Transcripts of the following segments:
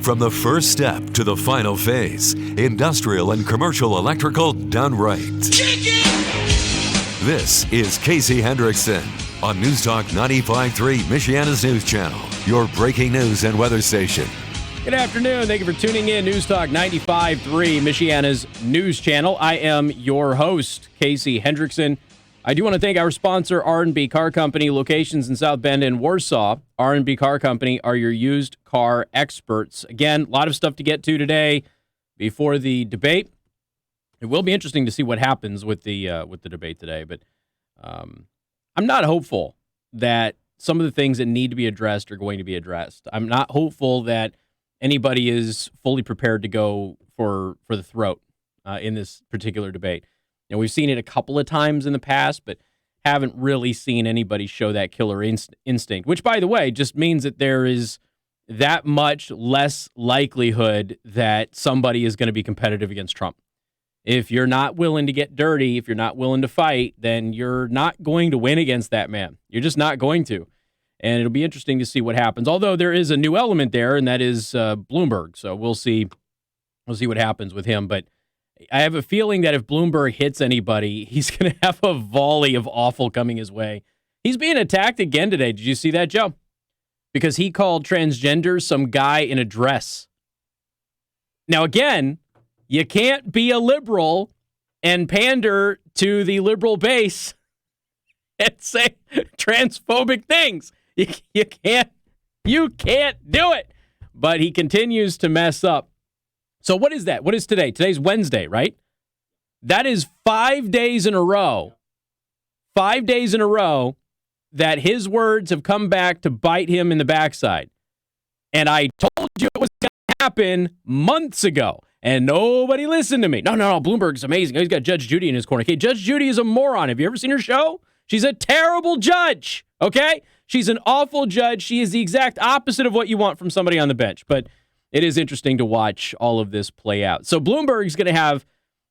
From the first step to the final phase, industrial and commercial electrical done right. This is Casey Hendrickson on News Talk 95.3, Michiana's news channel, your breaking news and weather station. Good afternoon. Thank you for tuning in. News Talk 95.3, Michiana's news channel. I am your host, Casey Hendrickson. I do want to thank our sponsor, R&B Car Company, locations in South Bend and Warsaw. R&B Car Company are your used car experts. Again, a lot of stuff to get to today before the debate. It will be interesting to see what happens with the debate today, but I'm not hopeful that some of the things that need to be addressed are going to be addressed. I'm not hopeful that anybody is fully prepared to go for the throat in this particular debate. You know, we've seen it a couple of times in the past, but haven't really seen anybody show that killer instinct, which, by the way, just means that there is that much less likelihood that somebody is going to be competitive against Trump. If you're not willing to get dirty, if you're not willing to fight, then you're not going to win against that man. You're just not going to. And it'll be interesting to see what happens. Although there is a new element there, and that is Bloomberg. So we'll see what happens with him. But I have a feeling that if Bloomberg hits anybody, he's going to have a volley of awful coming his way. He's being attacked again today. Did you see that, Joe? Because he called transgender some guy in a dress. Now, again, you can't be a liberal and pander to the liberal base and say transphobic things. You can't do it. But he continues to mess up. So what is that? What is today? Today's Wednesday, right? That is 5 days in a row. 5 days in a row that his words have come back to bite him in the backside. And I told you it was going to happen months ago. And nobody listened to me. No, Bloomberg's amazing. He's got Judge Judy in his corner. Okay, Judge Judy is a moron. Have you ever seen her show? She's a terrible judge, okay? She's an awful judge. She is the exact opposite of what you want from somebody on the bench. But it is interesting to watch all of this play out. So Bloomberg's going to have,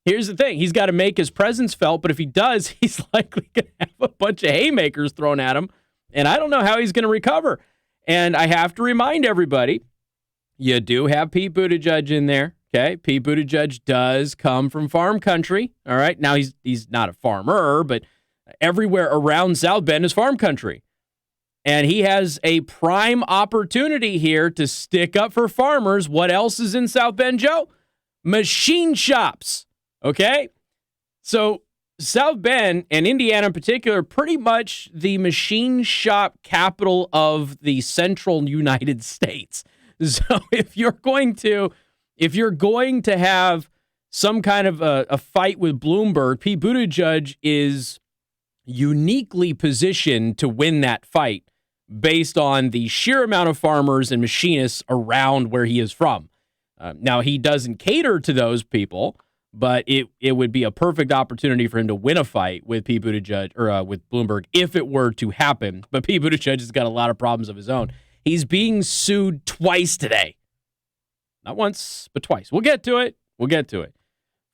here's the thing, he's got to make his presence felt, but if he does, he's likely going to have a bunch of haymakers thrown at him, and I don't know how he's going to recover. And I have to remind everybody, you do have Pete Buttigieg in there, okay? Pete Buttigieg does come from farm country, all right? Now, he's not a farmer, but everywhere around South Bend is farm country. And he has a prime opportunity here to stick up for farmers. What else is in South Bend, Joe? Machine shops, okay? So South Bend, and Indiana in particular, pretty much the machine shop capital of the central United States. So if you're going to have some kind of a fight with Bloomberg, Pete Buttigieg is uniquely positioned to win that fight based on the sheer amount of farmers and machinists around where he is from. Now, he doesn't cater to those people, but it would be a perfect opportunity for him to win a fight with Pete Buttigieg, or with Bloomberg, if it were to happen. But Pete Buttigieg has got a lot of problems of his own. He's being sued twice today. Not once, but twice. We'll get to it.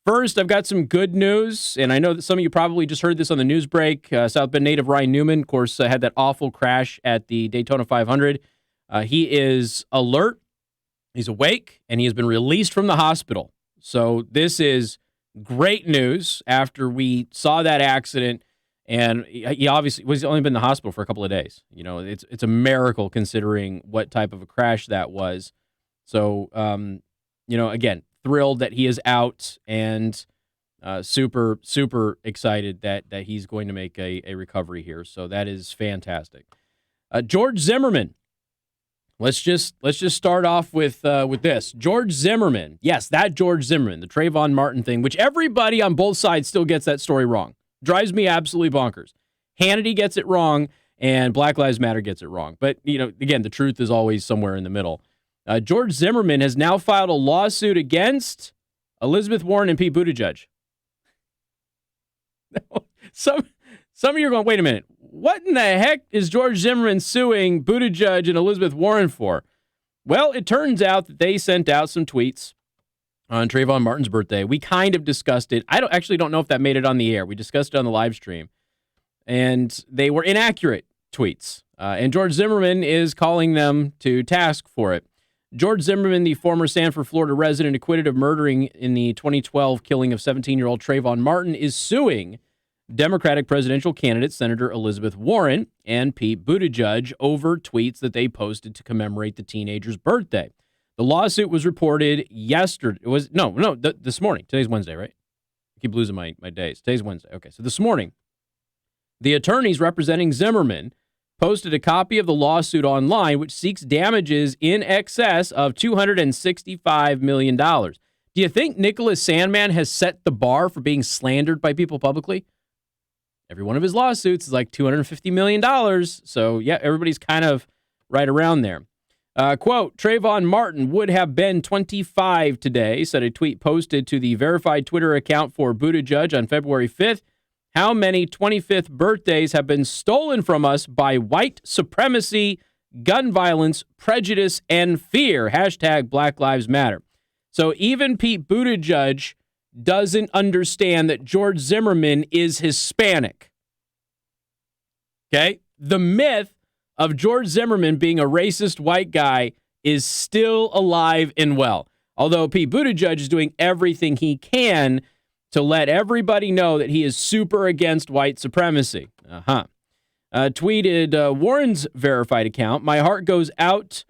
First, I've got some good news, and I know that some of you probably just heard this on the news break. South Bend native Ryan Newman, of course, had that awful crash at the Daytona 500. He is alert, he's awake, and he has been released from the hospital. So this is great news after we saw that accident, and he obviously he's only been in the hospital for a couple of days. You know, it's a miracle considering what type of a crash that was. So, again, thrilled that he is out, and super, super excited that he's going to make a recovery here. So that is fantastic. George Zimmerman. Let's just start off with this. George Zimmerman. Yes, that George Zimmerman, the Trayvon Martin thing, which everybody on both sides still gets that story wrong. Drives me absolutely bonkers. Hannity gets it wrong, and Black Lives Matter gets it wrong. But, again, the truth is always somewhere in the middle. George Zimmerman has now filed a lawsuit against Elizabeth Warren and Pete Buttigieg. Some of you are going, wait a minute. What in the heck is George Zimmerman suing Buttigieg and Elizabeth Warren for? Well, it turns out that they sent out some tweets on Trayvon Martin's birthday. We kind of discussed it. I don't know if that made it on the air. We discussed it on the live stream. And they were inaccurate tweets. And George Zimmerman is calling them to task for it. George Zimmerman, the former Sanford, Florida resident acquitted of murdering in the 2012 killing of 17-year-old Trayvon Martin, is suing Democratic presidential candidate Senator Elizabeth Warren and Pete Buttigieg over tweets that they posted to commemorate the teenager's birthday. The lawsuit was reported yesterday. This morning. Today's Wednesday, right? I keep losing my days. Today's Wednesday. Okay, so this morning, the attorneys representing Zimmerman posted a copy of the lawsuit online, which seeks damages in excess of $265 million. Do you think Nicholas Sandmann has set the bar for being slandered by people publicly? Every one of his lawsuits is like $250 million. So, yeah, everybody's kind of right around there. Quote, Trayvon Martin would have been 25 today, said a tweet posted to the verified Twitter account for Buttigieg on February 5th. How many 25th birthdays have been stolen from us by white supremacy, gun violence, prejudice, and fear? Hashtag Black Lives Matter. So even Pete Buttigieg doesn't understand that George Zimmerman is Hispanic. Okay? The myth of George Zimmerman being a racist white guy is still alive and well. Although Pete Buttigieg is doing everything he can to let everybody know that he is super against white supremacy. Tweeted Warren's verified account. My heart goes out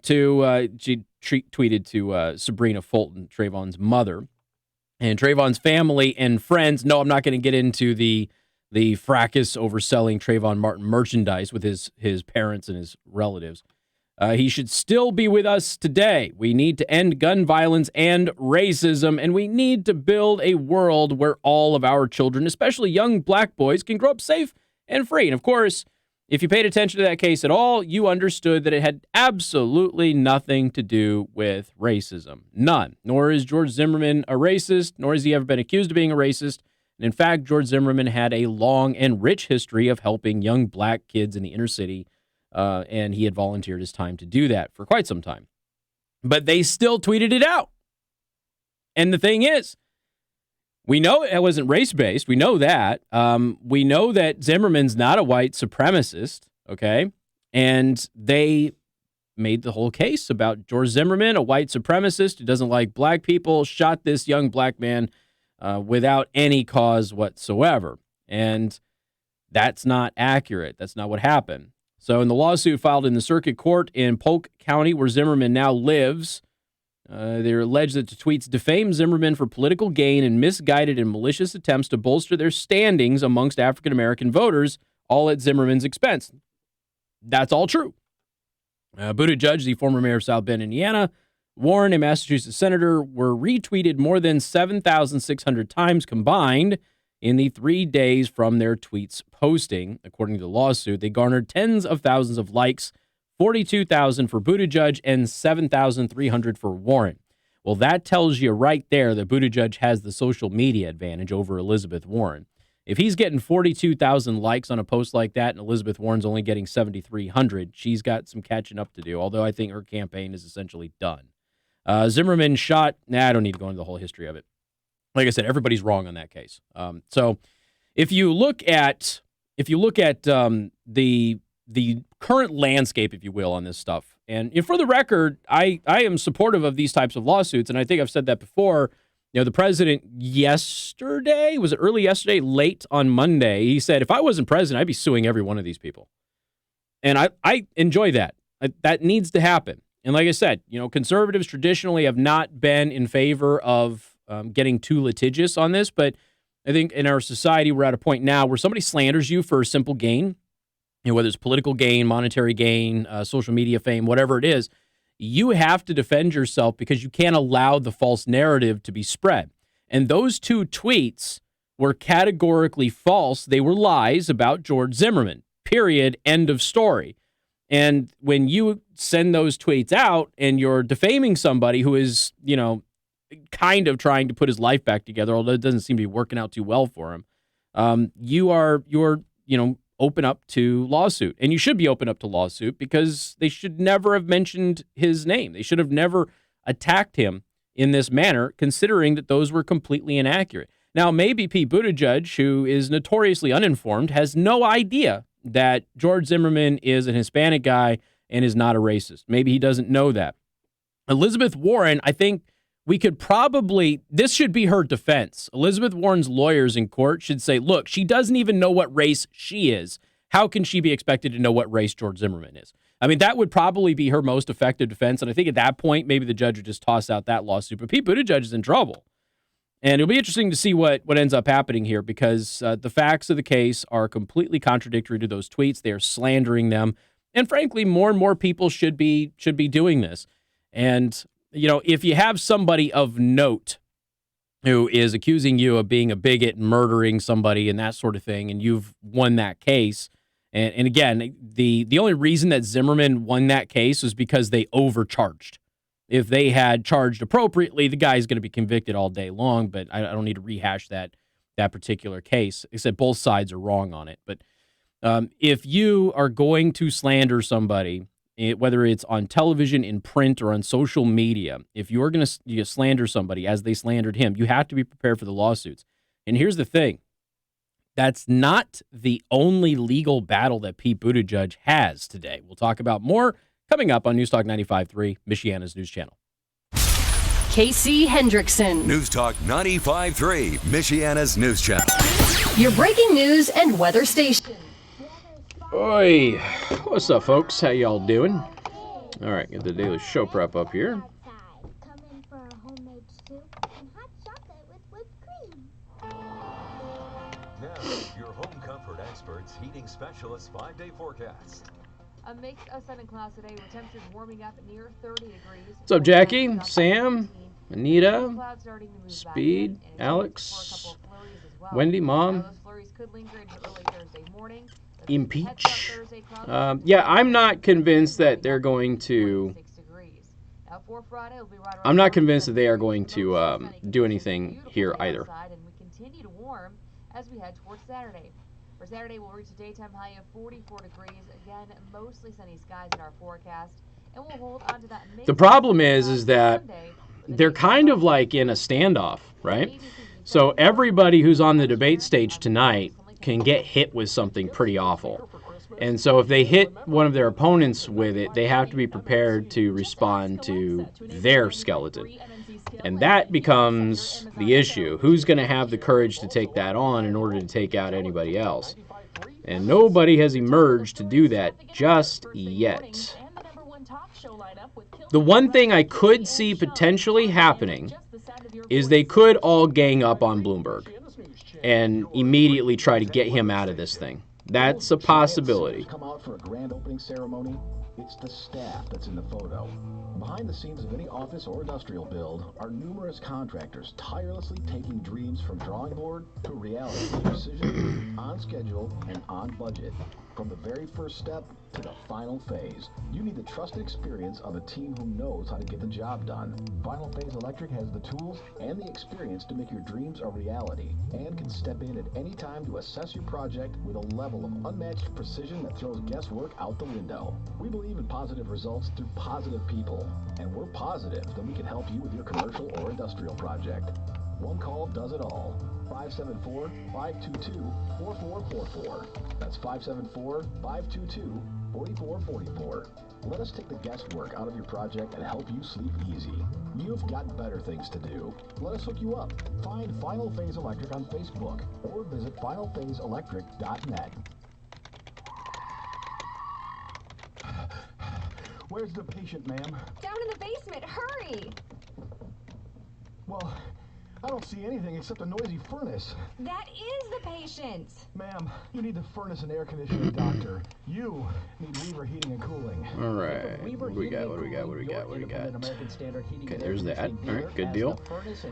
to, she tweeted to Sabrina Fulton, Trayvon's mother, and Trayvon's family and friends. No, I'm not going to get into the fracas over selling Trayvon Martin merchandise with his parents and his relatives. He should still be with us today. We need to end gun violence and racism, and we need to build a world where all of our children, especially young black boys, can grow up safe and free. And of course, if you paid attention to that case at all, you understood that it had absolutely nothing to do with racism. None. Nor is George Zimmerman a racist, nor has he ever been accused of being a racist. And in fact, George Zimmerman had a long and rich history of helping young black kids in the inner city. And he had volunteered his time to do that for quite some time. But they still tweeted it out. And the thing is, we know it wasn't race-based. We know that. We know that Zimmerman's not a white supremacist, okay? And they made the whole case about George Zimmerman, a white supremacist who doesn't like black people, shot this young black man without any cause whatsoever. And that's not accurate. That's not what happened. So in the lawsuit filed in the circuit court in Polk County, where Zimmerman now lives, they're alleged that the tweets defame Zimmerman for political gain and misguided and malicious attempts to bolster their standings amongst African-American voters, all at Zimmerman's expense. That's all true. Buttigieg, the former mayor of South Bend, Indiana, Warren, a Massachusetts senator, were retweeted more than 7,600 times combined in the 3 days from their tweets posting. According to the lawsuit, they garnered tens of thousands of likes, 42,000 for Buttigieg and 7,300 for Warren. Well, that tells you right there that Buttigieg has the social media advantage over Elizabeth Warren. If he's getting 42,000 likes on a post like that and Elizabeth Warren's only getting 7,300, she's got some catching up to do, although I think her campaign is essentially done. Zimmerman shot, I don't need to go into the whole history of it. Like I said, everybody's wrong on that case. So if you look at the current landscape, if you will, on this stuff, and for the record, I am supportive of these types of lawsuits, and I think I've said that before. You know, the president yesterday, was it early yesterday, late on Monday, he said, if I wasn't president, I'd be suing every one of these people. And I enjoy that. That needs to happen. And like I said, you know, conservatives traditionally have not been in favor of getting too litigious on this, but I think in our society, we're at a point now where somebody slanders you for simple gain, you know, whether it's political gain, monetary gain, social media fame, whatever it is, you have to defend yourself because you can't allow the false narrative to be spread. And those two tweets were categorically false. They were lies about George Zimmerman, period, end of story. And when you send those tweets out and you're defaming somebody who is, you know, kind of trying to put his life back together, although it doesn't seem to be working out too well for him, you're open up to lawsuit. And you should be open up to lawsuit because they should never have mentioned his name. They should have never attacked him in this manner, considering that those were completely inaccurate. Now, maybe Pete Buttigieg, who is notoriously uninformed, has no idea that George Zimmerman is an Hispanic guy and is not a racist. Maybe he doesn't know that. Elizabeth Warren, I think we could probably, this should be her defense. Elizabeth Warren's lawyers in court should say, look, she doesn't even know what race she is. How can she be expected to know what race George Zimmerman is? I mean, that would probably be her most effective defense. And I think at that point, maybe the judge would just toss out that lawsuit. But Pete Buttigieg is in trouble. And it'll be interesting to see what ends up happening here, because the facts of the case are completely contradictory to those tweets. They are slandering them. And frankly, more and more people should be doing this. And, if you have somebody of note who is accusing you of being a bigot and murdering somebody and that sort of thing, and you've won that case, and again, the only reason that Zimmerman won that case was because they overcharged. If they had charged appropriately, the guy's going to be convicted all day long, but I don't need to rehash that particular case, except both sides are wrong on it. But if you are going to slander somebody, whether it's on television, in print, or on social media, if you're going to slander somebody as they slandered him, you have to be prepared for the lawsuits. And here's the thing. That's not the only legal battle that Pete Buttigieg has today. We'll talk about more coming up on News Talk 95.3, Michiana's news channel. Casey Hendrickson. News Talk 95.3, Michiana's news channel. Your breaking news and weather station. Oi, what's up, folks? How y'all doing? All right, get the daily show prep up here. Come in for a homemade soup and hot chocolate with whipped cream. Now, your home comfort experts, heating specialists, 5-day forecast. A mix of sun and clouds today with temperatures warming up near 30 degrees. What's up, Jackie, Sam, Anita, Speed, Alex, Wendy, Mom, Impeach. Yeah, I'm not convinced that they're going to. I'm not convinced that they are going to do anything here either. And we continue to warm as we head towards Saturday. For Saturday, we'll reach a daytime high of 44 degrees. Again, mostly sunny skies in our forecast, and we'll hold on to that. The problem is that they're kind of like in a standoff, right? So everybody who's on the debate stage tonight can get hit with something pretty awful. And so if they hit one of their opponents with it, they have to be prepared to respond to their skeleton. And that becomes the issue. Who's going to have the courage to take that on in order to take out anybody else? And nobody has emerged to do that just yet. The one thing I could see potentially happening is they could all gang up on Bloomberg and immediately try to get him out of this thing. That's a possibility. Come out for a grand opening ceremony. It's the staff that's in the photo. Behind the scenes of any office or industrial build are numerous contractors tirelessly taking dreams from drawing board to reality with precision, on schedule, and on budget. From the very first step to the final phase, you need the trusted experience of a team who knows how to get the job done. Final Phase Electric has the tools and the experience to make your dreams a reality, and can step in at any time to assess your project with a level of unmatched precision that throws guesswork out the window. We believe in positive results through positive people, and we're positive that we can help you with your commercial or industrial project. One call does it all. 574-522-4444. That's 574-522-4444. Let us take the guesswork out of your project and help you sleep easy. You've got better things to do. Let us hook you up. Find Final Phase Electric on Facebook or visit finalphaseelectric.net. Where's the patient, ma'am? Down in the basement, hurry! Well, I don't see anything except a noisy furnace. That is the patient! Ma'am, you need the furnace and air conditioning doctor. You need Weaver Heating and Cooling. All right. What do we got? Okay, there's that. All right, good deal.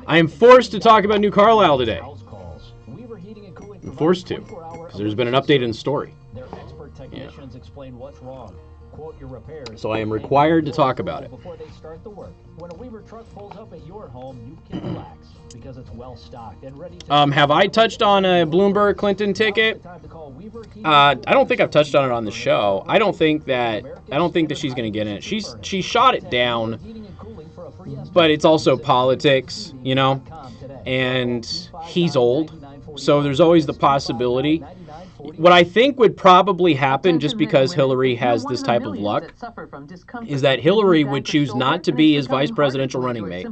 I am forced to talk about New Carlisle today. I'm forced to, because there's been an update in the story. Their expert technicians explain what's wrong. Quote your repairs. So I am required to talk about it. Before they start the work. When a Weaver truck pulls up at your home, you can relax because it's well stocked and ready to. Have I touched on a Bloomberg Clinton ticket? I don't think I've touched on it on the show. I don't think that she's going to get in it. She shot it down, but it's also politics, you know. And he's old, so there's always the possibility. what I think would probably happen, just because Hillary has this type of luck, is that Hillary would choose not to be his vice presidential running mate,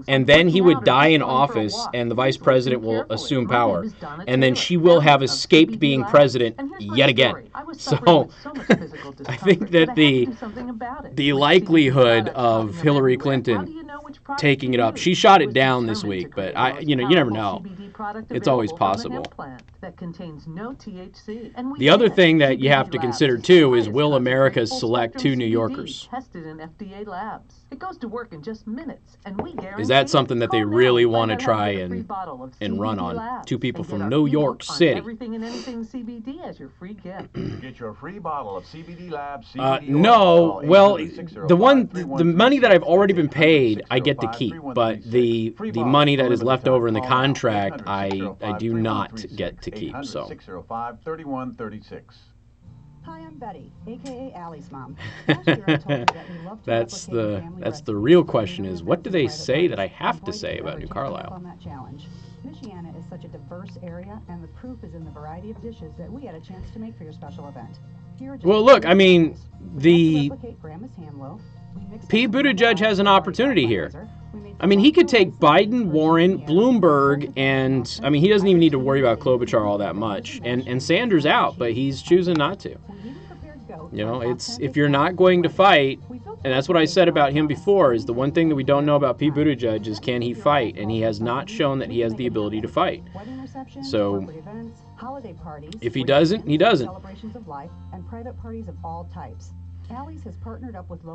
and then he would die in office, and the vice president will assume power, and then she will have escaped being president yet again. So I think that the likelihood of Hillary Clinton taking it up, she shot it down this week, but you never know. It's always possible. The other thing that you have to consider too is, will America select 2 New Yorkers? Is that something that they really want to try and run on? 2 people from New York City. Get your free bottle of CBD Labs. No, well, the money that I've already been paid, I get to keep, but the money that is left over in the contract, I do not get to keep. So. 605-3136. Hi, I'm Betty, aka Allie's mom. Last year I told you that we love to that's the real question: is what do they say that I have to say about New Carlisle? On that challenge. Michiana is such a diverse area, and the proof is in the variety of dishes that we had a chance to make for your special event. Well, look, I mean, the Pete Buttigieg has an opportunity here. I mean, he could take Biden, Warren, Bloomberg, and, I mean, he doesn't even need to worry about Klobuchar all that much. And Sanders out, but he's choosing not to. You know, it's, if you're not going to fight, and that's what I said about him before, is the one thing that we don't know about Pete Buttigieg is, can he fight? And he has not shown that he has the ability to fight. So, if he doesn't, he doesn't.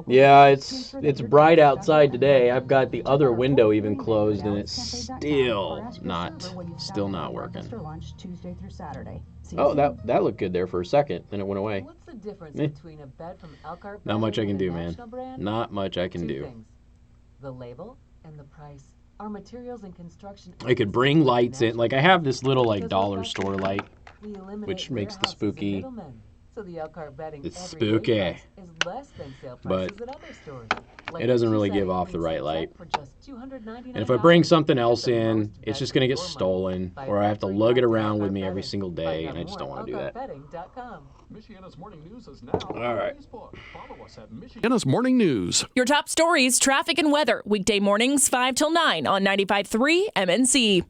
Yeah, it's bright outside today. I've got the other window even closed, and it's still not working. Oh, that looked good there for a second, then it went away. What's the difference between a bed from Elkhart Not much I can do, and a man. national brand? Not much I can 2 do. things. The label and the price. Our materials and construction. I could bring lights in. Like, I have this little, like, dollar store light, which makes the spooky. So the Elkhart bedding It's spooky, is less than sale prices but at other stores. it doesn't really give off the right light. And if I bring something else in, it's just going to get stolen, or I have to lug it around with me every single day, and I just don't want to do that. Michiana's Morning News is now All right. Facebook. Follow us at Michiana's Morning News. Your top stories, traffic and weather, weekday mornings 5 till 9 on 95.3 MNC.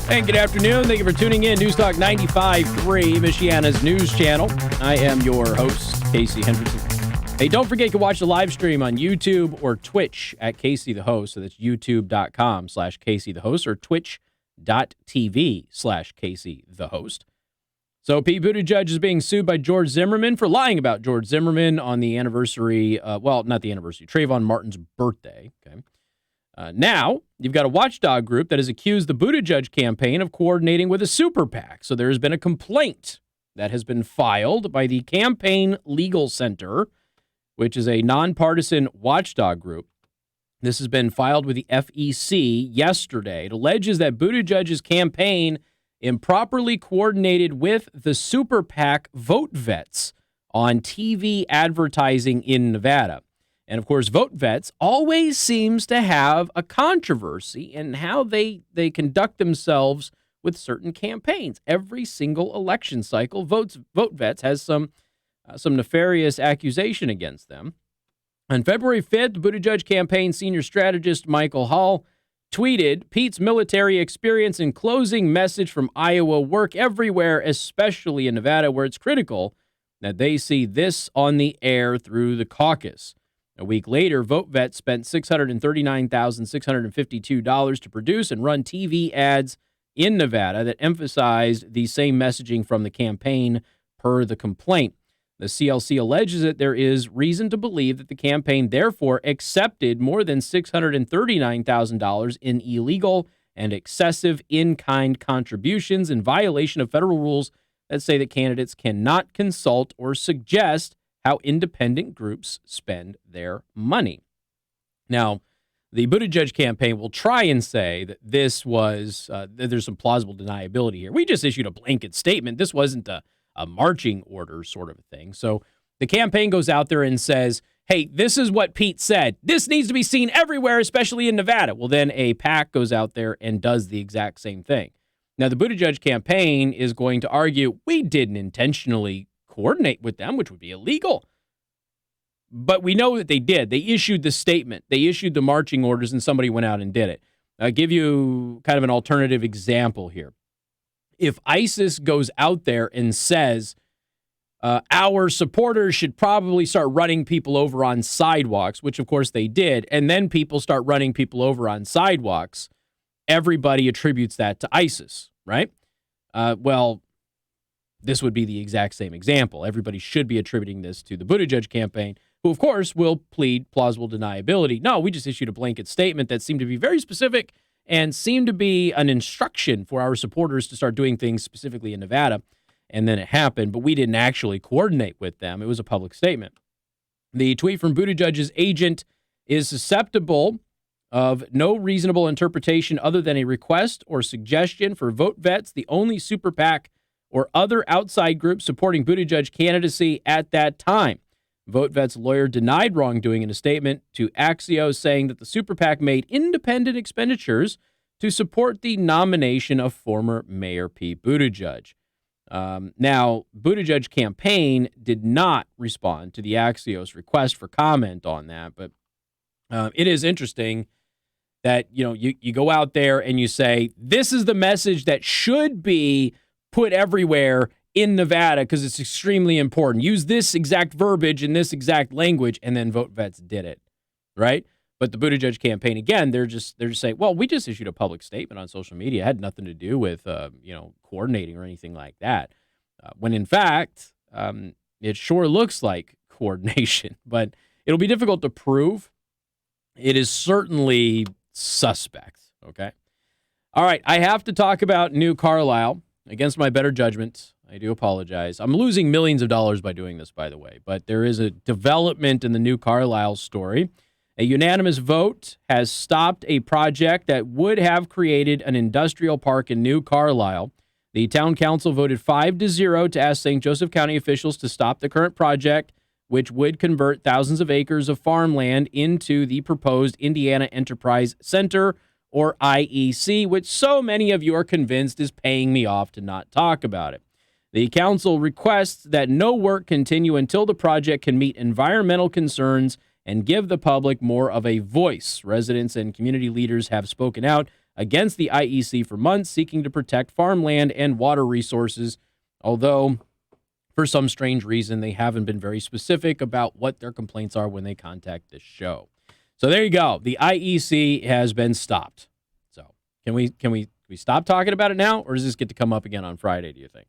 And good afternoon. Thank you for tuning in. News Talk 95.3, Michiana's news channel. I am your host, Casey Hendrickson. Hey, don't forget to watch the live stream on YouTube or Twitch at Casey the Host. So that's youtube.com/Casey the Host or twitch.tv/Casey the Host. So Pete Buttigieg is being sued by George Zimmerman for lying about George Zimmerman on the anniversary, not the anniversary, Trayvon Martin's birthday. Okay. Now, you've got a watchdog group that has accused the Buttigieg campaign of coordinating with a super PAC. So there has been a complaint that has been filed by the Campaign Legal Center, which is a nonpartisan watchdog group. This has been filed with the FEC yesterday. It alleges that Buttigieg's campaign improperly coordinated with the super PAC Vote Vets on TV advertising in Nevada. And, of course, Vote Vets always seems to have a controversy in how they conduct themselves with certain campaigns. Every single election cycle, Vote Vets has some nefarious accusation against them. On February 5th, the Buttigieg campaign senior strategist Michael Hall tweeted, "Pete's military experience and closing message from Iowa work everywhere, especially in Nevada, where it's critical that they see this on the air through the caucus." A week later, Vote Vets spent $639,652 to produce and run TV ads in Nevada that emphasized the same messaging from the campaign per the complaint. The CLC alleges that there is reason to believe that the campaign therefore accepted more than $639,000 in illegal and excessive in-kind contributions in violation of federal rules that say that candidates cannot consult or suggest how independent groups spend their money. Now, the Buttigieg campaign will try and say that this was, that there's some plausible deniability here. We just issued a blanket statement. This wasn't a marching order sort of a thing. So the campaign goes out there and says, hey, this is what Pete said. This needs to be seen everywhere, especially in Nevada. Well, then a PAC goes out there and does the exact same thing. Now, the Buttigieg campaign is going to argue we didn't intentionally coordinate with them, which would be illegal. But we know that they did. They issued the statement. They issued the marching orders, and somebody went out and did it. I'll give you kind of an alternative example here. If ISIS goes out there and says, our supporters should probably start running people over on sidewalks, which of course they did, and then people start running people over on sidewalks, everybody attributes that to ISIS, right? Well, this would be the exact same example. Everybody should be attributing this to the Buttigieg campaign, who of course will plead plausible deniability. No, we just issued a blanket statement that seemed to be very specific and seemed to be an instruction for our supporters to start doing things specifically in Nevada. And then it happened, but we didn't actually coordinate with them. It was a public statement. The tweet from Buttigieg's agent is susceptible of no reasonable interpretation other than a request or suggestion for vote vets, the only super PAC or other outside group supporting Buttigieg candidacy at that time. Vote Vet's lawyer denied wrongdoing in a statement to Axios, saying that the super PAC made independent expenditures to support the nomination of former Mayor Pete Buttigieg. Now, Buttigieg campaign did not respond to the Axios request for comment on that, but it is interesting that, you go out there and you say, this is the message that should be put everywhere in Nevada because it's extremely important. Use this exact verbiage in this exact language, and then Vote Vets did it, right? But the Buttigieg campaign, again, they're just saying, well, we just issued a public statement on social media. It had nothing to do with, coordinating or anything like that. When in fact, it sure looks like coordination, but it'll be difficult to prove. It is certainly suspect, okay? All right, I have to talk about New Carlisle. Against my better judgment, I do apologize. I'm losing millions of dollars by doing this, by the way, but there is a development in the New Carlisle story. A unanimous vote has stopped a project that would have created an industrial park in New Carlisle. The town council voted 5-0 to ask St. Joseph County officials to stop the current project, which would convert thousands of acres of farmland into the proposed Indiana Enterprise Center, or IEC, which so many of you are convinced is paying me off to not talk about it. The council requests that no work continue until the project can meet environmental concerns and give the public more of a voice. Residents and community leaders have spoken out against the IEC for months, seeking to protect farmland and water resources, although for some strange reason they haven't been very specific about what their complaints are when they contact this show. So there you go. The IEC has been stopped. So can we stop talking about it now, or does this get to come up again on Friday, do you think?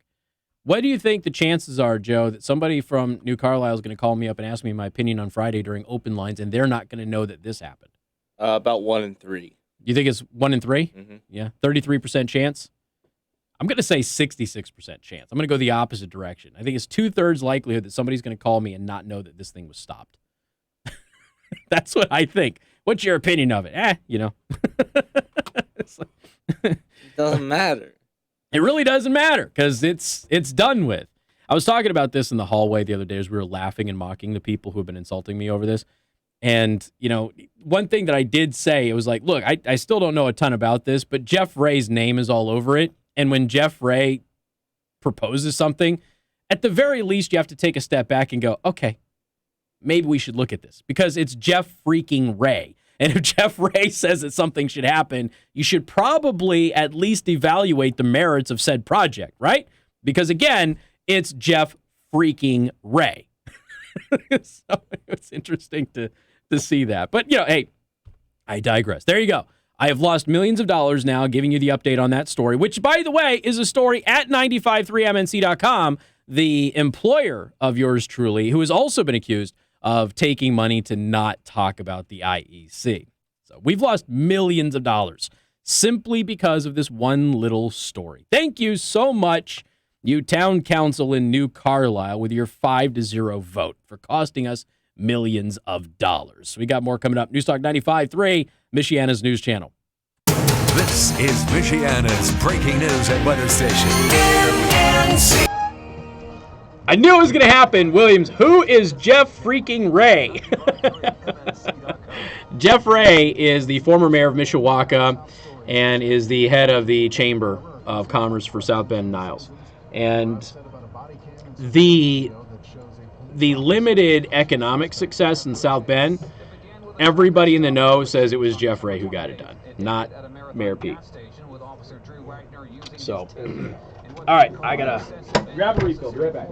What do you think the chances are, Joe, that somebody from New Carlisle is going to call me up and ask me my opinion on Friday during open lines, and they're not going to know that this happened? About 1 in 3. You think it's 1 in 3? Mm-hmm. Yeah, 33% chance? I'm going to say 66% chance. I'm going to go the opposite direction. I think it's 2/3 likelihood that somebody's going to call me and not know that this thing was stopped. That's what I think. What's your opinion of it? It doesn't matter. It really doesn't matter because it's done with. I was talking about this in the hallway the other day as we were laughing and mocking the people who have been insulting me over this. And, one thing that I did say, it was like, look, I still don't know a ton about this, but Jeff Ray's name is all over it. And when Jeff Ray proposes something, at the very least, you have to take a step back and go, okay, maybe we should look at this because it's Jeff freaking Ray. And if Jeff Ray says that something should happen, you should probably at least evaluate the merits of said project, right? Because again, it's Jeff freaking Ray. So it's interesting to see that. But, hey, I digress. There you go. I have lost millions of dollars now giving you the update on that story, which, by the way, is a story at 953mnc.com, the employer of yours truly, who has also been accused of taking money to not talk about the IEC. So we've lost millions of dollars simply because of this one little story. Thank you so much, you town council in New Carlisle, with your 5-0 vote for costing us millions of dollars. We got more coming up. Newstalk 95.3, Michiana's news channel. This is Michiana's breaking news and weather station. I knew it was going to happen, Williams. Who is Jeff freaking Ray? Jeff Ray is the former mayor of Mishawaka and is the head of the chamber of Commerce for South Bend and Niles. And the limited economic success in South Bend, everybody in the know says it was Jeff Ray who got it done, not Mayor Pete. So, all right, I gotta grab a refill. Be right back.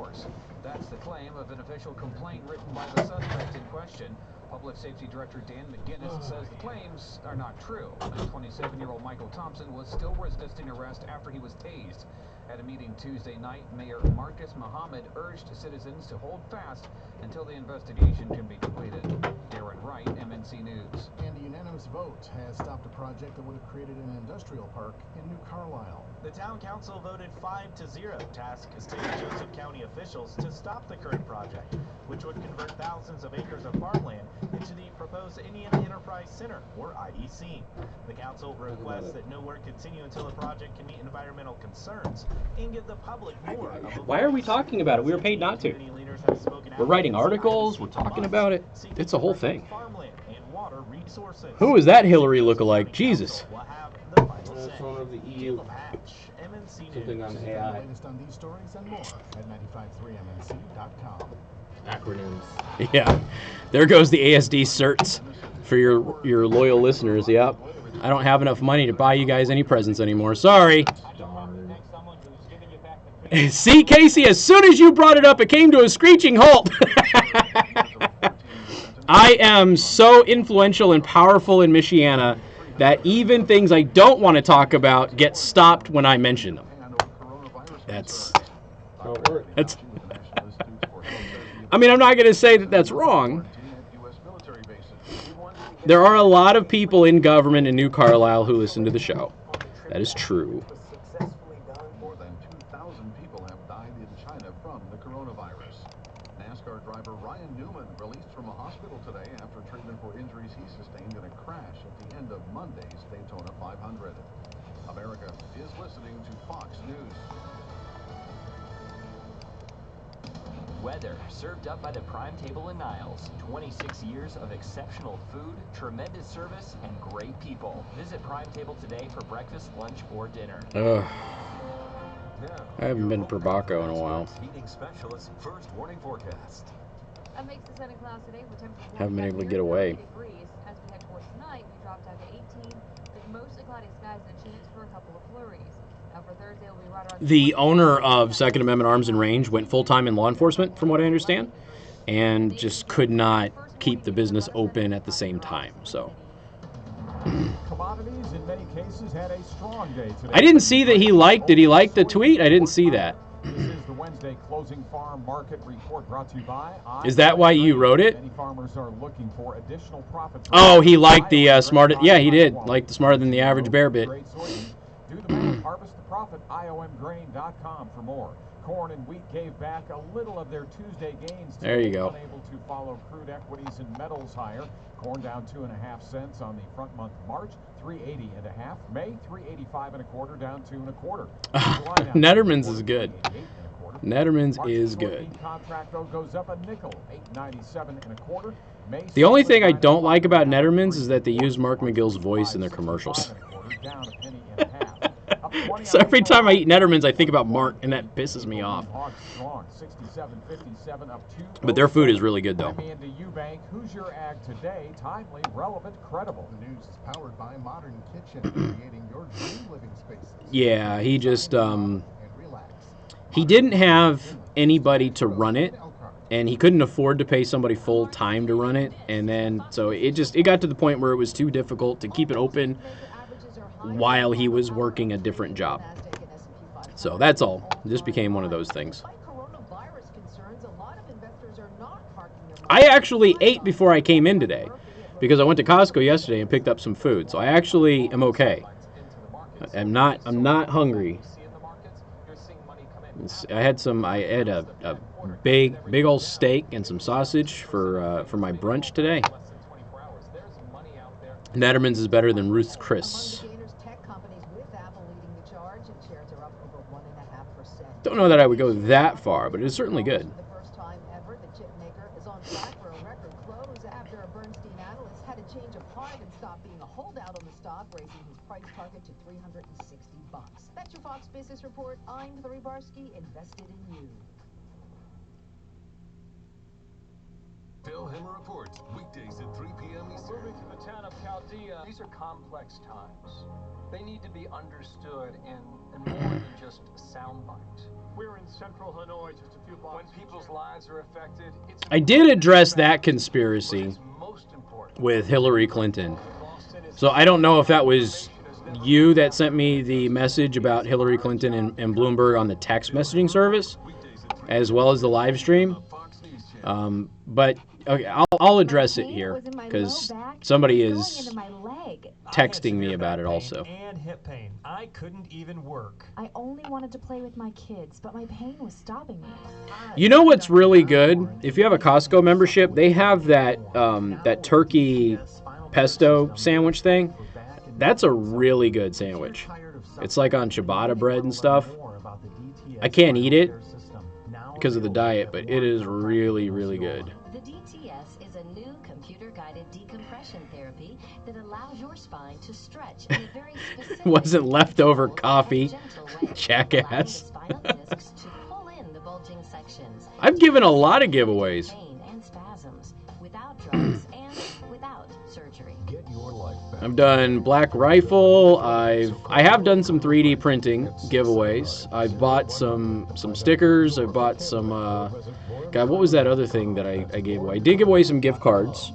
That's the claim of an official complaint written by the suspect in question. Public Safety Director Dan McGinnis says the claims are not true. 27-year-old Michael Thompson was still resisting arrest after he was tased. At a meeting Tuesday night, Mayor Marcus Muhammad urged citizens to hold fast until the investigation can be completed. Darren Wright, MNC News. And a unanimous vote has stopped a project that would have created an industrial park in New Carlisle. The town council voted 5-0, tasked State Joseph County officials to stop the current project, which would convert thousands of acres of farmland into the proposed Indian Enterprise Center, or IEC. The council requests that no work continue until the project can meet environmental concerns and give the public more of a Why are we talking about it? We were paid not to. We're writing articles. We're talking about it. It's a whole thing. Who is that Hillary lookalike? Jesus. That's one of the EU. Something on AI. Latest on these stories and more at 953mnc.com. Acronyms. Yeah. There goes the ASD certs for your loyal listeners. Yep. I don't have enough money to buy you guys any presents anymore. Sorry. See, Casey, as soon as you brought it up, it came to a screeching halt. I am so influential and powerful in Michiana that even things I don't want to talk about get stopped when I mention them. That's I mean, I'm not going to say that that's wrong. There are a lot of people in government in New Carlisle who listen to the show. That is true. More than 2,000 people have died in China from the coronavirus. NASCAR driver Ryan Newman released from a hospital today after treatment for injuries he sustained in a crash at the end of Monday's Daytona 500. America is listening to Fox News. Weather served up by the Prime Table in Niles. 26 years of exceptional food, tremendous service, and great people. Visit Prime Table today for breakfast, lunch, or dinner. I haven't been to Perbaco in a while. Heating specialist first warning forecast. A mix of sun and clouds today with temperatures Haven't been able to get away. degrees. As we head towards tonight, we drop down to 18 with mostly cloudy skies and a chance for a couple of flurries. Now for Thursday, we'll be right around The owner of Second Amendment Arms and Range went full-time in law enforcement, from what I understand, and just could not keep the business open at the same time. So Commodities in many cases had a strong day today. I didn't see that he liked. Did he like the tweet? I didn't see that. This is the Wednesday closing farm market report brought to you by. Is that why you wrote it? Many farmers are looking for additional profits. Oh, he liked the smarter. Yeah, he did. Like the smarter than the average bear bit. Do the math, harvest the profit, IOMgrain.com for more. Corn and wheat gave back a little of their Tuesday gains. There you go. Unable to follow crude equities and metals higher. Corn down 2.5 cents on the front month March, 3.80 May, 3.85 1/4, down 2 1/4. Netterman's is good. Netterman's is good. Contract though goes up a nickel, 8.97 1/4. May. The only thing I don't like about Netterman's is that they use Mark McGill's voice in their commercials. So every time I eat Netterman's, I think about Mark, and that pisses me off. But their food is really good, though. Who's your ag today? Timely, relevant, credible. The news is powered by Modern Kitchen, creating your dream living spaces. Yeah, he just he didn't have anybody to run it, and he couldn't afford to pay somebody full time to run it, and then so it got to the point where it was too difficult to keep it open while he was working a different job. So that's all. It just became one of those things. I actually ate before I came in today because I went to Costco yesterday and picked up some food. So I actually am okay. I'm not hungry. I had a big old steak and some sausage for my brunch today. Netterman's is better than Ruth's Chris. Don't know that I would go that far, but it is certainly good. The first time ever, the chip maker is on track for a record close after a Bernstein Leading analysts had a change of heart and stopped being a holdout on the stock, raising his price target to $360. That's your Fox Business Report. I'm Hillary Barsky, invested in you. Phil Hemmer reports weekdays at 3 p.m. Eastern. Moving through the town of Chaldea, these are complex times. They need to be understood in more than just a soundbite. We're in central Hanoi, just a few blocks. When people's lives are affected, it's I did address that conspiracy with Hillary Clinton. So I don't know if that was you that sent me the message about Hillary Clinton and Bloomberg on the text messaging service, as well as the live stream. But okay, I'll address it here because somebody is texting me about it also. And hip pain. I couldn't even work. I only wanted to play with my kids, but my pain was stopping me. You know what's really good? If you have a Costco membership, they have that that turkey pesto sandwich thing. That's a really good sandwich. It's like on ciabatta bread and stuff. I can't eat it because of the diet, but it is really, really good. The DTS is a new computer-guided decompression therapy that allows your spine to stretch in a very specific Wasn't leftover coffee, jackass. to pull in the bulging sections. I've given a lot of giveaways. Pain and spasms without drugs and without surgery. Get your life back. I've done Black Rifle. I have done some 3D printing giveaways. I've bought some stickers. I've bought some. God, what was that other thing that I gave away? I did give away some gift cards.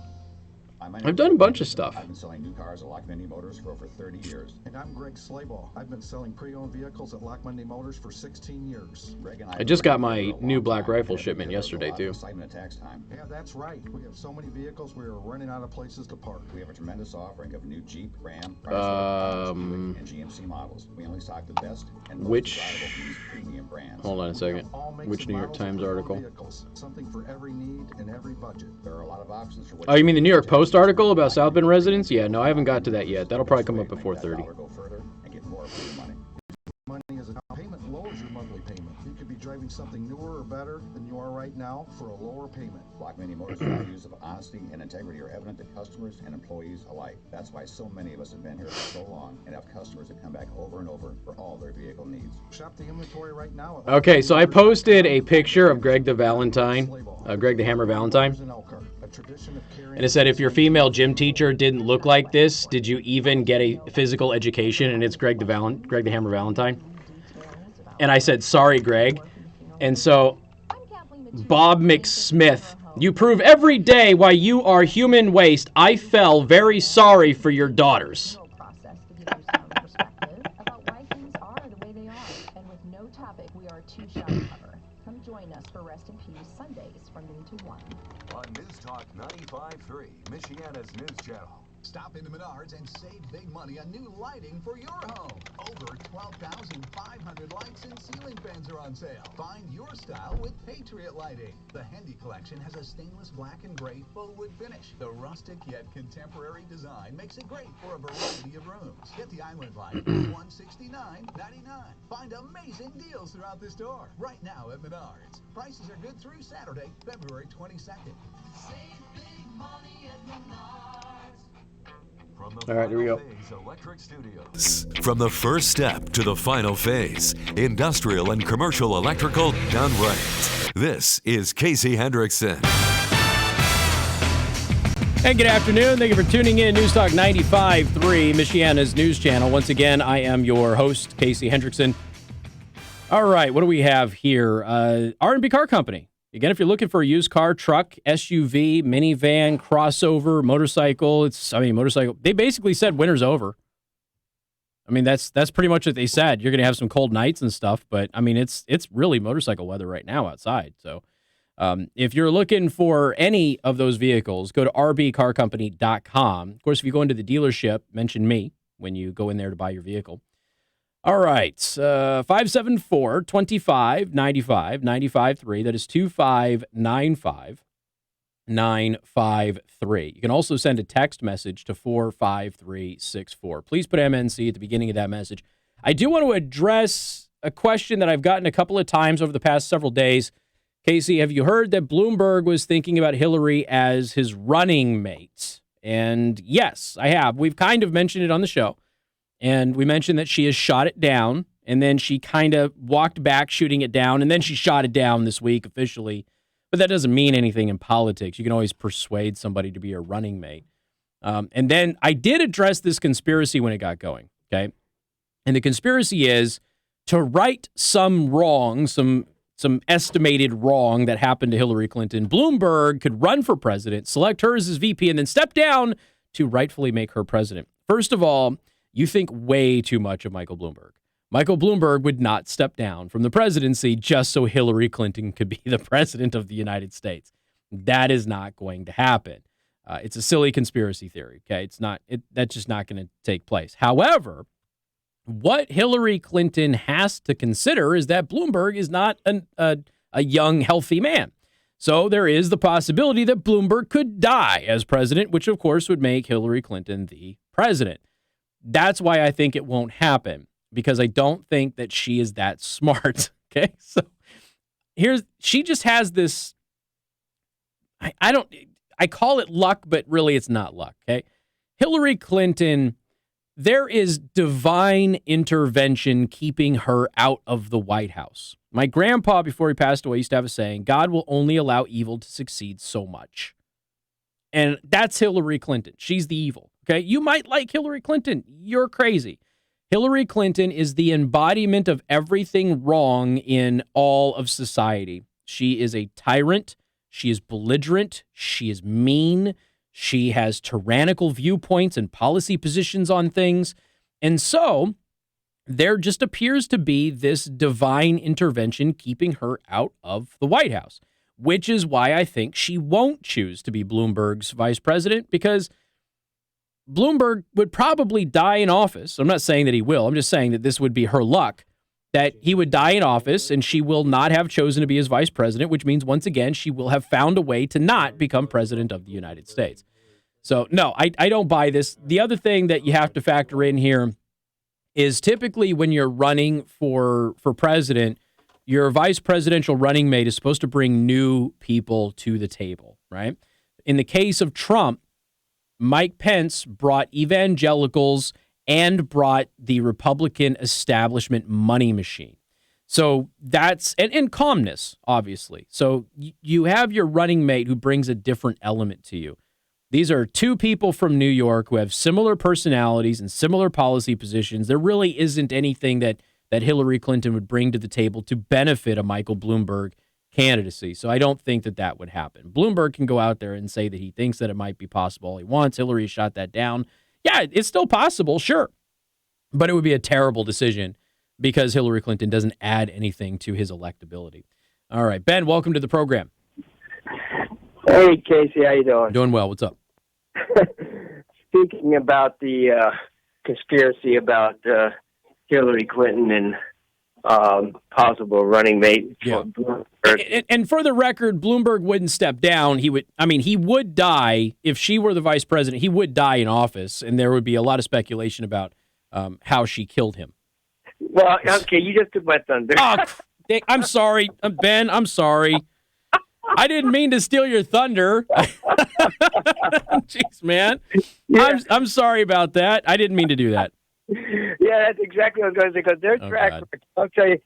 I've done a bunch of stuff. I've been selling new cars at Lock Monday Motors for over 30 years. And I'm Greg Slabaugh. I've been selling pre-owned vehicles at Lock Monday Motors for 16 years. I just got my new Black Rifle shipment yesterday, too. Yeah, that's right. We have so many vehicles, we are running out of places to park. We have a tremendous offering of new Jeep, Ram, Chrysler, and GMC models. We only stock the best and most desirable from these premium brands. Hold on a second. Which New York Times article? Vehicles, something for every need and every budget. There are a lot of options for what Oh, you mean the New York Post article about South Bend residents? Yeah, no, I haven't got to that yet. That'll probably come up before 30. Go further and get more for your money. Money as a payment lowers your monthly payment. You could be driving something newer or better than you are right now for a lower payment. Lock Monday Motors' values of honesty and integrity are evident to customers and employees alike. That's why so many of us have been here for so long and have customers that come back over and over for all their vehicle needs. Shop the inventory right now. Okay, so I posted a picture of Greg the Valentine, Greg the Hammer Valentine. And it said, if your female gym teacher didn't look like this, did you even get a physical education? And it's Greg the Hammer Valentine. And I said, sorry, Greg. And so Bob McSmith, you prove every day why you are human waste. I fell very sorry for your daughters. About why things are the way they are. And with no topic we are too shy to cover. Come join us for Rest in Peace Sundays from noon to 1. On News Talk 95.3, Michiana's news channel. Stop into Menards and save big money on new lighting for your home. Over 12,500 lights and ceiling fans are on sale. Find your style with Patriot Lighting. The Hendy Collection has a stainless black and gray faux wood finish. The rustic yet contemporary design makes it great for a variety of rooms. Get the Island Light for $169.99. Find amazing deals throughout the store. Right now at Menards. Prices are good through Saturday, February 22nd. Save big money at Menards. All right, here we go. From the first step to the final phase, industrial and commercial electrical done right. This is Casey Hendrickson. And good afternoon. Thank you for tuning in. News Talk 95.3, Michiana's news channel. Once again, I am your host, Casey Hendrickson. All right, what do we have here? R&B Car Company. Again, if you're looking for a used car, truck, SUV, minivan, crossover, motorcycle, motorcycle. They basically said winter's over. I mean, that's pretty much what they said. You're going to have some cold nights and stuff, but I mean, it's really motorcycle weather right now outside. So if you're looking for any of those vehicles, go to rbcarcompany.com. Of course, if you go into the dealership, mention me when you go in there to buy your vehicle. All right, 574-2595, 95.3. That is 2595-953. You can also send a text message to 45364. Please put MNC at the beginning of that message. I do want to address a question that I've gotten a couple of times over the past several days. Casey, have you heard that Bloomberg was thinking about Hillary as his running mate? And yes, I have. We've kind of mentioned it on the show. And we mentioned that she has shot it down, and then she kind of walked back shooting it down, and then she shot it down this week officially. But that doesn't mean anything in politics. You can always persuade somebody to be your running mate. And then I did address this conspiracy when it got going, okay? And the conspiracy is to right some wrong, some estimated wrong that happened to Hillary Clinton. Bloomberg could run for president, select her as his VP, and then step down to rightfully make her president. First of all, you think way too much of Michael Bloomberg. Michael Bloomberg would not step down from the presidency just so Hillary Clinton could be the president of the United States. That is not going to happen. It's a silly conspiracy theory, okay? That's just not going to take place. However, what Hillary Clinton has to consider is that Bloomberg is not a young, healthy man. So there is the possibility that Bloomberg could die as president, which of course would make Hillary Clinton the president. That's why I think it won't happen, because I don't think that she is that smart. Okay. So she just has this, I call it luck, but really it's not luck. Okay. Hillary Clinton, there is divine intervention keeping her out of the White House. My grandpa, before he passed away, used to have a saying, God will only allow evil to succeed so much. And that's Hillary Clinton. She's the evil. Okay. You might like Hillary Clinton. You're crazy. Hillary Clinton is the embodiment of everything wrong in all of society. She is a tyrant. She is belligerent. She is mean. She has tyrannical viewpoints and policy positions on things. And so there just appears to be this divine intervention keeping her out of the White House, which is why I think she won't choose to be Bloomberg's vice president, because Bloomberg would probably die in office. I'm not saying that he will. I'm just saying that this would be her luck, that he would die in office and she will not have chosen to be his vice president, which means, once again, she will have found a way to not become president of the United States. So, no, I don't buy this. The other thing that you have to factor in here is typically when you're running for president, your vice presidential running mate is supposed to bring new people to the table, right? In the case of Trump, Mike Pence brought evangelicals and brought the Republican establishment money machine. So that's, and calmness, obviously. So you have your running mate who brings a different element to you. These are two people from New York who have similar personalities and similar policy positions. There really isn't anything that Hillary Clinton would bring to the table to benefit a Michael Bloomberg candidacy. So I don't think that would happen. Bloomberg can go out there and say that he thinks that it might be possible. He wants. Hillary shot that down. Yeah, it's still possible, sure. But it would be a terrible decision because Hillary Clinton doesn't add anything to his electability. All right, Ben, welcome to the program. Hey, Casey, how you doing? Doing well. What's up? Speaking about the conspiracy about Hillary Clinton and possible running mate. Yeah. And for the record, Bloomberg wouldn't step down. He would die if she were the vice president. He would die in office, and there would be a lot of speculation about how she killed him. Well, okay, you just took my thunder. Oh, I'm sorry, Ben. I'm sorry. I didn't mean to steal your thunder. Jeez, man. Yeah. I'm sorry about that. I didn't mean to do that. Yeah, that's exactly what I was going to say, because their track record, I'll tell you,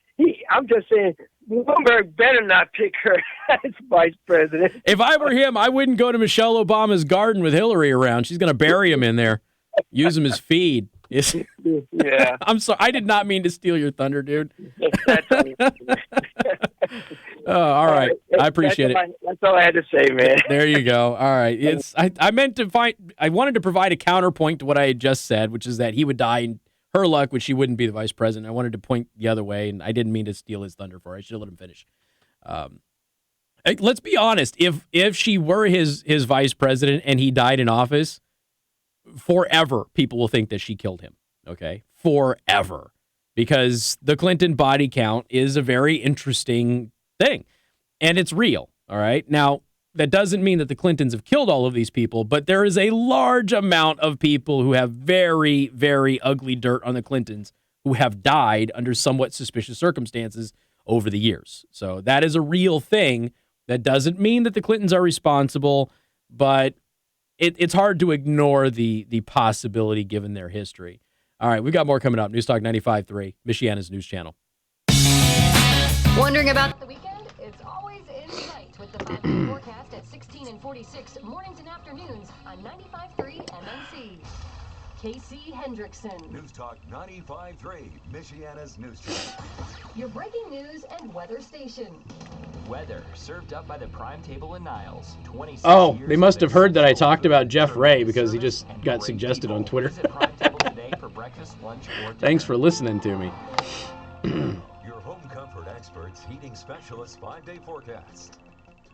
I'm just saying, Bloomberg better not pick her as vice president. If I were him, I wouldn't go to Michelle Obama's garden with Hillary around. She's going to bury him in there, use him as feed. Yeah. I'm sorry. I did not mean to steal your thunder, dude. All right. I appreciate it. That's all I had to say, man. There you go. All right. I wanted to provide a counterpoint to what I had just said, which is that he would die in her luck, which she wouldn't be the vice president. I wanted to point the other way, and I didn't mean to steal his thunder for her. I should have let him finish. Let's be honest. If she were his vice president and he died in office, forever people will think that she killed him. Okay? Forever. Because the Clinton body count is a very interesting thing. And it's real. All right. Now, that doesn't mean that the Clintons have killed all of these people, but there is a large amount of people who have very, very ugly dirt on the Clintons who have died under somewhat suspicious circumstances over the years. So that is a real thing. That doesn't mean that the Clintons are responsible, but it's hard to ignore the possibility given their history. All right, we've got more coming up. News Talk 95.3, Michiana's news channel. Wondering about the weekend? It's always in sight with the 5-day forecast at 16 and 46 mornings and afternoons on 95.3 MNC. Casey Hendrickson. News Talk 95.3, Michiana's news channel. Your breaking news and weather station. Weather served up by the Prime Table in Niles. 26 Oh, years they must of have heard that I exceptional talked about food, Jeff Ray tremendous because he service, just and got great suggested people. on Twitter. Visit Prime Table today for breakfast, lunch, or dinner. Thanks for listening to me. Your home comfort experts, heating specialists, 5-day forecast.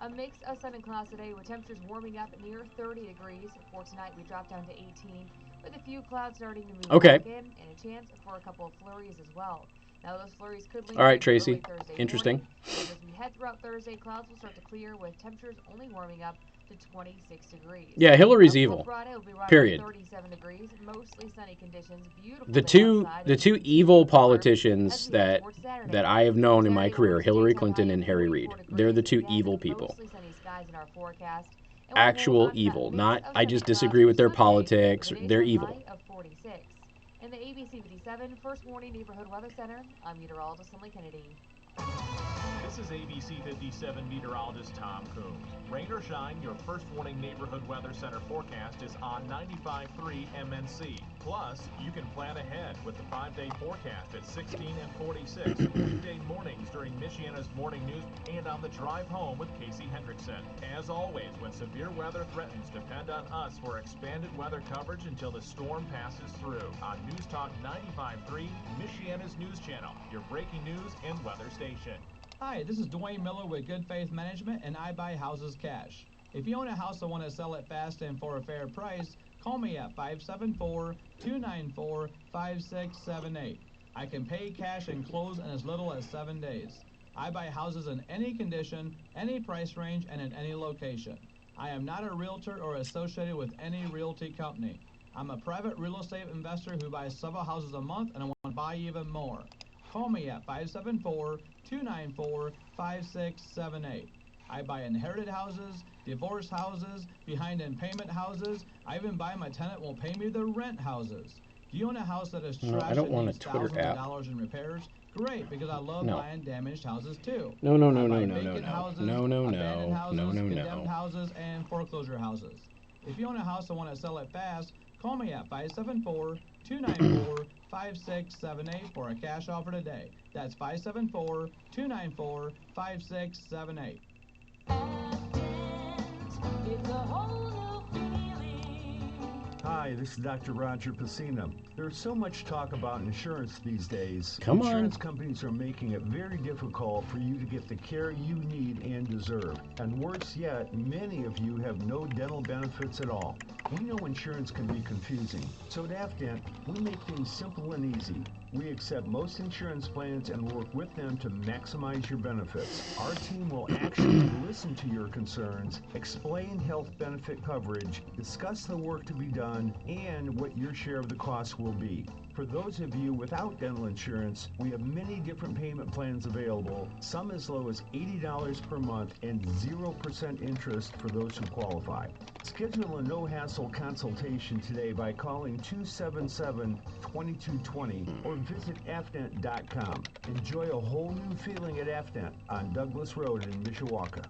A mix of sun and clouds today with temperatures warming up near 30 degrees. For tonight, we drop down to 18 with a few clouds starting to move back in and a chance for a couple of flurries as well. Now, those flurries could linger All right, into Tracy. early Thursday Interesting. morning. As we head throughout Thursday, clouds will start to clear with temperatures only warming up to 26 degrees. Yeah, Hillary's evil. Friday will be right Period. at 37 degrees, mostly sunny conditions, beautiful The day two outside, evil politicians that I have known in my career, Hillary Clinton and Harry Reid. They're the two evil people. mostly sunny skies in our forecast. And we'll Actual hold on to that evil, mix not of I sunny just clouds disagree with for their Sunday politics. with a They're daytime evil. high of 46. In the ABC 57 First Warning Neighborhood Weather Center, I'm meteorologist Emily Kennedy. This is ABC 57 meteorologist Tom Coombs. Rain or shine, your First Warning Neighborhood Weather Center forecast is on 95.3 MNC. Plus, you can plan ahead with the 5-day forecast at 16 and 46 weekday mornings during Michiana's morning news and on the drive home with Casey Hendrickson. As always, when severe weather threatens, depend on us for expanded weather coverage until the storm passes through. On News Talk 95.3, Michiana's news channel, your breaking news and weather station. Hi, this is Dwayne Miller with Good Faith Management, and I buy houses cash. If you own a house and want to sell it fast and for a fair price, call me at 574-294-5678. I can pay cash and close in as little as 7 days. I buy houses in any condition, any price range, and in any location. I am not a realtor or associated with any realty company. I'm a private real estate investor who buys several houses a month, and I want to buy even more. Call me at 574-294-5678. I buy inherited houses, divorce houses, behind in payment houses. I even buy my tenant will pay me the rent houses. Do you own a house that is trashed I don't and want a needs Twitter thousands app. of dollars in repairs? Great, because I love buying damaged houses too. No. I buy vacant houses, abandoned houses, No. condemned houses, and foreclosure houses. If you own a house and want to sell it fast, call me at 574-294-5678 for a cash offer today. That's 574-294-5678. Hi, this is Dr. Roger Pacina. There's so much talk about insurance these days. Come on. Insurance companies are making it very difficult for you to get the care you need and deserve. And worse yet, many of you have no dental benefits at all. We know insurance can be confusing, so at Afdent, we make things simple and easy. We accept most insurance plans and work with them to maximize your benefits. Our team will actually listen to your concerns, explain health benefit coverage, discuss the work to be done, and what your share of the cost will be. For those of you without dental insurance, we have many different payment plans available, some as low as $80 per month and 0% interest for those who qualify. Schedule a no-hassle consultation today by calling 277-2220 or visit afdent.com. Enjoy a whole new feeling at Afdent on Douglas Road in Mishawaka.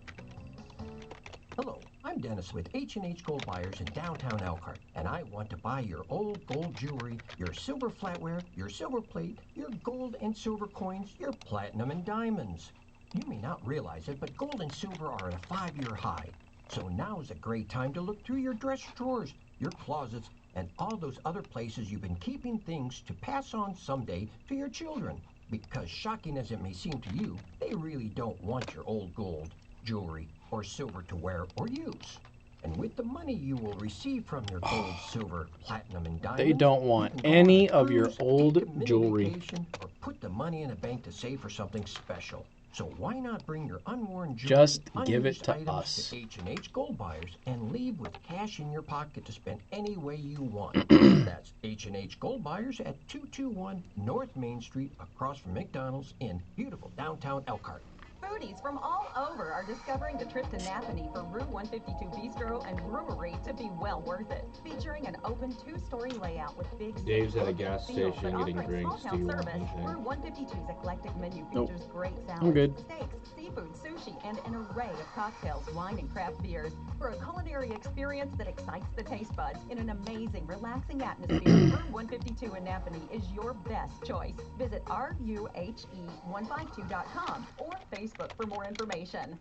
Hello, I'm Dennis with H&H Gold Buyers in downtown Elkhart, and I want to buy your old gold jewelry, your silver flatware, your silver plate, your gold and silver coins, your platinum and diamonds. You may not realize it, but gold and silver are at a 5-year high. So now's a great time to look through your dresser drawers, your closets, and all those other places you've been keeping things to pass on someday to your children. Because shocking as it may seem to you, they really don't want your old gold, jewelry, or silver to wear or use. And with the money you will receive from your gold, silver, platinum, and diamonds, They don't want any of your old jewelry. or put the money in a bank to save for something special. So why not bring your unworn jewelry, Just give it unused to items us. to H&H Gold Buyers and leave with cash in your pocket to spend any way you want. That's H&H Gold Buyers at 221 North Main Street across from McDonald's in beautiful downtown Elkhart. Foodies from all over are discovering the trip to Napanee for Route 152 Bistro and Brewery to be well worth it. Featuring an open 2-story layout with big Dave's at a gas fields station that getting offering drinks. Do small-town you want service. anything? Route 152's eclectic menu Nope. features great salads, I'm good. steaks, seafood, sushi, and an array of cocktails, wine, and craft beers for a culinary experience that excites the taste buds in an amazing, relaxing atmosphere. Route 152 in Napanee is your best choice. Visit RUHE152.com or Facebook for more information.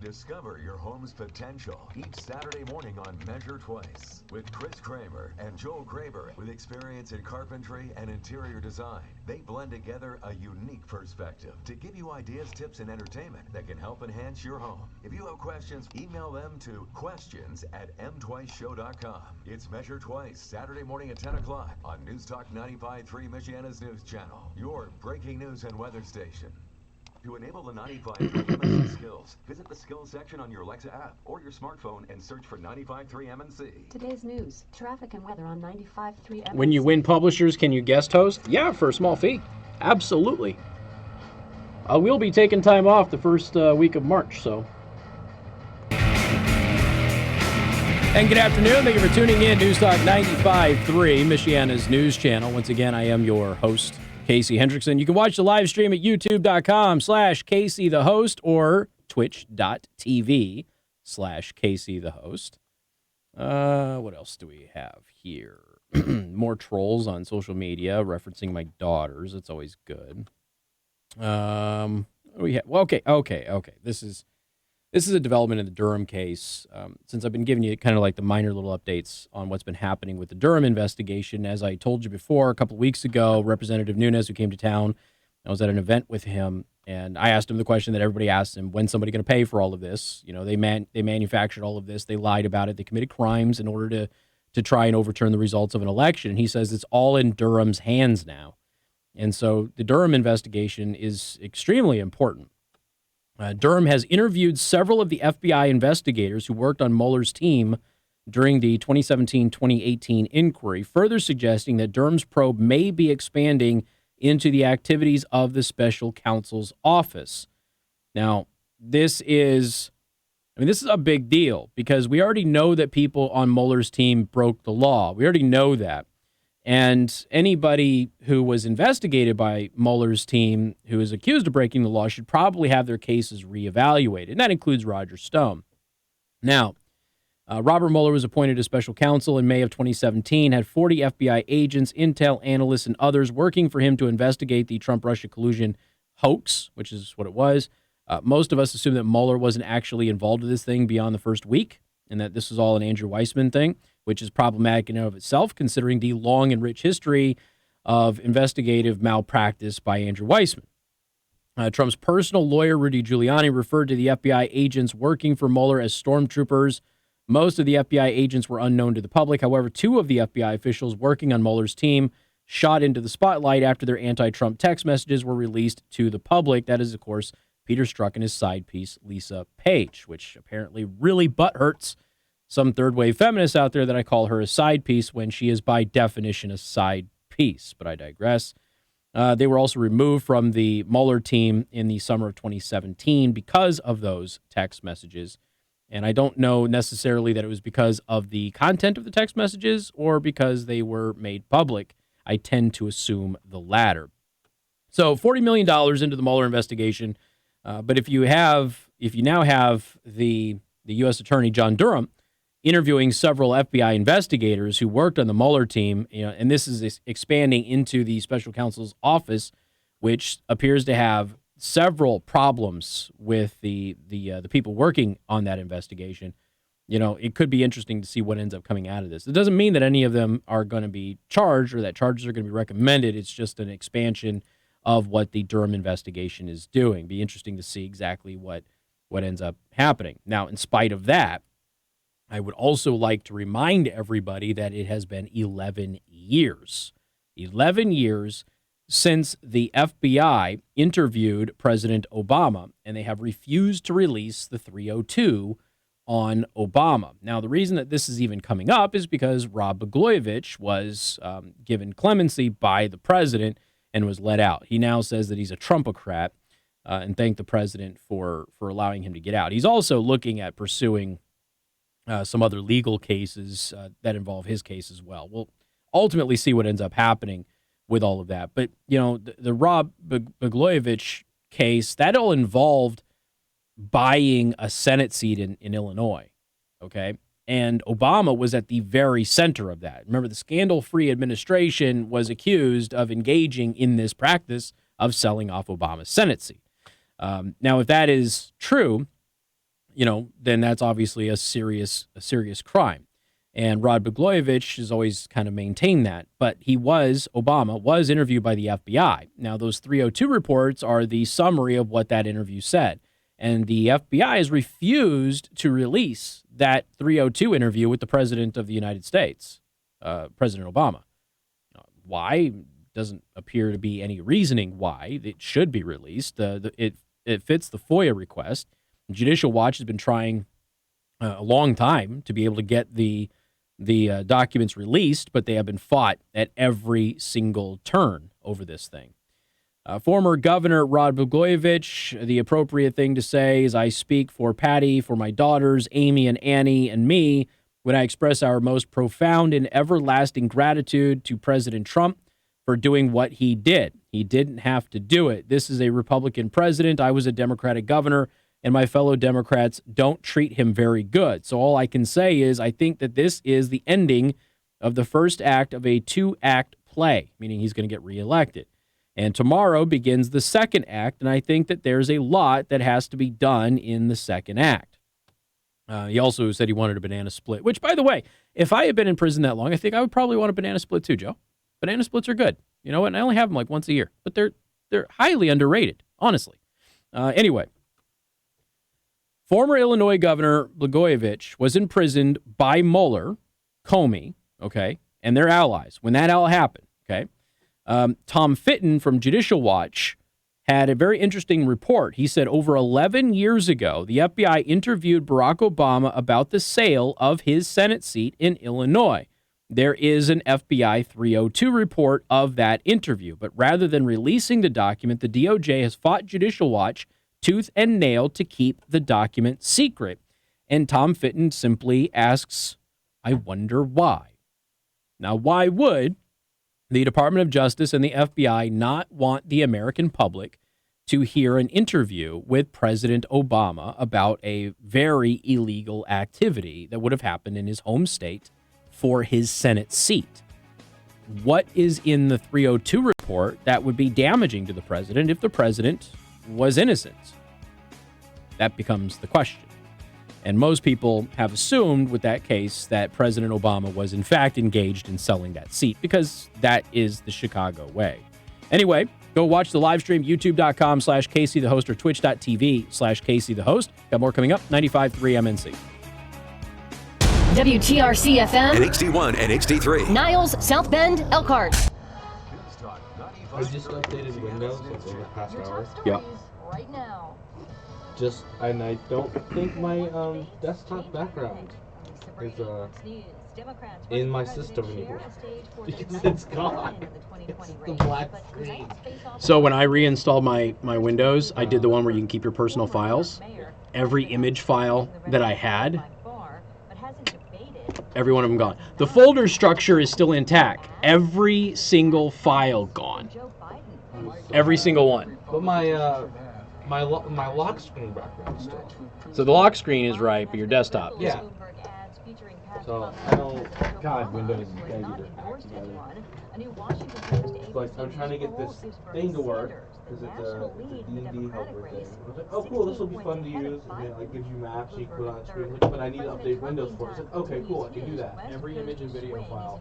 Discover your home's potential each Saturday morning on Measure Twice with Chris Kramer and Joel Graber. With experience in carpentry and interior design, they blend together a unique perspective to give you ideas, tips, and entertainment that can help enhance your home. If you have questions, email them to questions@mtwiceshow.com. It's Measure Twice, Saturday morning at 10 o'clock on News Talk 95.3 Michiana's News Channel, your breaking news and weather station. To enable the 95.3 MNC skills, visit the skills section on your Alexa app or your smartphone and search for 95.3 MNC. Today's news, traffic and weather on 95.3 MNC. When you win Publishers, can you guest host? Yeah, for a small fee. Absolutely. We'll be taking time off the first week of March, so. And good afternoon. Thank you for tuning in. News Talk 95.3, Michiana's news channel. Once again, I am your host, Casey Hendrickson. You can watch the live stream at youtube.com/Casey the host or twitch.tv/Casey the host. What else do we have here? More trolls on social media referencing my daughters. It's always good. What do we have? Well, okay. This is a development in the Durham case. Since I've been giving you kind of like the minor little updates on what's been happening with the Durham investigation, as I told you before, a couple of weeks ago, Representative Nunes, who came to town, I was at an event with him, and I asked him the question that everybody asks him: when's somebody going to pay for all of this? You know, they manufactured all of this, they lied about it, they committed crimes in order to try and overturn the results of an election. And he says it's all in Durham's hands now. And so the Durham investigation is extremely important. Durham has interviewed several of the FBI investigators who worked on Mueller's team during the 2017-2018 inquiry, further suggesting that Durham's probe may be expanding into the activities of the special counsel's office. Now, this is a big deal because we already know that people on Mueller's team broke the law. We already know that. And anybody who was investigated by Mueller's team who is accused of breaking the law should probably have their cases reevaluated. And that includes Roger Stone. Now, Robert Mueller was appointed as special counsel in May of 2017, had 40 FBI agents, intel analysts, and others working for him to investigate the Trump-Russia collusion hoax, which is what it was. Most of us assume that Mueller wasn't actually involved with this thing beyond the first week, and that this was all an Andrew Weissman thing, which is problematic in and of itself, considering the long and rich history of investigative malpractice by Andrew Weissman. Trump's personal lawyer, Rudy Giuliani, referred to the FBI agents working for Mueller as stormtroopers. Most of the FBI agents were unknown to the public. However, 2 of the FBI officials working on Mueller's team shot into the spotlight after their anti-Trump text messages were released to the public. That is, of course, Peter Strzok and his side piece, Lisa Page, which apparently really butthurts some third-wave feminists out there that I call her a side piece when she is by definition a side piece. But I digress. They were also removed from the Mueller team in the summer of 2017 because of those text messages. And I don't know necessarily that it was because of the content of the text messages or because they were made public. I tend to assume the latter. So $40 million into the Mueller investigation. But if you now have the U.S. Attorney John Durham interviewing several FBI investigators who worked on the Mueller team, and this is expanding into the special counsel's office, which appears to have several problems with the people working on that investigation. It could be interesting to see what ends up coming out of this. It doesn't mean that any of them are going to be charged or that charges are going to be recommended. It's just an expansion of what the Durham investigation is doing. Be interesting to see exactly what ends up happening. Now, in spite of that, I would also like to remind everybody that it has been 11 years. 11 years since the FBI interviewed President Obama, and they have refused to release the 302 on Obama. Now, the reason that this is even coming up is because Rod Blagojevich was given clemency by the president and was let out. He now says that he's a Trumpocrat. and thank the president for allowing him to get out. He's also looking at pursuing some other legal cases that involve his case as well. We'll ultimately see what ends up happening with all of that. But, the Rod Blagojevich case, that all involved buying a Senate seat in Illinois, okay? And Obama was at the very center of that. Remember, the scandal-free administration was accused of engaging in this practice of selling off Obama's Senate seat. Now, if that is true, then that's obviously a serious crime. And Rod Blagojevich has always kind of maintained that. But Obama was interviewed by the FBI. Now, those 302 reports are the summary of what that interview said. And the FBI has refused to release that 302 interview with the President of the United States, President Obama. Why? Doesn't appear to be any reasoning why it should be released. It fits the FOIA request. Judicial Watch has been trying a long time to be able to get the documents released, but they have been fought at every single turn over this thing. Former Governor Rod Blagojevich, the appropriate thing to say is, I speak for Patty, for my daughters, Amy and Annie, and me, when I express our most profound and everlasting gratitude to President Trump for doing what he did. He didn't have to do it. This is a Republican president. I was a Democratic governor, and my fellow Democrats don't treat him very good. So all I can say is I think that this is the ending of the first act of a two-act play, meaning he's going to get reelected. And tomorrow begins the second act, and I think that there's a lot that has to be done in the second act. He also said he wanted a banana split, which, by the way, if I had been in prison that long, I think I would probably want a banana split too, Joe. Banana splits are good. You know what? And I only have them like once a year, but they're highly underrated, honestly. Anyway, former Illinois Governor Blagojevich was imprisoned by Mueller, Comey, okay, and their allies when that all happened, okay? Tom Fitton from Judicial Watch had a very interesting report. He said over 11 years ago, the FBI interviewed Barack Obama about the sale of his Senate seat in Illinois. There is an FBI 302 report of that interview, but rather than releasing the document, the DOJ has fought Judicial Watch tooth and nail to keep the document secret. And Tom Fitton simply asks, I wonder why. Now, why would the Department of Justice and the FBI not want the American public to hear an interview with President Obama about a very illegal activity that would have happened in his home state for his Senate seat? What is in the 302 report that would be damaging to the president if the president was innocent? That becomes the question. And most people have assumed with that case that President Obama was in fact engaged in selling that seat because that is the Chicago way. Anyway, go watch the live stream, youtube.com/Casey the Host or twitch.tv/Casey the Host. Got more coming up, 95.3 MNC. WTRC FM. And HD1 and HD3. Niles, South Bend, Elkhart. I just updated Windows over the past hour. Yeah. Right now. And I don't think my desktop background is in my system anymore because it's gone. It's the black screen. So when I reinstalled my Windows, I did the one where you can keep your personal files. Every image file that I had, every one of them gone. The folder structure is still intact. Every single file gone. Every single one. But my lock screen background still. So the lock screen is right, but your desktop. Yeah. So I don't. God, Windows is gotta get their act together. It's like I'm trying to get this thing to work because it's a D&D helper thing. I was like, oh cool, this will be fun to use. And it like gives you maps so you can put on screen. Like, but I need to update Windows for it. It's like, okay, cool, I can do that. Every image and video file.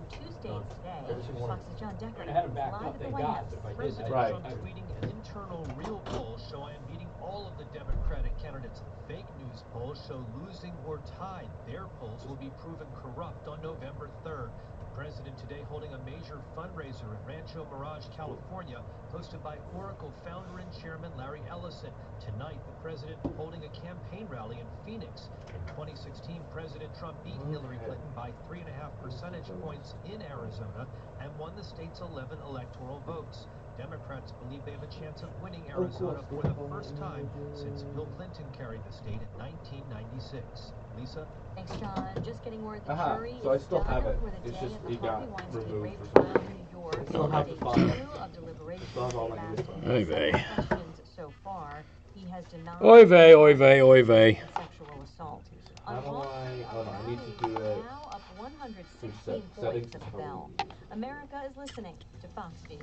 Every single one. I had them backed up, thank God. If I did that. Right. Tweeting an internal real poll show I am beating all of the Democratic candidates. Fake news polls show losing or tied. Their polls will be proven corrupt on November 3rd. The president today holding a major fundraiser in Rancho Mirage, California, hosted by Oracle founder and chairman Larry Ellison. Tonight, the president holding a campaign rally in Phoenix. In 2016, President Trump beat Hillary Clinton by 3.5 percentage points in Arizona and won the state's 11 electoral votes. Democrats believe they have a chance of winning Arizona for the first time since Bill Clinton carried the state in 1996. Lisa? Thanks, John. Just getting word the Aha, jury so I is still done have it. for the It's day just of the it got Harvey Weinstein removed rape for trial some in New York. I still have the Day file. 2 of deliberations. Still have all my They've asked videos. him Oy to vey. answer questions so far. He has denied Oy vey, oy vey, oy vey. sexual assault. How do I... Hold on, I need to do it. Now up 116 settings points is at the probably bell. America is listening to Fox News.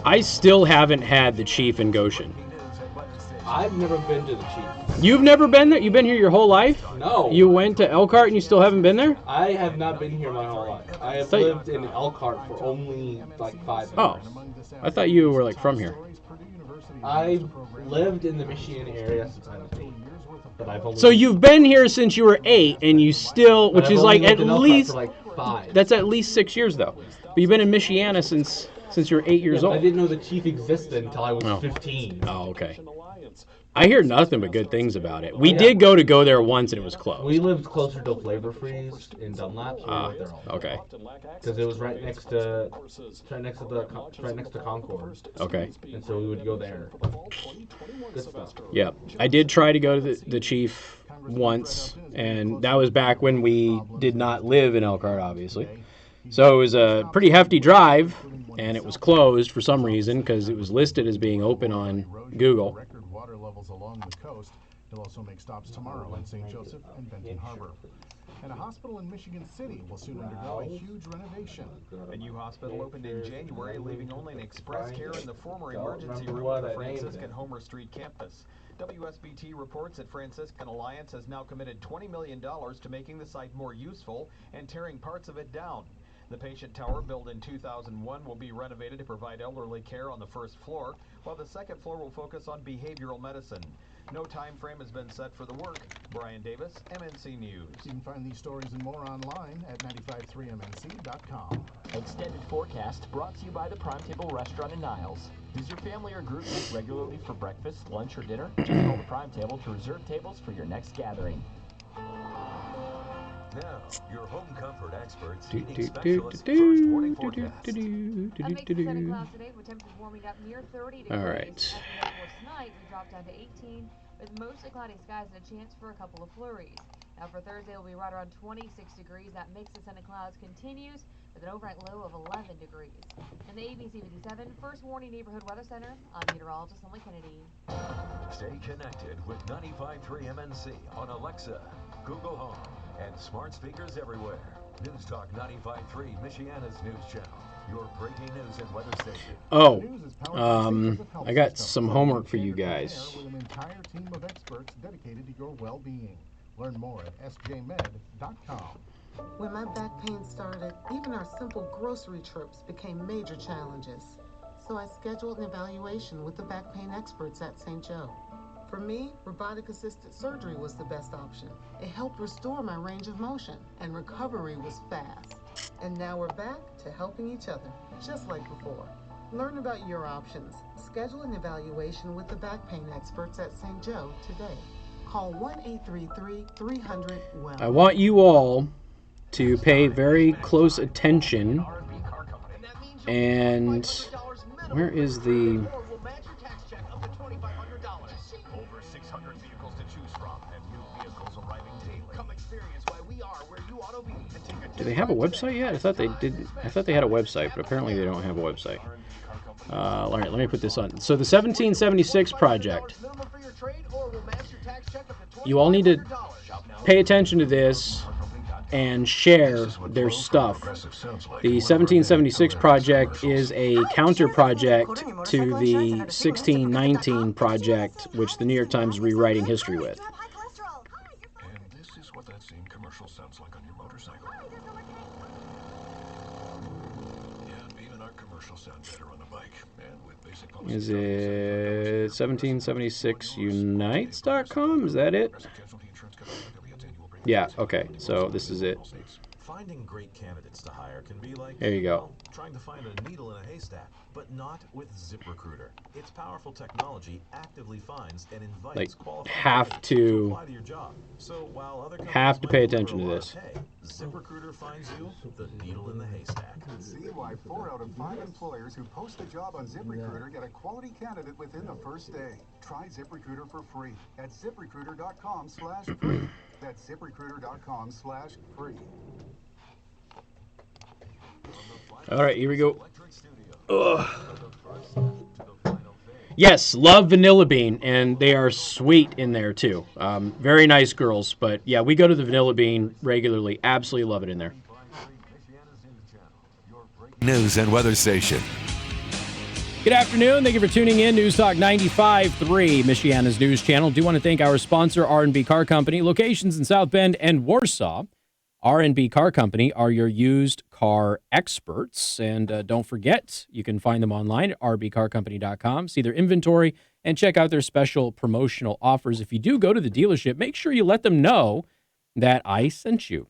I still haven't had the Chief in Goshen. I've never been to the Chief. You've never been there? You've been here your whole life? No. You went to Elkhart and you still haven't been there? I have not been here my whole life. I have lived in Elkhart for only like 5 years. Oh, I thought you were like from here. I've lived in the Michigan area since I was 8. But I've only So you've been here since you were 8 and you still, which I've is only like at lived in Elkhart least, for like 5. that's at least 6 years though. But you've been in Michiana since you were 8 years Yeah, old. I didn't know the Chief existed until I was Oh. 15. Oh, okay. I hear nothing but good things about it. We did go there once and it was closed. We lived closer to Flavor Freeze in Dunlap. So we went there all the Okay. Because it was right next to Concord. Okay. And so we would go there. Good stuff. Yeah, I did try to go to the Chief once, and that was back when we did not live in Elkhart, obviously. So it was a pretty hefty drive, and it was closed for some reason because it was listed as being open on Google. Record water levels along the coast. He'll also make stops tomorrow in St. Joseph and Benton Harbor. And a hospital in Michigan City will soon undergo a huge renovation. A new hospital opened in January, leaving only an express care in the former emergency room of the Franciscan Homer Street campus. WSBT reports that Franciscan Alliance has now committed $20 million to making the site more useful and tearing parts of it down. The patient tower, built in 2001, will be renovated to provide elderly care on the first floor, while the second floor will focus on behavioral medicine. No time frame has been set for the work. Brian Davis, MNC News. You can find these stories and more online at 953mnc.com. Extended forecast brought to you by the Prime Table Restaurant in Niles. Does your family or group meet regularly for breakfast, lunch, or dinner? Just call the Prime Table to reserve tables for your next gathering. Now, your home comfort experts, heating specialists, first warning forecast. A mix of sun and clouds today with temperatures warming up near 30 degrees. All right. As we head towards tonight, we drop down to 18 with mostly cloudy skies and a chance for a couple of flurries. Now for Thursday, it'll be right around 26 degrees. That mix of sun and clouds continues with an overnight low of 11 degrees. In the ABC 57 First Warning Neighborhood Weather Center, I'm meteorologist Emily Kennedy. Stay connected with 95.3 MNC on Alexa, Google Home, and smart speakers everywhere. News Talk 95.3, Michiana's news channel. Your breaking news and weather station. Oh, I got some homework for you guys. With an entire team of experts dedicated to your well-being. Learn more at sjmed.com. When my back pain started, even our simple grocery trips became major challenges. So I scheduled an evaluation with the back pain experts at St. Joe. For me, robotic-assisted surgery was the best option. It helped restore my range of motion, and recovery was fast. And now we're back to helping each other, just like before. Learn about your options. Schedule an evaluation with the back pain experts at St. Joe today. Call 1-833-300-WELL. I want you all to pay very close attention. And where is the... Over 600 vehicles to choose from and new vehicles arriving daily. Come experience why we are where you ought to be and take a Do they have a website yet? I thought they did. I thought they had a website, but apparently they don't have a website. All right, let me put this on. So the 1776 project. You all need to pay attention to this and share their stuff. The 1776 project is a counter project to the 1619 project, which the New York Times is rewriting history with. And this is what that same commercial sounds like on your motorcycle. Yeah, even our commercials sound better on a bike. And with basic Is it 1776unites.com? Is that it? Yeah, okay. So this is it. Finding great candidates to hire can be like, there you go. Well, trying to find a needle in a haystack, but not with ZipRecruiter. Its powerful technology actively finds and invites qualified have to apply to your job. So while other have to pay attention to this. ZipRecruiter finds you the needle in the haystack. See why 4 out of 5 employers who post a job on ZipRecruiter get a quality candidate within the first day. Try ZipRecruiter for free at ZipRecruiter.com/free. That's ZipRecruiter.com/free. All right, here we go. Ugh. Yes, love Vanilla Bean, and they are sweet in there too. Very nice girls, but yeah, we go to the Vanilla Bean regularly. Absolutely love it in there. News and weather station. Good afternoon. Thank you for tuning in. News Talk 95.3, Michiana's news channel. Do want to thank our sponsor, R&B Car Company. Locations in South Bend and Warsaw. R&B Car Company are your used car experts. And don't forget, you can find them online at rbcarcompany.com. See their inventory and check out their special promotional offers. If you do go to the dealership, make sure you let them know that I sent you.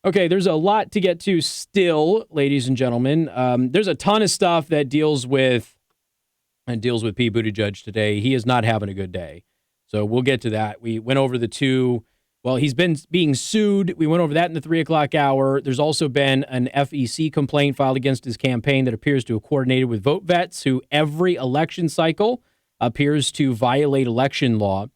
Okay, there's a lot to get to still, ladies and gentlemen. There's a ton of stuff that deals with Pete Buttigieg today. He is not having a good day. So we'll get to that. We went over the two. Well, he's been being sued. We went over that in the 3 o'clock hour. There's also been an FEC complaint filed against his campaign that appears to have coordinated with vote vets who every election cycle appears to violate election law.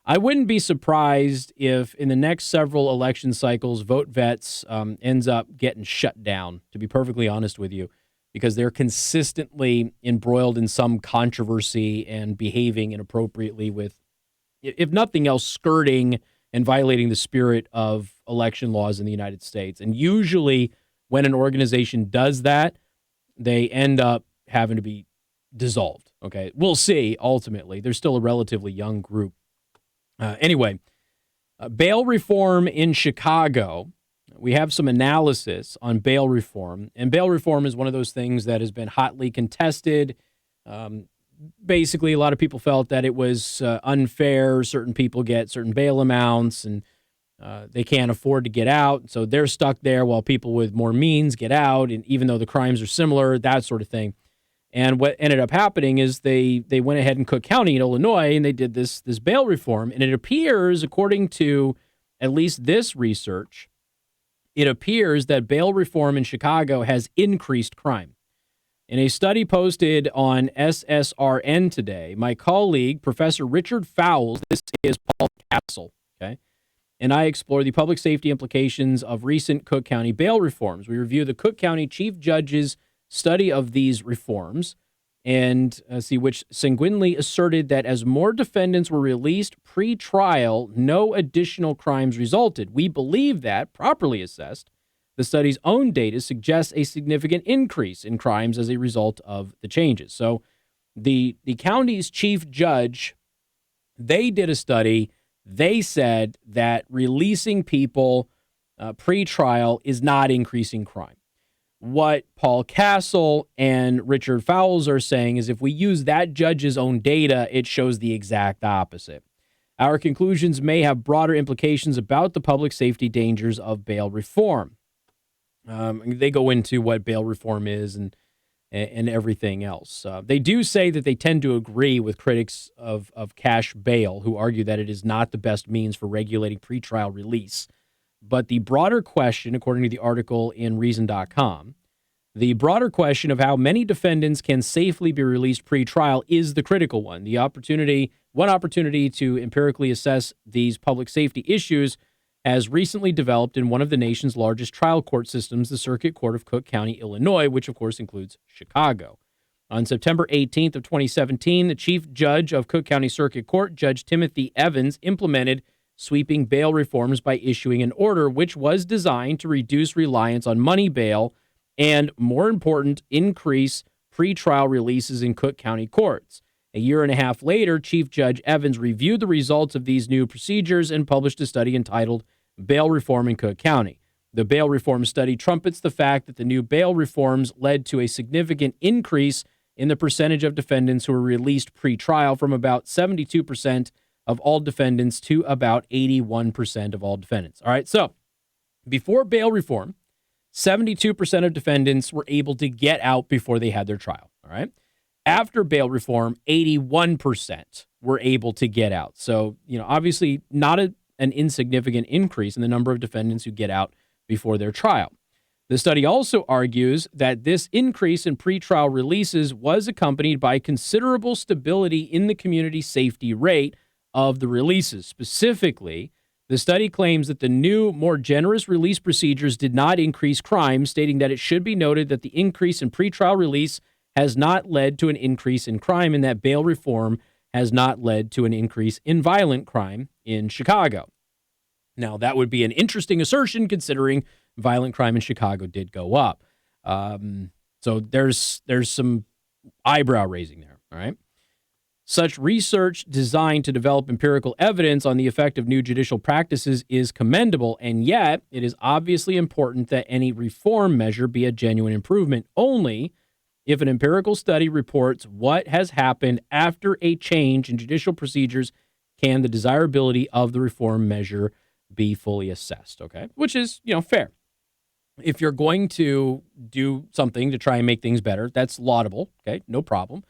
I wouldn't be surprised if in the next several election cycles, vote vets ends up getting shut down, to be perfectly honest with you, because they're consistently embroiled in some controversy and behaving inappropriately with, if nothing else, skirting and violating the spirit of election laws in the United States. And usually when an organization does that, they end up having to be dissolved. Okay, we'll see ultimately. They're still a relatively young group. Anyway, bail reform in Chicago. We have some analysis on bail reform. And bail reform is one of those things that has been hotly contested. Basically, a lot of people felt that it was unfair. Certain people get certain bail amounts, and they can't afford to get out. So they're stuck there while people with more means get out, and even though the crimes are similar, that sort of thing. And what ended up happening is they went ahead in Cook County in Illinois, and they did this bail reform. And it appears, according to at least this research, it appears that bail reform in Chicago has increased crime. In a study posted on SSRN today, my colleague, Professor Richard Fowles, this is Paul Castle, okay, and I explore the public safety implications of recent Cook County bail reforms. We review the Cook County Chief Judge's study of these reforms and see which sanguinely asserted that as more defendants were released pre-trial, no additional crimes resulted. We believe that, properly assessed, the study's own data suggests a significant increase in crimes as a result of the changes. So the county's chief judge, they did a study. They said that releasing people pre-trial is not increasing crime. What Paul Castle and Richard Fowles are saying is if we use that judge's own data, it shows the exact opposite. Our conclusions may have broader implications about the public safety dangers of bail reform. They go into what bail reform is and everything else. They do say that they tend to agree with critics of cash bail who argue that it is not the best means for regulating pretrial release. But the broader question, according to the article in Reason.com, the broader question of how many defendants can safely be released pretrial is the critical one. One opportunity to empirically assess these public safety issues has recently developed in one of the nation's largest trial court systems, the Circuit Court of Cook County, Illinois, which of course includes Chicago. On September 18th of 2017, the chief judge of Cook County Circuit Court, Judge Timothy Evans, implemented sweeping bail reforms by issuing an order which was designed to reduce reliance on money bail and, more important, increase pretrial releases in Cook County courts. A year and a half later, Chief Judge Evans reviewed the results of these new procedures and published a study entitled Bail Reform in Cook County. The bail reform study trumpets the fact that the new bail reforms led to a significant increase in the percentage of defendants who were released pre-trial from about 72% of all defendants to about 81% of all defendants. All right, so before bail reform, 72% of defendants were able to get out before they had their trial. All right. After bail reform, 81% were able to get out. So, obviously not an insignificant increase in the number of defendants who get out before their trial. The study also argues that this increase in pretrial releases was accompanied by considerable stability in the community safety rate of the releases. Specifically, the study claims that the new, more generous release procedures did not increase crime, stating that it should be noted that the increase in pretrial release has not led to an increase in crime and that bail reform has not led to an increase in violent crime in Chicago. Now, that would be an interesting assertion considering violent crime in Chicago did go up. So there's some eyebrow raising there, all right? Such research designed to develop empirical evidence on the effect of new judicial practices is commendable, and yet it is obviously important that any reform measure be a genuine improvement only if an empirical study reports what has happened after a change in judicial procedures can the desirability of the reform measure be fully assessed, okay? Which is, fair. If you're going to do something to try and make things better, that's laudable, okay? No problem.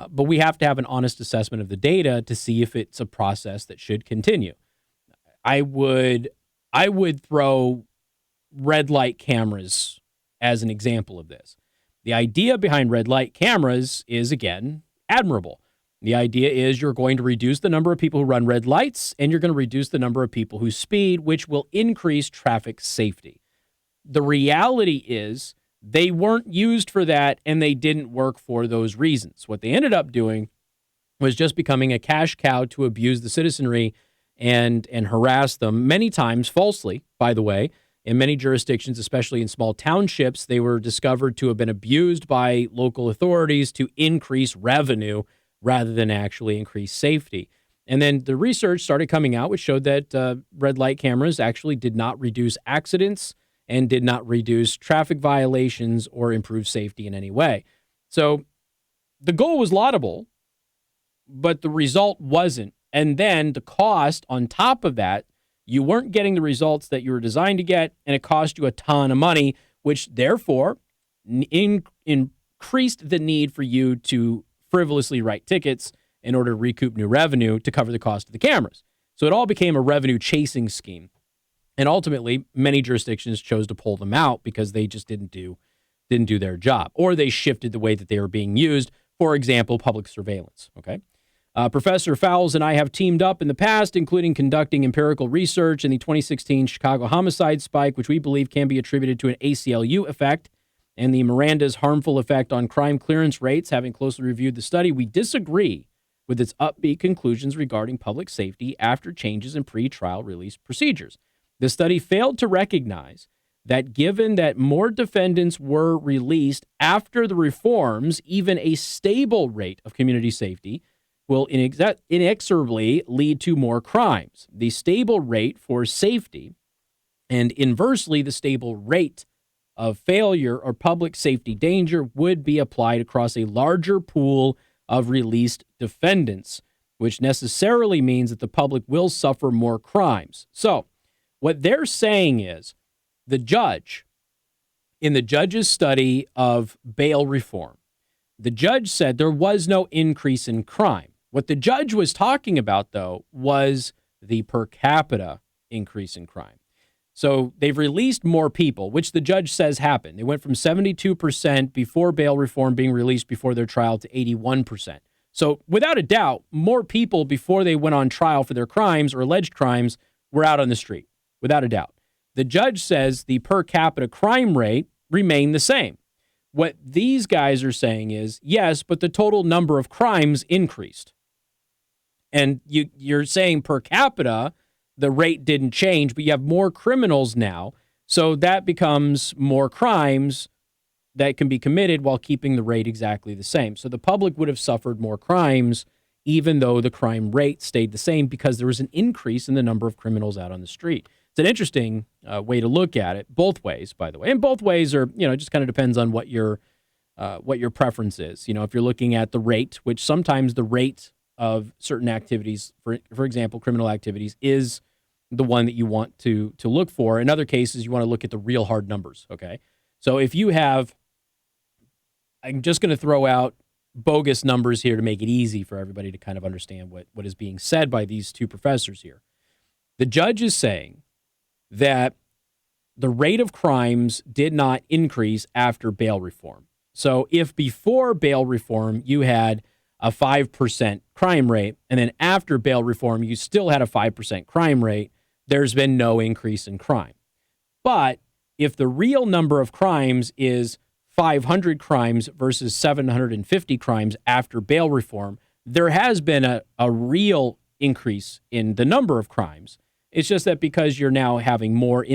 But we have to have an honest assessment of the data to see if it's a process that should continue. I would throw red light cameras as an example of this. The idea behind red light cameras is, again, admirable. The idea is you're going to reduce the number of people who run red lights, and you're going to reduce the number of people who speed, which will increase traffic safety. The reality is they weren't used for that, and they didn't work for those reasons. What they ended up doing was just becoming a cash cow to abuse the citizenry and harass them, many times falsely, by the way. In many jurisdictions, especially in small townships, they were discovered to have been abused by local authorities to increase revenue rather than actually increase safety. And then the research started coming out, which showed that red light cameras actually did not reduce accidents and did not reduce traffic violations or improve safety in any way. So the goal was laudable, but the result wasn't. And then the cost on top of that, you weren't getting the results that you were designed to get, and it cost you a ton of money, which therefore increased the need for you to frivolously write tickets in order to recoup new revenue to cover the cost of the cameras. So it all became a revenue chasing scheme. And ultimately, many jurisdictions chose to pull them out because they just didn't do their job, or they shifted the way that they were being used. For example, public surveillance. Okay. Professor Fowles and I have teamed up in the past, including conducting empirical research in the 2016 Chicago homicide spike, which we believe can be attributed to an ACLU effect, and the Miranda's harmful effect on crime clearance rates. Having closely reviewed the study, we disagree with its upbeat conclusions regarding public safety after changes in pretrial release procedures. The study failed to recognize that given that more defendants were released after the reforms, even a stable rate of community safety will inexorably lead to more crimes. The stable rate for safety and inversely the stable rate of failure or public safety danger would be applied across a larger pool of released defendants, which necessarily means that the public will suffer more crimes. So what they're saying is the judge, in the judge's study of bail reform, the judge said there was no increase in crime. What the judge was talking about, though, was the per capita increase in crime. So they've released more people, which the judge says happened. They went from 72% before bail reform being released before their trial to 81%. So without a doubt, more people before they went on trial for their crimes or alleged crimes were out on the street, without a doubt. The judge says the per capita crime rate remained the same. What these guys are saying is, yes, but the total number of crimes increased. And you're saying per capita, the rate didn't change, but you have more criminals now. So that becomes more crimes that can be committed while keeping the rate exactly the same. So the public would have suffered more crimes, even though the crime rate stayed the same because there was an increase in the number of criminals out on the street. It's an interesting way to look at it, both ways, by the way. And both ways are, it just kind of depends on what your preference is. If you're looking at the rate, which sometimes the rate of certain activities, for example, criminal activities, is the one that you want to look for. In other cases, you want to look at the real hard numbers, okay? So if you have, I'm just going to throw out bogus numbers here to make it easy for everybody to kind of understand what is being said by these two professors here. The judge is saying that the rate of crimes did not increase after bail reform. So if before bail reform you had a 5% crime rate, and then after bail reform you still had a 5% crime rate, there's been no increase in crime. But if the real number of crimes is 500 crimes versus 750 crimes after bail reform, there has been a real increase in the number of crimes. It's just that because you're now having more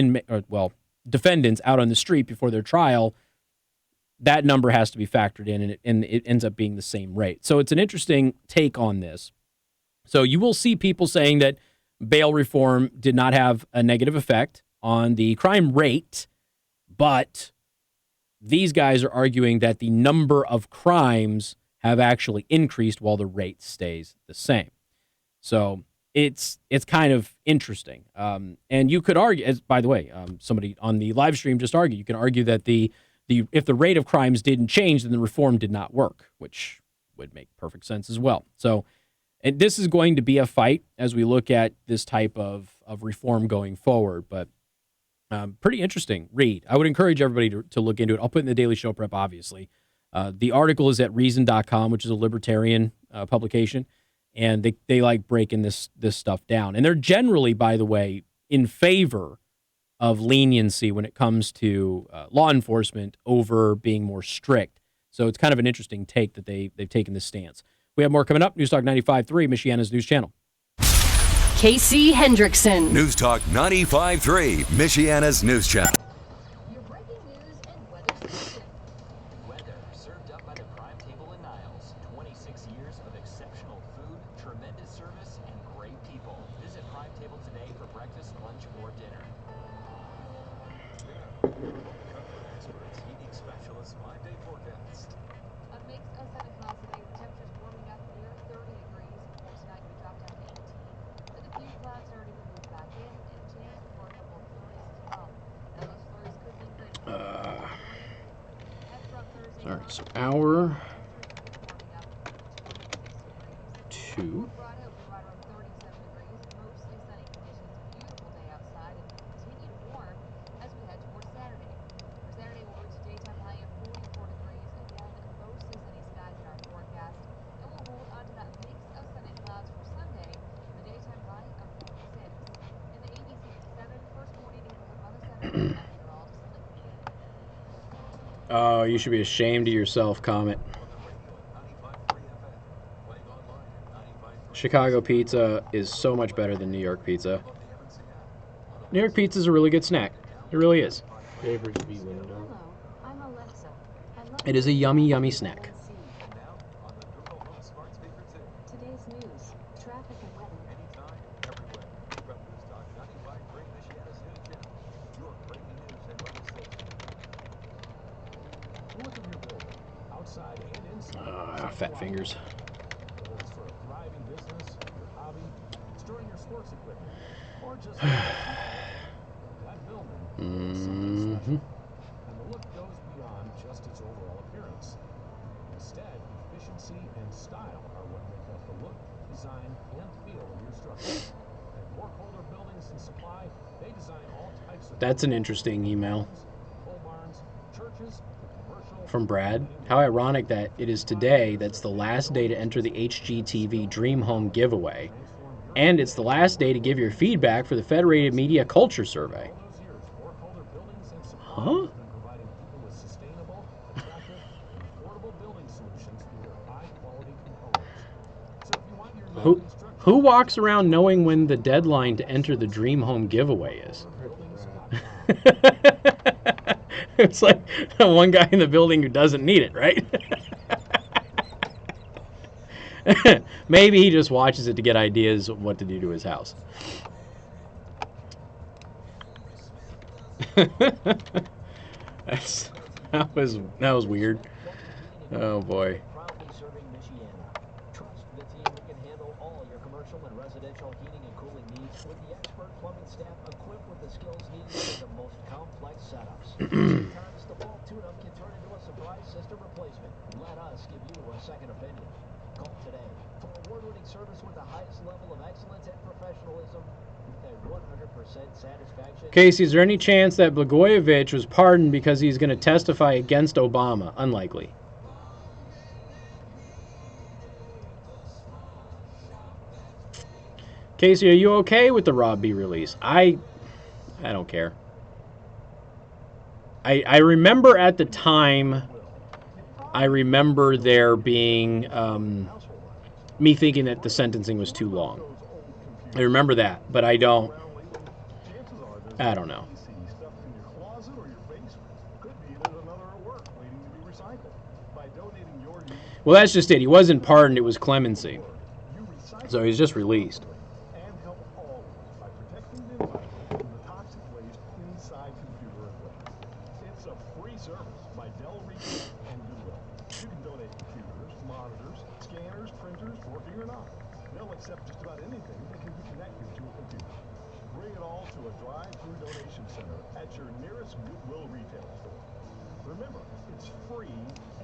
defendants out on the street before their trial, that number has to be factored in, and it ends up being the same rate. So it's an interesting take on this. So you will see people saying that bail reform did not have a negative effect on the crime rate, but these guys are arguing that the number of crimes have actually increased while the rate stays the same. So it's kind of interesting. And you could argue, as by the way, somebody on the live stream just argued, you can argue that if the rate of crimes didn't change, then the reform did not work, which would make perfect sense as well. So and this is going to be a fight as we look at this type of reform going forward, but pretty interesting read. I would encourage everybody to look into it. I'll put it in the Daily Show Prep, obviously. The article is at reason.com, which is a libertarian publication, and they like breaking this stuff down. And they're generally, by the way, in favor of leniency when it comes to law enforcement over being more strict. So it's kind of an interesting take that they've taken this stance. We have more coming up. News Talk 95.3, Michiana's news channel. Casey Hendrickson. News Talk 95.3, Michiana's news channel. Your breaking news and weather station. Weather served up by the Prime Table in Niles. 26 years of exceptional food, tremendous service, and great people. Visit Prime Table today for breakfast, lunch, or dinner. Experts, heating specialists, 5-day forecast. A mix of sun and clouds today with temperatures warming up near 30 degrees. For tonight, we drop down to 18. With a few clouds starting to move back in and a chance for a couple of flurries as well. Now, those flurries could linger into the morning. Head from Thursday. All right, so hour 2. Friday will be right around 37 degrees. Mostly sunny conditions. Beautiful day outside and continue warm as we head towards Saturday. For Saturday, we'll reach a daytime high of 44 degrees. Again, mostly sunny skies in our forecast. And we'll hold on to that mix of sun and clouds for Sunday with a daytime high of 46. In the ABC 57, first morning neighborhood weather center. Oh, you should be ashamed of yourself, Comet. Chicago pizza is so much better than New York pizza. New York pizza is a really good snack. It really is. Favorite be window. Hello, I'm Alexa. I love It is a yummy, yummy snack. Today's news, traffic and weather. Anytime, everywhere. From News Talk 95.3, Michiana's news channel. Your breaking news and weather station. Look at your building, outside and inside. Fat fingers. Whether it's for a thriving business, your hobby, storing your sports equipment, or just that building is something special. And the look goes beyond just its overall appearance. Instead, efficiency and style are what make up the look, design, and feel of your structure. At Borkholder Buildings and Supply, they design all types of That's an interesting email pole barns, churches, commercial, from Brad. How ironic that it is today that's the last day to enter the HGTV Dream Home giveaway. And it's the last day to give your feedback for the Federated Media Culture Survey. Huh? providing people with sustainable, attractive, and affordable building solutions through their high-quality components. So if you want your Who walks around knowing when the deadline to enter the Dream Home giveaway is? It's like one guy in the building who doesn't need it, right? Maybe he just watches it to get ideas of what to do to his house. That was weird. Oh boy. Proudly serving Michiana. Trust the team that can handle all your commercial and residential heating and cooling needs with the expert plumbing staff. Sometimes the fault tune-up can turn into a surprise system replacement. Let us give you a second opinion. Call today for award-winning service with the highest level of excellence and professionalism and 100% satisfaction. Casey, is there any chance that Blagojevich was pardoned because he's going to testify against Obama? Unlikely. Casey, are you okay with the Rob B release? I don't care. I remember at the time, I remember there being me thinking that the sentencing was too long. I remember that, but I don't know. Well, that's just it. He wasn't pardoned. It was clemency. So he's just released. Accept just about anything that can be connected to a computer. Bring it all to a drive-through donation center at your nearest Goodwill retail store. Remember, it's free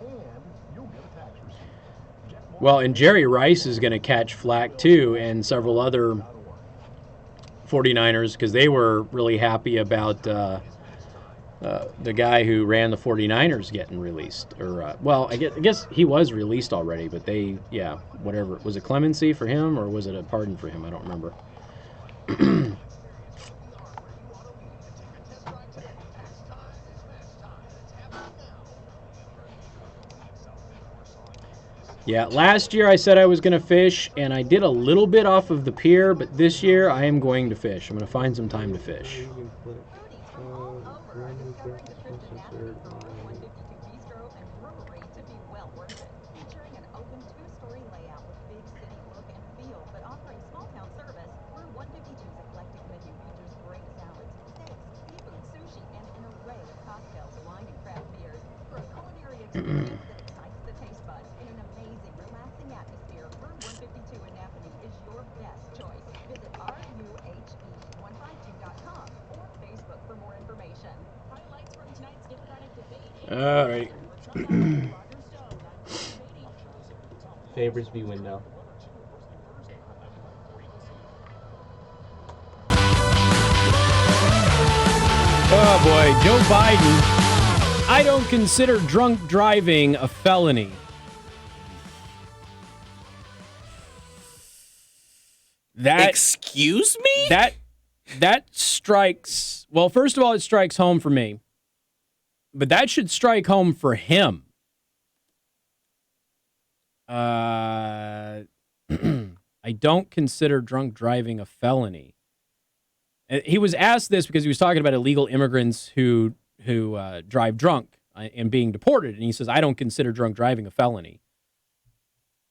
and you'll get a tax receipt. Well, and Jerry Rice is going to catch flack too, and several other 49ers, because they were really happy about the guy who ran the 49ers getting released. Or well, I guess he was released already, but they, yeah, whatever. Was it clemency for him or was it a pardon for him? I don't remember. Yeah, last year I said I was going to fish, and I did a little bit off of the pier, but this year I am going to fish. I'm going to find some time to fish. All right. Favors be window. Oh boy, Joe Biden. I don't consider drunk driving a felony. That, excuse me? That strikes. Well, first of all, it strikes home for me. But that should strike home for him. I don't consider drunk driving a felony. He was asked this because he was talking about illegal immigrants who drive drunk and being deported. And he says, I don't consider drunk driving a felony.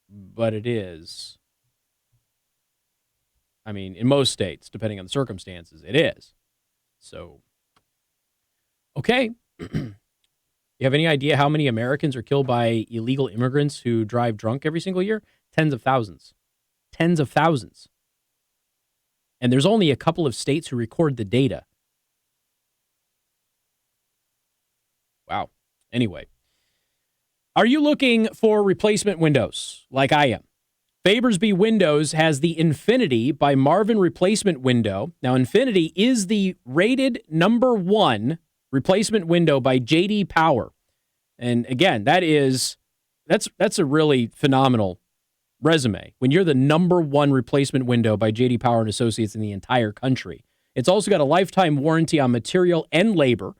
But it is. I mean, in most states, depending on the circumstances, it is. So, okay. You have any idea how many Americans are killed by illegal immigrants who drive drunk every single year? Tens of thousands. Tens of thousands. And there's only a couple of states who record the data. Wow. Anyway. Are you looking for replacement windows like I am? Favorsby Windows has the Infinity by Marvin replacement window. Now, Infinity is the rated #1 replacement window by J.D. Power. And again, that's a really phenomenal resume when you're the #1 replacement window by J.D. Power and Associates in the entire country. It's also got a lifetime warranty on material and labor,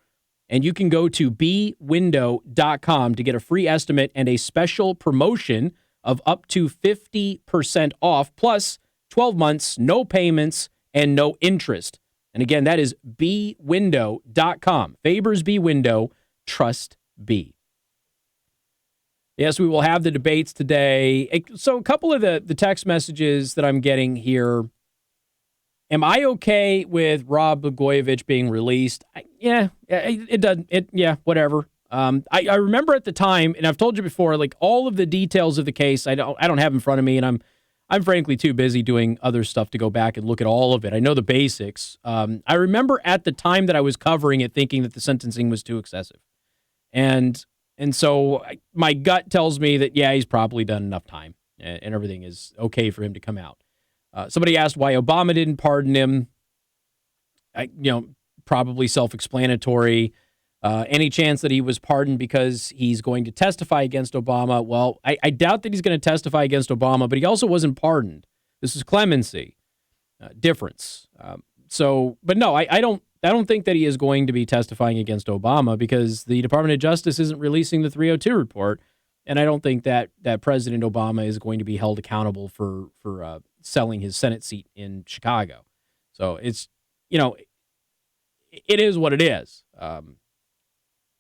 and you can go to bwindow.com to get a free estimate and a special promotion of up to 50% off, plus 12 months, no payments, and no interest. And again, that is bwindow.com. Favorsby Window, trust B. Yes, we will have the debates today. So a couple of the text messages that I'm getting here. Am I okay with Rod Blagojevich being released? Yeah, whatever. I remember at the time, and I've told you before, like all of the details of the case, I don't have in front of me, and I'm frankly too busy doing other stuff to go back and look at all of it. I know the basics. I remember at the time that I was covering it thinking that the sentencing was too excessive. And so my gut tells me that, yeah, he's probably done enough time and everything is okay for him to come out. Somebody asked why Obama didn't pardon him. Probably self-explanatory. Any chance that he was pardoned because he's going to testify against Obama? Well, I doubt that he's going to testify against Obama, but he also wasn't pardoned. This is clemency. Difference. But no, I don't think that he is going to be testifying against Obama because the Department of Justice isn't releasing the 302 report, and I don't think that President Obama is going to be held accountable for selling his Senate seat in Chicago. So it's, it is what it is.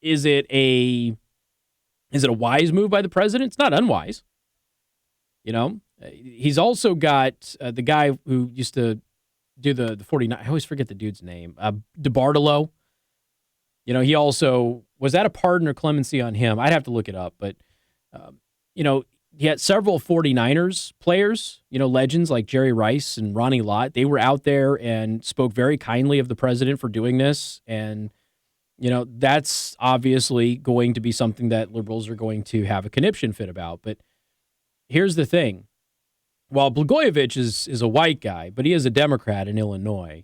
Is it a wise move by the president? It's not unwise. He's also got the guy who used to do the 49. I always forget the dude's name. DeBartolo. He also, was that a pardon or clemency on him? I'd have to look it up. But, he had several 49ers players, legends like Jerry Rice and Ronnie Lott. They were out there and spoke very kindly of the president for doing this. And, that's obviously going to be something that liberals are going to have a conniption fit about. But here's the thing. While Blagojevich is a white guy, but he is a Democrat in Illinois,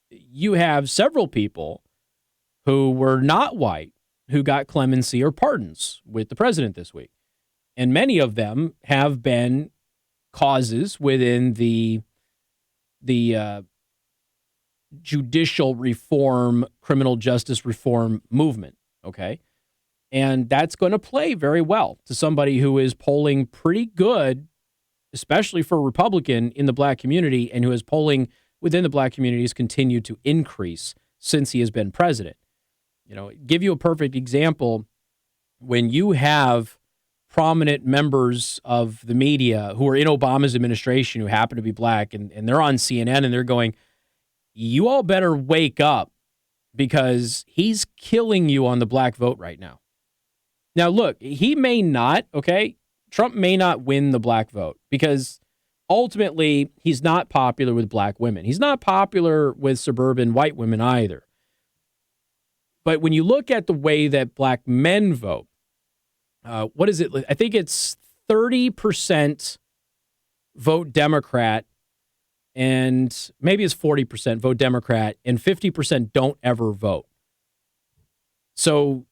you have several people who were not white who got clemency or pardons with the president this week. And many of them have been causes within the judicial reform, criminal justice reform movement, okay? And that's going to play very well to somebody who is polling pretty good, especially for a Republican in the black community, and who is polling within the black community has continued to increase since he has been president. Give you a perfect example. When you have prominent members of the media who are in Obama's administration who happen to be black, and they're on CNN and they're going, you all better wake up because he's killing you on the black vote right now. Now, look, he may not, okay? Trump may not win the black vote because ultimately he's not popular with black women. He's not popular with suburban white women either. But when you look at the way that black men vote, what is it? I think it's 30% vote Democrat, and maybe it's 40% vote Democrat, and 50% don't ever vote. So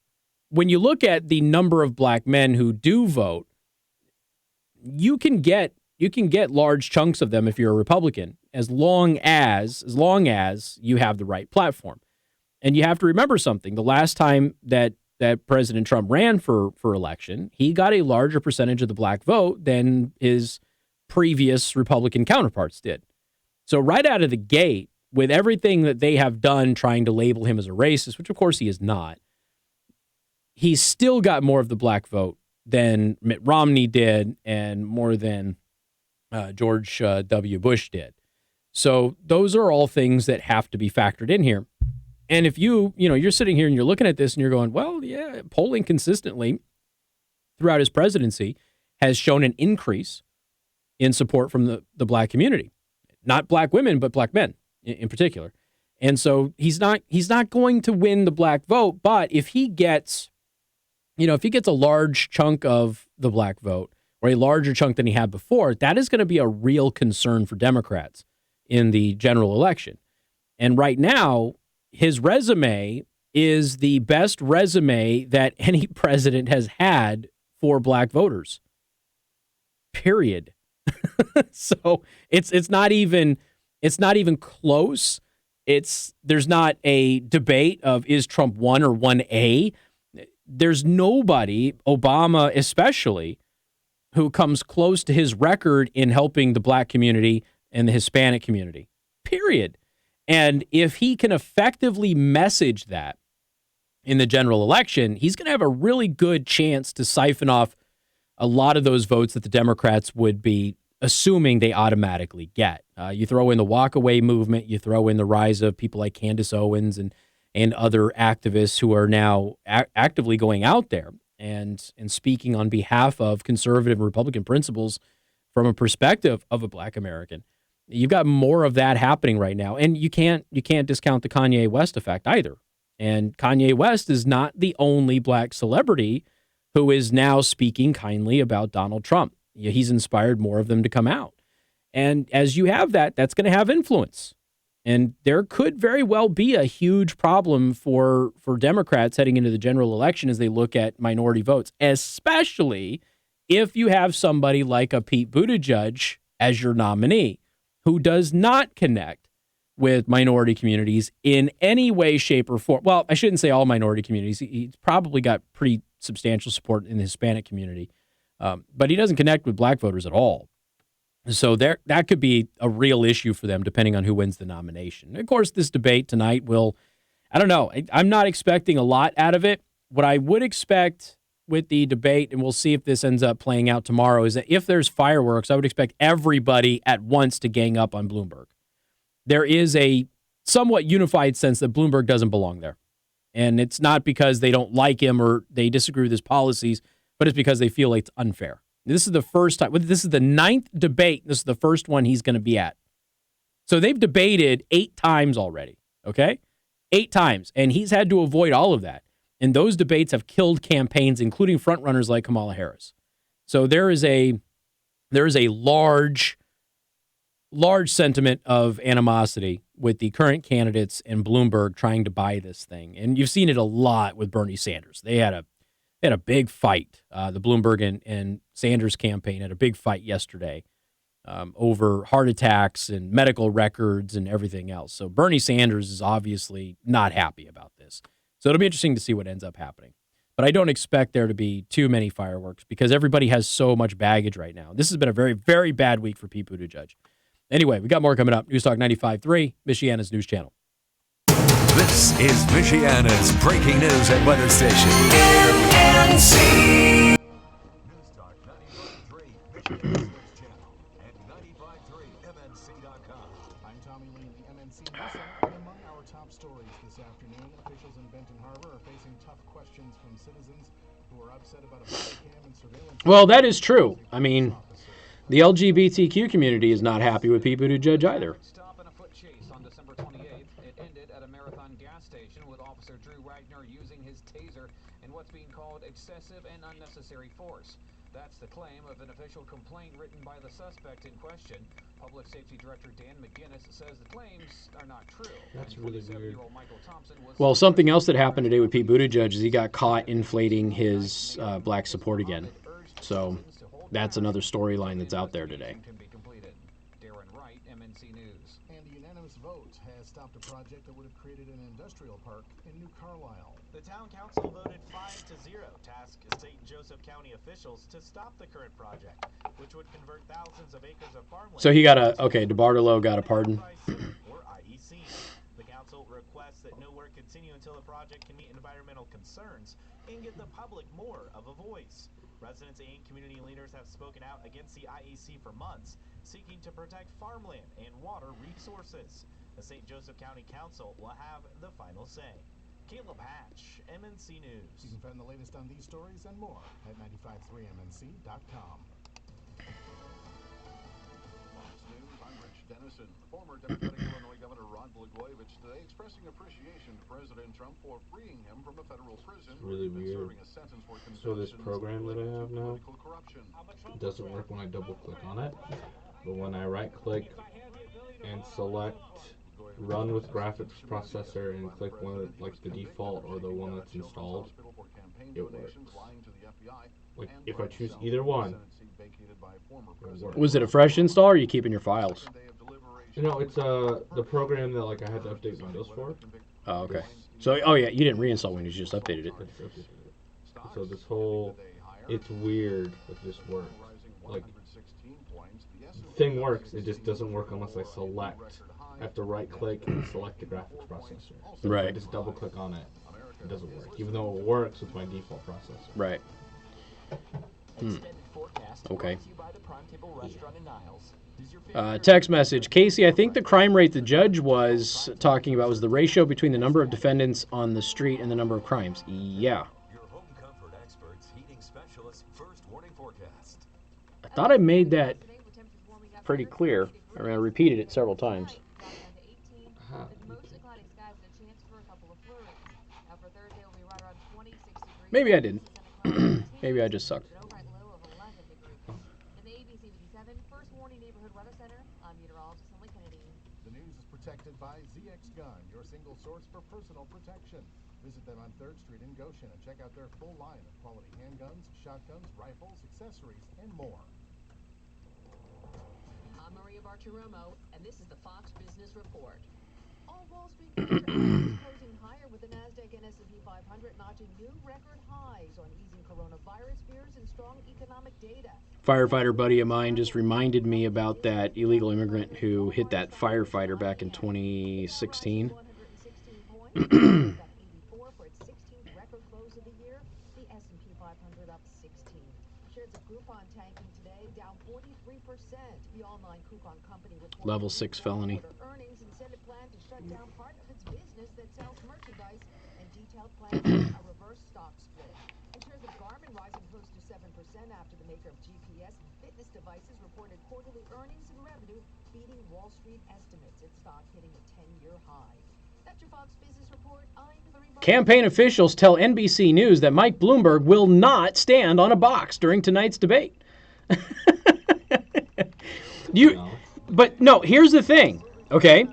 when you look at the number of black men who do vote, you can get large chunks of them if you're a Republican, as long as you have the right platform. And you have to remember something. The last time that President Trump ran for election, he got a larger percentage of the black vote than his previous Republican counterparts did. So right out of the gate, with everything that they have done trying to label him as a racist, which of course he is not, he's still got more of the black vote than Mitt Romney did and more than George W. Bush did. So those are all things that have to be factored in here. And if you're sitting here and you're looking at this and you're going, well, yeah, polling consistently throughout his presidency has shown an increase in support from the black community, not black women, but black men in particular. And so he's not going to win the black vote. But if he gets, a large chunk of the black vote or a larger chunk than he had before, that is going to be a real concern for Democrats in the general election. And right now, his resume is the best resume that any president has had for black voters. Period. So it's not even close. There's not a debate of is Trump 1 or 1A. There's nobody, Obama especially, who comes close to his record in helping the black community and the Hispanic community. Period. And if he can effectively message that in the general election, he's going to have a really good chance to siphon off a lot of those votes that the Democrats would be assuming they automatically get. You throw in the walkaway movement, you throw in the rise of people like Candace Owens and other activists who are now actively going out there and speaking on behalf of conservative and Republican principles from a perspective of a black American. You've got more of that happening right now. And you can't discount the Kanye West effect either. And Kanye West is not the only black celebrity who is now speaking kindly about Donald Trump. He's inspired more of them to come out. And as you have that, that's going to have influence. And there could very well be a huge problem for Democrats heading into the general election as they look at minority votes, especially if you have somebody like a Pete Buttigieg as your nominee who does not connect with minority communities in any way, shape, or form. Well, I shouldn't say all minority communities. He's probably got pretty substantial support in the Hispanic community, but he doesn't connect with black voters at all. So that could be a real issue for them, depending on who wins the nomination. Of course, this debate tonight will, I don't know, I'm not expecting a lot out of it. What I would expect with the debate, and we'll see if this ends up playing out tomorrow, is that if there's fireworks, I would expect everybody at once to gang up on Bloomberg. There is a somewhat unified sense that Bloomberg doesn't belong there. And it's not because they don't like him or they disagree with his policies, but it's because they feel like it's unfair. This is the first time. This is the 9th debate. This is the first one he's going to be at. So they've debated 8 times already, okay? 8 times. And he's had to avoid all of that. And those debates have killed campaigns, including frontrunners like Kamala Harris. So there is a large sentiment of animosity with the current candidates and Bloomberg trying to buy this thing. And you've seen it a lot with Bernie Sanders. They had a big fight. The Bloomberg and Sanders campaign had a big fight yesterday over heart attacks and medical records and everything else. So Bernie Sanders is obviously not happy about this. So it'll be interesting to see what ends up happening. But I don't expect there to be too many fireworks because everybody has so much baggage right now. This has been a very, very bad week for Pete Buttigieg. Anyway, we got more coming up. News Talk 95.3, Michiana's news channel. This is Michiana's breaking news and weather station. MNC. News Talk 95.3, Michiana's news channel, and 95.3 MNC.com. I'm Tommy Lee, the MNC News Center, and among our top stories this afternoon, officials in Benton Harbor are facing tough questions from citizens who are upset about a body cam and surveillance. Well, that is true. I mean, the LGBTQ community is not happy with Pete Buttigieg either. Stop and a foot chase on December 28th. It ended at a Marathon gas station with Officer Drew Wagner using his taser in what's being called excessive and unnecessary force. That's the claim of an official complaint written by the suspect in question. Public Safety Director Dan McGinnis says the claims are not true. That's really weird. Well, something else that happened today with Pete Buttigieg is he got caught inflating his black support again. So that's another storyline that's out there today. Darren Wright, MNC News. And a unanimous vote has stopped a project that would have created an industrial park in New Carlisle. The town council voted 5-0, tasked St. Joseph County officials to stop the current project, which would convert thousands of acres of farmland. So he got DeBartolo got a pardon. Or IEC. The council requests that no work continue until the project can meet environmental concerns and give the public more of a voice. Residents and community leaders have spoken out against the IEC for months, seeking to protect farmland and water resources. The St. Joseph County Council will have the final say. Caleb Hatch, MNC News. You can find the latest on these stories and more at 953mnc.com. Fox News, I'm Rich Dennison. Former Democratic Illinois Governor Rod Blagojevich today expressing appreciation to President Trump for freeing him from a federal prison Really where he'd been weird. serving a sentence for So this convictions program that I have now corruption. doesn't work when I double click on it, but when I right click and select run with graphics processor and click one of like the default or the one that's installed, it works. Like if I choose either one, it works. Was it a fresh install or are you keeping your files? You know, it's the program that like I had to update Windows for. Oh, okay. So, you didn't reinstall Windows, you just updated it. So this whole, it's weird, but this works. Like, the thing works, it just doesn't work unless I select. I have to right click and select the graphics processor. So Right. if I just double click on it, it doesn't work. Even though it works with my default processor. Right. Okay. Text message. Casey, I think the crime rate the judge was talking about was the ratio between the number of defendants on the street and the number of crimes. Yeah. Your home comfort experts, heating specialists, first warning forecast. I thought I made that pretty clear. I mean, I repeated it several times. Maybe I didn't. Maybe I just suck. The news is protected by ZX Gun, your single source for personal protection. Visit them on 3rd Street in Goshen and check out their full line of quality handguns, shotguns, rifles, accessories, and more. I'm Maria Bartiromo, and this is the Fox Business Report. All Wall Street futures closing higher with the Nasdaq and S&P 500 notching new record highs on easing coronavirus fears and strong economic data. Firefighter buddy of mine just reminded me about that illegal immigrant who hit that firefighter back in 2016. For its 16th record close of the year, the S&P 500 up 16. Shares of Groupon tanking today, down 43%. The all-nine coupon company reported Level 6 felony. earnings and said it planned to shut down part of its business that sells merchandise and detailed plans for a reverse stock split. And shares of Garmin rising close to 7% after the maker of GPS and fitness devices reported quarterly earnings and revenue beating Wall Street estimates. Its stock hitting a 10-year high. That's your Fox Business Report. Campaign officials tell NBC News that Mike Bloomberg will not stand on a box during tonight's debate. But no, here's the thing, okay?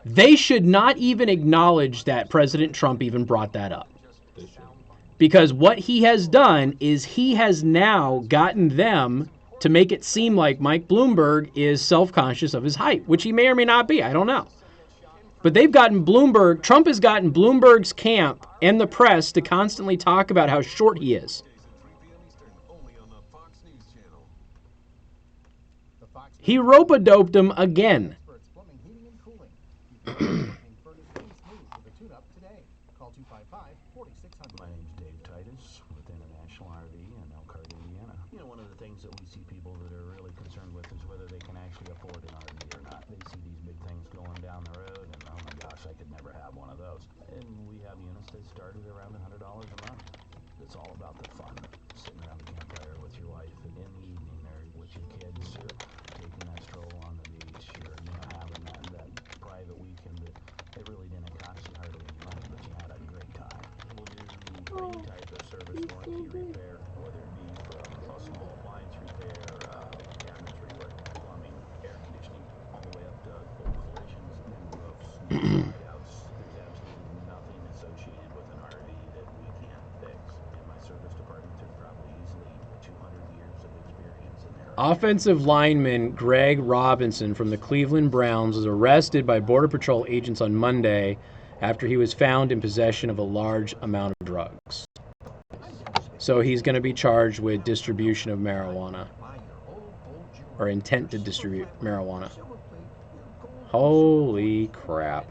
They should not even acknowledge that President Trump even brought that up. Because what he has done is he has now gotten them to make it seem like Mike Bloomberg is self-conscious of his height, which he may or may not be. I don't know. But they've gotten Bloomberg, Trump has gotten Bloomberg's camp and the press to constantly talk about how short he is. He rope-a-doped him again. My name's Dave Titus with International RV in Elkhart, Indiana. You know, one of the things that we see people that are really concerned with is whether they can actually afford an RV or not. They see these big things going down the road and, oh my gosh, I could never have one of those. And we have units that start at around $100 a month. It's all about the fun. Sitting around the campfire with your wife in the evening or with your kids or taking that stroll on the beach or, you know, having that private weekend that it really didn't cost you hardly any money, but you had a great time. We'll do any type of service warranty repair, whether it be from a small appliance repair, cabinetry work, plumbing, air conditioning, all the way up to full collisions, new roofs, new slide-outs. There's absolutely nothing associated with an RV that we can't fix. And my service department took probably easily 200 years of experience in there. Offensive lineman Greg Robinson from the Cleveland Browns was arrested by Border Patrol agents on Monday after he was found in possession of a large amount of drugs. So he's going to be charged with distribution of marijuana, or intent to distribute marijuana. Holy crap.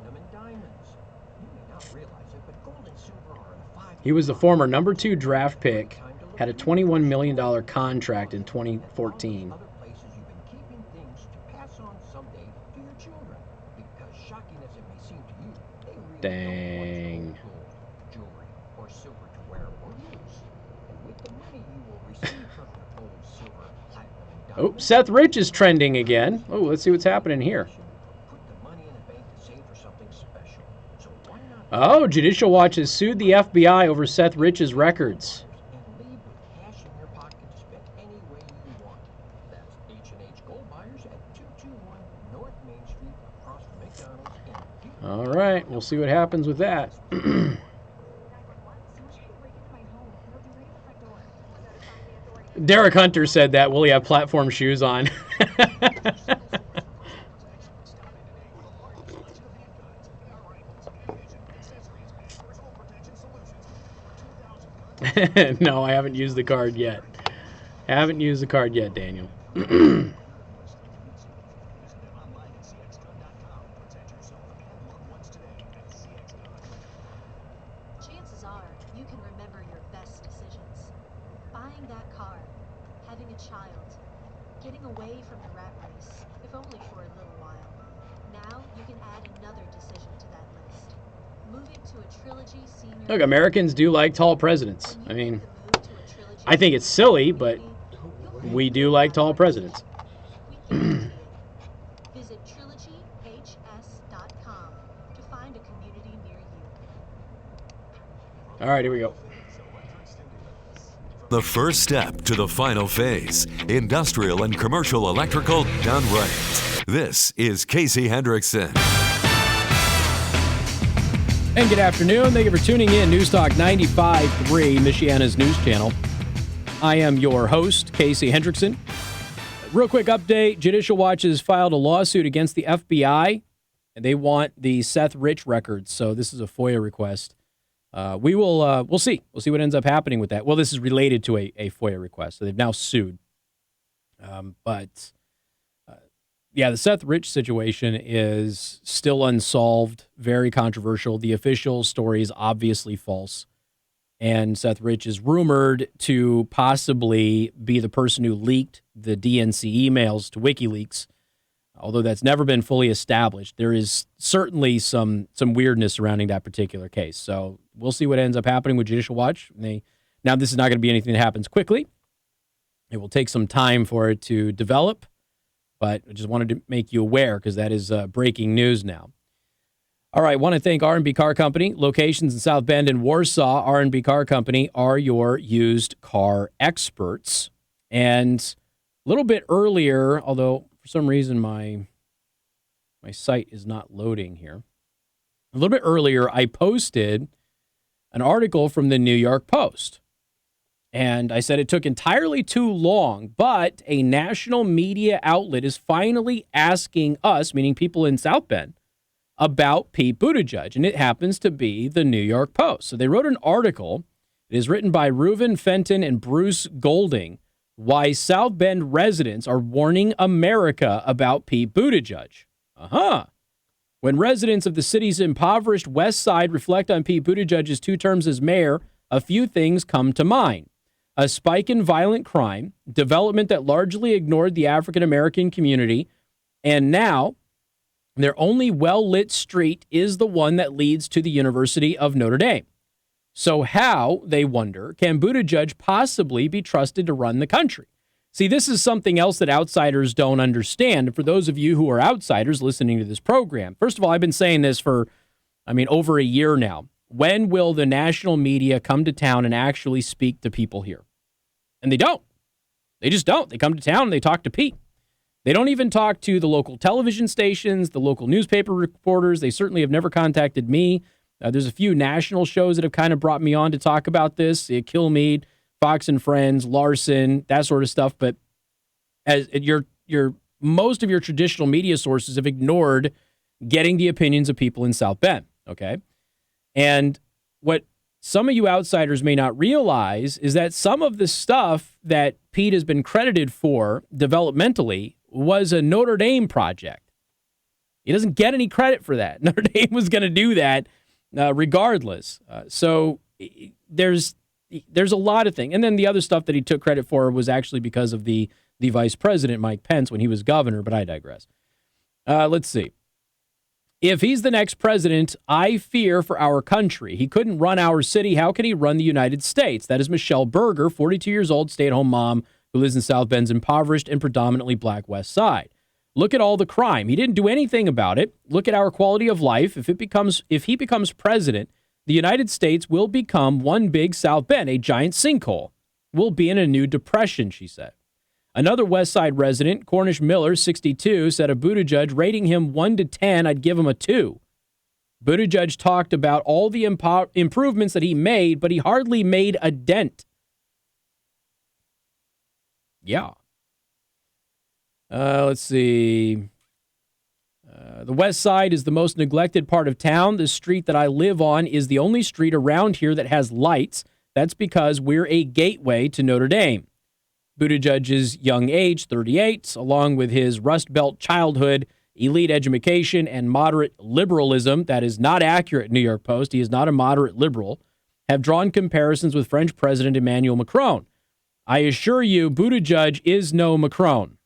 He was the former number 2 draft pick, had a $21 million contract in 2014. Dang. Oh, Seth Rich is trending again. Oh, let's see what's happening here. Oh, Judicial Watch has sued the FBI over Seth Rich's records. All right, we'll see what happens with that. Derek Hunter said that. Will he have platform shoes on? No, I haven't used the card yet. Haven't used the card yet, Daniel. Chances are you can remember your best decisions. Buying that car, having a child, getting away from the rat race, if only for a little while. Now you can add another decision to that list. Moving to a Trilogy senior... Look, Americans do like tall presidents. I mean, I think it's silly, but we do like tall presidents. All right, here we go. The first step to the final phase, industrial and commercial electrical done right. This is Casey Hendrickson. And good afternoon. Thank you for tuning in. News Talk 95.3, Michiana's news channel. I am your host, Casey Hendrickson. Real quick update. Judicial Watch has filed a lawsuit against the FBI, and they want the Seth Rich records. So this is a FOIA request. We'll see. We'll see what ends up happening with that. Well, this is related to a FOIA request, so they've now sued. Yeah, the Seth Rich situation is still unsolved, very controversial. The official story is obviously false. And Seth Rich is rumored to possibly be the person who leaked the DNC emails to WikiLeaks, although that's never been fully established. There is certainly some weirdness surrounding that particular case. So we'll see what ends up happening with Judicial Watch. Now, this is not going to be anything that happens quickly. It will take some time for it to develop, but I just wanted to make you aware because that is breaking news now. All right, I want to thank R&B Car Company. Locations in South Bend and Warsaw. R&B Car Company are your used car experts. And a little bit earlier, although for some reason my site is not loading here. A little bit earlier, I posted an article from the New York Post. And I said it took entirely too long, but a national media outlet is finally asking us, meaning people in South Bend, about Pete Buttigieg, and it happens to be the New York Post. So they wrote an article. It is written by Reuven Fenton and Bruce Golding, why South Bend residents are warning America about Pete Buttigieg. When residents of the city's impoverished west side reflect on Pete Buttigieg's 2 terms as mayor, a few things come to mind. A spike in violent crime, development that largely ignored the African-American community, and now their only well-lit street is the one that leads to the University of Notre Dame. So how, they wonder, can Buttigieg possibly be trusted to run the country? See, this is something else that outsiders don't understand. And for those of you who are outsiders listening to this program, first of all, I've been saying this for, over a year now. When will the national media come to town and actually speak to people here? And they don't. They just don't. They come to town and they talk to Pete. They don't even talk to the local television stations, the local newspaper reporters. They certainly have never contacted me. There's a few national shows that have kind of brought me on to talk about this. Kilmeade, Fox and Friends, Larson, that sort of stuff. But as most of your traditional media sources have ignored getting the opinions of people in South Bend. Okay. And what some of you outsiders may not realize is that some of the stuff that Pete has been credited for developmentally was a Notre Dame project. He doesn't get any credit for that. Notre Dame was going to do that regardless. So there's a lot of things. And then the other stuff that he took credit for was actually because of the vice president, Mike Pence, when he was governor, but I digress. Let's see. If he's the next president, I fear for our country. He couldn't run our city. How can he run the United States? That is Michelle Berger, 42 years old, stay-at-home mom who lives in South Bend's impoverished and predominantly black west side. Look at all the crime. He didn't do anything about it. Look at our quality of life. If he becomes president, the United States will become one big South Bend, a giant sinkhole. We'll be in a new depression, she said. Another West Side resident, Cornish Miller, 62, said of Buttigieg, rating him 1 to 10, I'd give him a 2. Buttigieg talked about all the improvements that he made, but he hardly made a dent. Yeah. Let's see. The West Side is the most neglected part of town. The street that I live on is the only street around here that has lights. That's because we're a gateway to Notre Dame. Buttigieg's young age, 38, along with his Rust Belt childhood, elite education, and moderate liberalism, that is not accurate, New York Post, he is not a moderate liberal, have drawn comparisons with French President Emmanuel Macron. I assure you, Buttigieg is no Macron.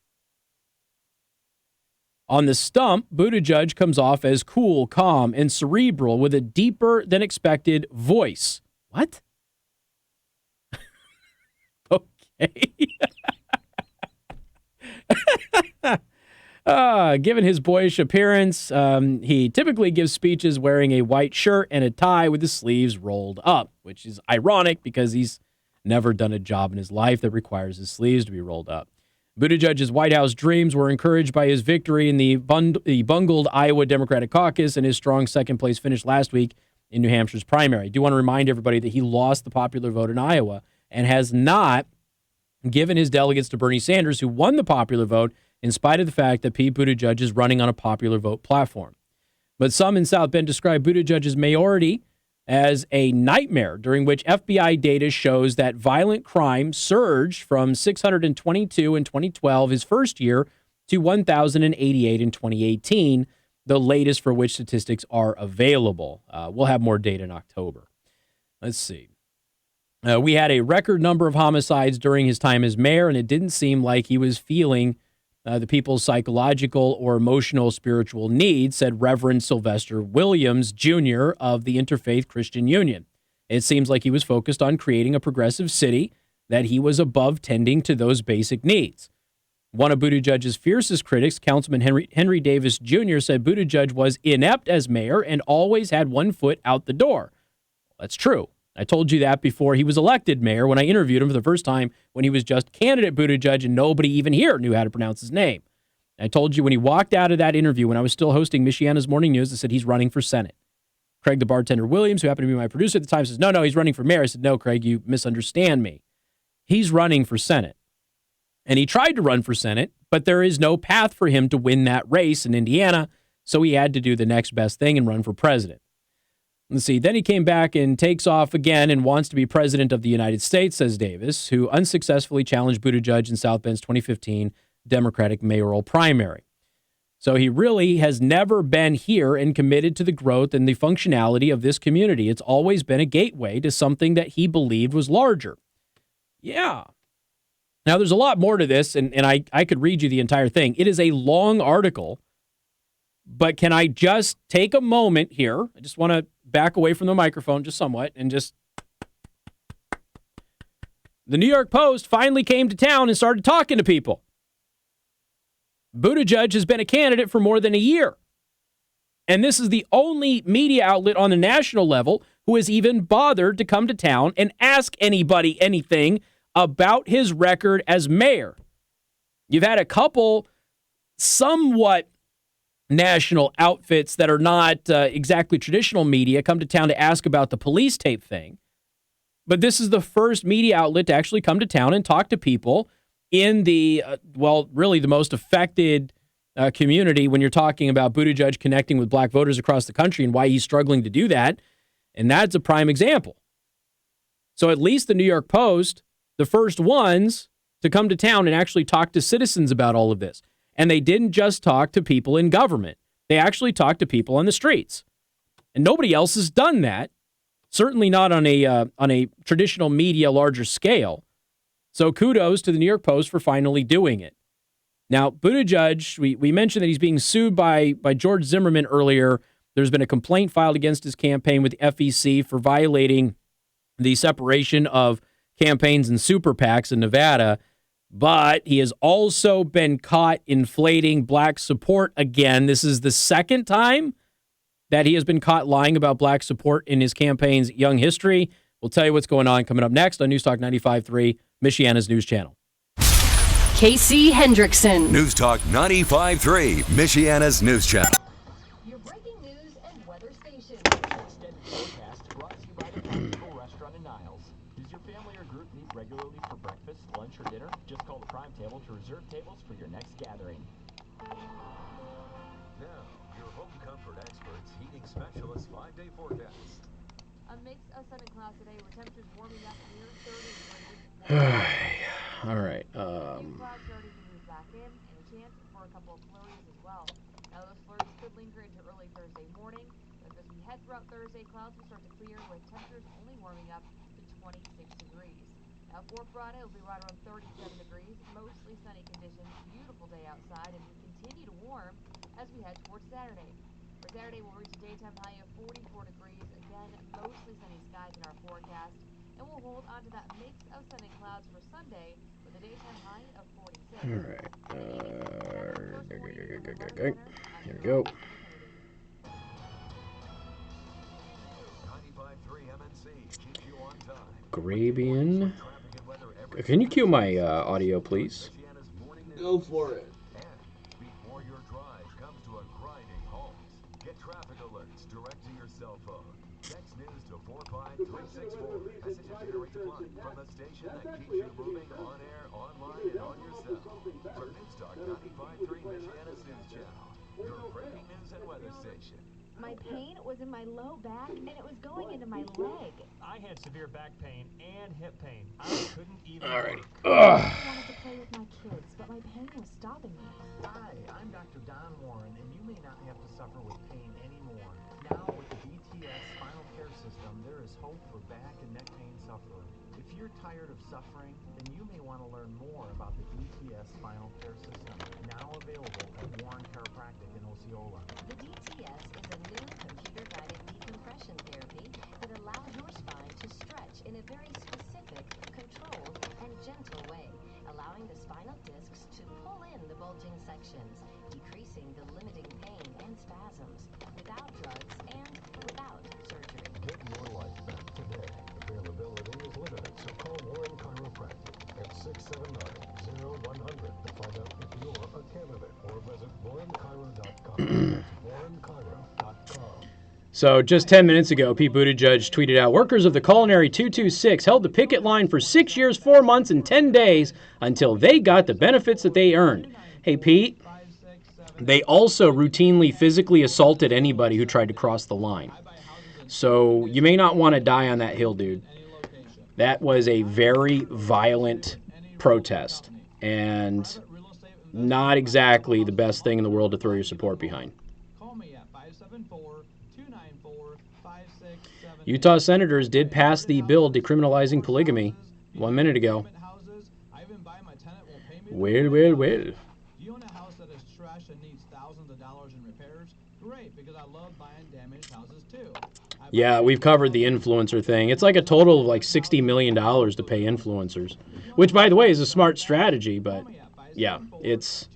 On the stump, Buttigieg comes off as cool, calm, and cerebral with a deeper than expected voice. What? Okay. Given his boyish appearance, he typically gives speeches wearing a white shirt and a tie with the sleeves rolled up, which is ironic because he's never done a job in his life that requires his sleeves to be rolled up. Buttigieg's White House dreams were encouraged by his victory in the bungled Iowa Democratic caucus and his strong second-place finish last week in New Hampshire's primary. I do want to remind everybody that he lost the popular vote in Iowa and has not given his delegates to Bernie Sanders, who won the popular vote, in spite of the fact that Pete Buttigieg is running on a popular vote platform. But some in South Bend describe Buttigieg's mayoralty as a nightmare, during which FBI data shows that violent crime surged from 622 in 2012, his first year, to 1,088 in 2018, the latest for which statistics are available. We'll have more data in October. Let's see. We had a record number of homicides during his time as mayor, and it didn't seem like he was feeling the people's psychological or emotional spiritual needs, said Reverend Sylvester Williams, Jr. of the Interfaith Christian Union. It seems like he was focused on creating a progressive city, that he was above tending to those basic needs. One of Buttigieg's fiercest critics, Councilman Henry Davis Jr., said Buttigieg was inept as mayor and always had one foot out the door. That's true. I told you that before he was elected mayor when I interviewed him for the first time when he was just candidate Buttigieg and nobody even here knew how to pronounce his name. I told you when he walked out of that interview when I was still hosting Michiana's Morning News, I said he's running for Senate. Craig the Bartender Williams, who happened to be my producer at the time, says, no, he's running for mayor. I said, no, Craig, you misunderstand me. He's running for Senate. And he tried to run for Senate, but there is no path for him to win that race in Indiana, so he had to do the next best thing and run for president. Let's see. Then he came back and takes off again and wants to be president of the United States, says Davis, who unsuccessfully challenged Buttigieg in South Bend's 2015 Democratic mayoral primary. So he really has never been here and committed to the growth and the functionality of this community. It's always been a gateway to something that he believed was larger. Yeah. Now, there's a lot more to this, and I could read you the entire thing. It is a long article, but can I just take a moment here? I just want to back away from the microphone just somewhat and just... The New York Post finally came to town and started talking to people. Buttigieg has been a candidate for more than a year. And this is the only media outlet on the national level who has even bothered to come to town and ask anybody anything about his record as mayor. You've had a couple somewhat national outfits that are not exactly traditional media come to town to ask about the police tape thing. But this is the first media outlet to actually come to town and talk to people in the, really the most affected community when you're talking about Buttigieg connecting with black voters across the country and why he's struggling to do that. And that's a prime example. So at least the New York Post, the first ones to come to town and actually talk to citizens about all of this. And they didn't just talk to people in government. They actually talked to people on the streets. And nobody else has done that. Certainly not on a traditional media larger scale. So kudos to the New York Post for finally doing it. Now, Buttigieg, we mentioned that he's being sued by George Zimmerman earlier. There's been a complaint filed against his campaign with the FEC for violating the separation of campaigns and super PACs in Nevada. But he has also been caught inflating black support again. This is the second time that he has been caught lying about black support in his campaign's young history. We'll tell you what's going on coming up next on News Talk 95.3, Michiana's news channel. Casey Hendrickson. News Talk 95.3, Michiana's news channel. Your breaking news and weather station. Extended forecast brought to you by the Prime Table Restaurant in Niles. Does your family or group meet regularly for breakfast, lunch, or dinner? Just call the Prime Table to reserve tables for your next gathering. Now, your home comfort experts, heating specialists, 5-day forecast. A mix of sun and clouds today with temperatures warming up near 30 degrees. All right. Clouds starting to move back in and a chance for a couple of flurries as well. Now those flurries could linger into early Thursday morning, but as we head throughout Thursday, clouds will start to clear with temperatures only warming up to 26 degrees. Now for Friday, it'll be right around 37 degrees, mostly sunny conditions, beautiful day outside, and we continue to warm as we head towards Saturday. For Saturday, we'll reach a daytime high of 44 degrees, again, mostly sunny skies in our forecast, and we'll hold on to that mix of sun and clouds for Sunday with a daytime high of 46. All right. Here we go. 95.3 MNC keeps you on time. Grabian. Can you cue my audio, please? Go for it. And before your drive comes to a grinding halt, get traffic alerts direct to your cell phone. Text news to 45364. Messages generate flood from the station that keeps you moving on air, online, and on your cell. For News Talk 95.3 Michiana's News Channel, your breaking news and weather station. My pain was in my low back, and it was going into my leg. I had severe back pain and hip pain. I couldn't even. Alrighty. I wanted to play with my kids, but my pain was stopping me. Hi, I'm Dr. Don Warren, and you may not have to suffer with pain anymore. Now, with the DTS Spinal Care System, there is hope for back and neck pain sufferers. If you're tired of suffering, then you may want to learn more about the DTS Spinal Care System, now available at Warren Chiropractic in Osceola. The DTS is a new computer-guided decompression therapy that allows your spine to stretch in a very specific, controlled, and gentle way, allowing the spinal discs to pull in the bulging sections, decreasing the limiting pain and spasms, without drugs and without surgery. Get your life back today. Availability is limited, so call Warren Chiropractic at 679-0100 to find out if you're a candidate, or visit warrenchiro.com. That's warrenchiro.com. So just 10 minutes ago, Pete Buttigieg tweeted out, workers of the Culinary 226 held the picket line for 6 years, 4 months, and 10 days until they got the benefits that they earned. Hey, Pete, they also routinely physically assaulted anybody who tried to cross the line. So you may not want to die on that hill, dude. That was a very violent protest and not exactly the best thing in the world to throw your support behind. Utah senators did pass the bill decriminalizing polygamy 1 minute ago. Well. Do you own a house that is trash and needs thousands of dollars in repairs? Great, because I love buying damaged houses too. Yeah, we've covered the influencer thing. It's like a total of like $60 million to pay influencers, which, by the way, is a smart strategy. But yeah, it's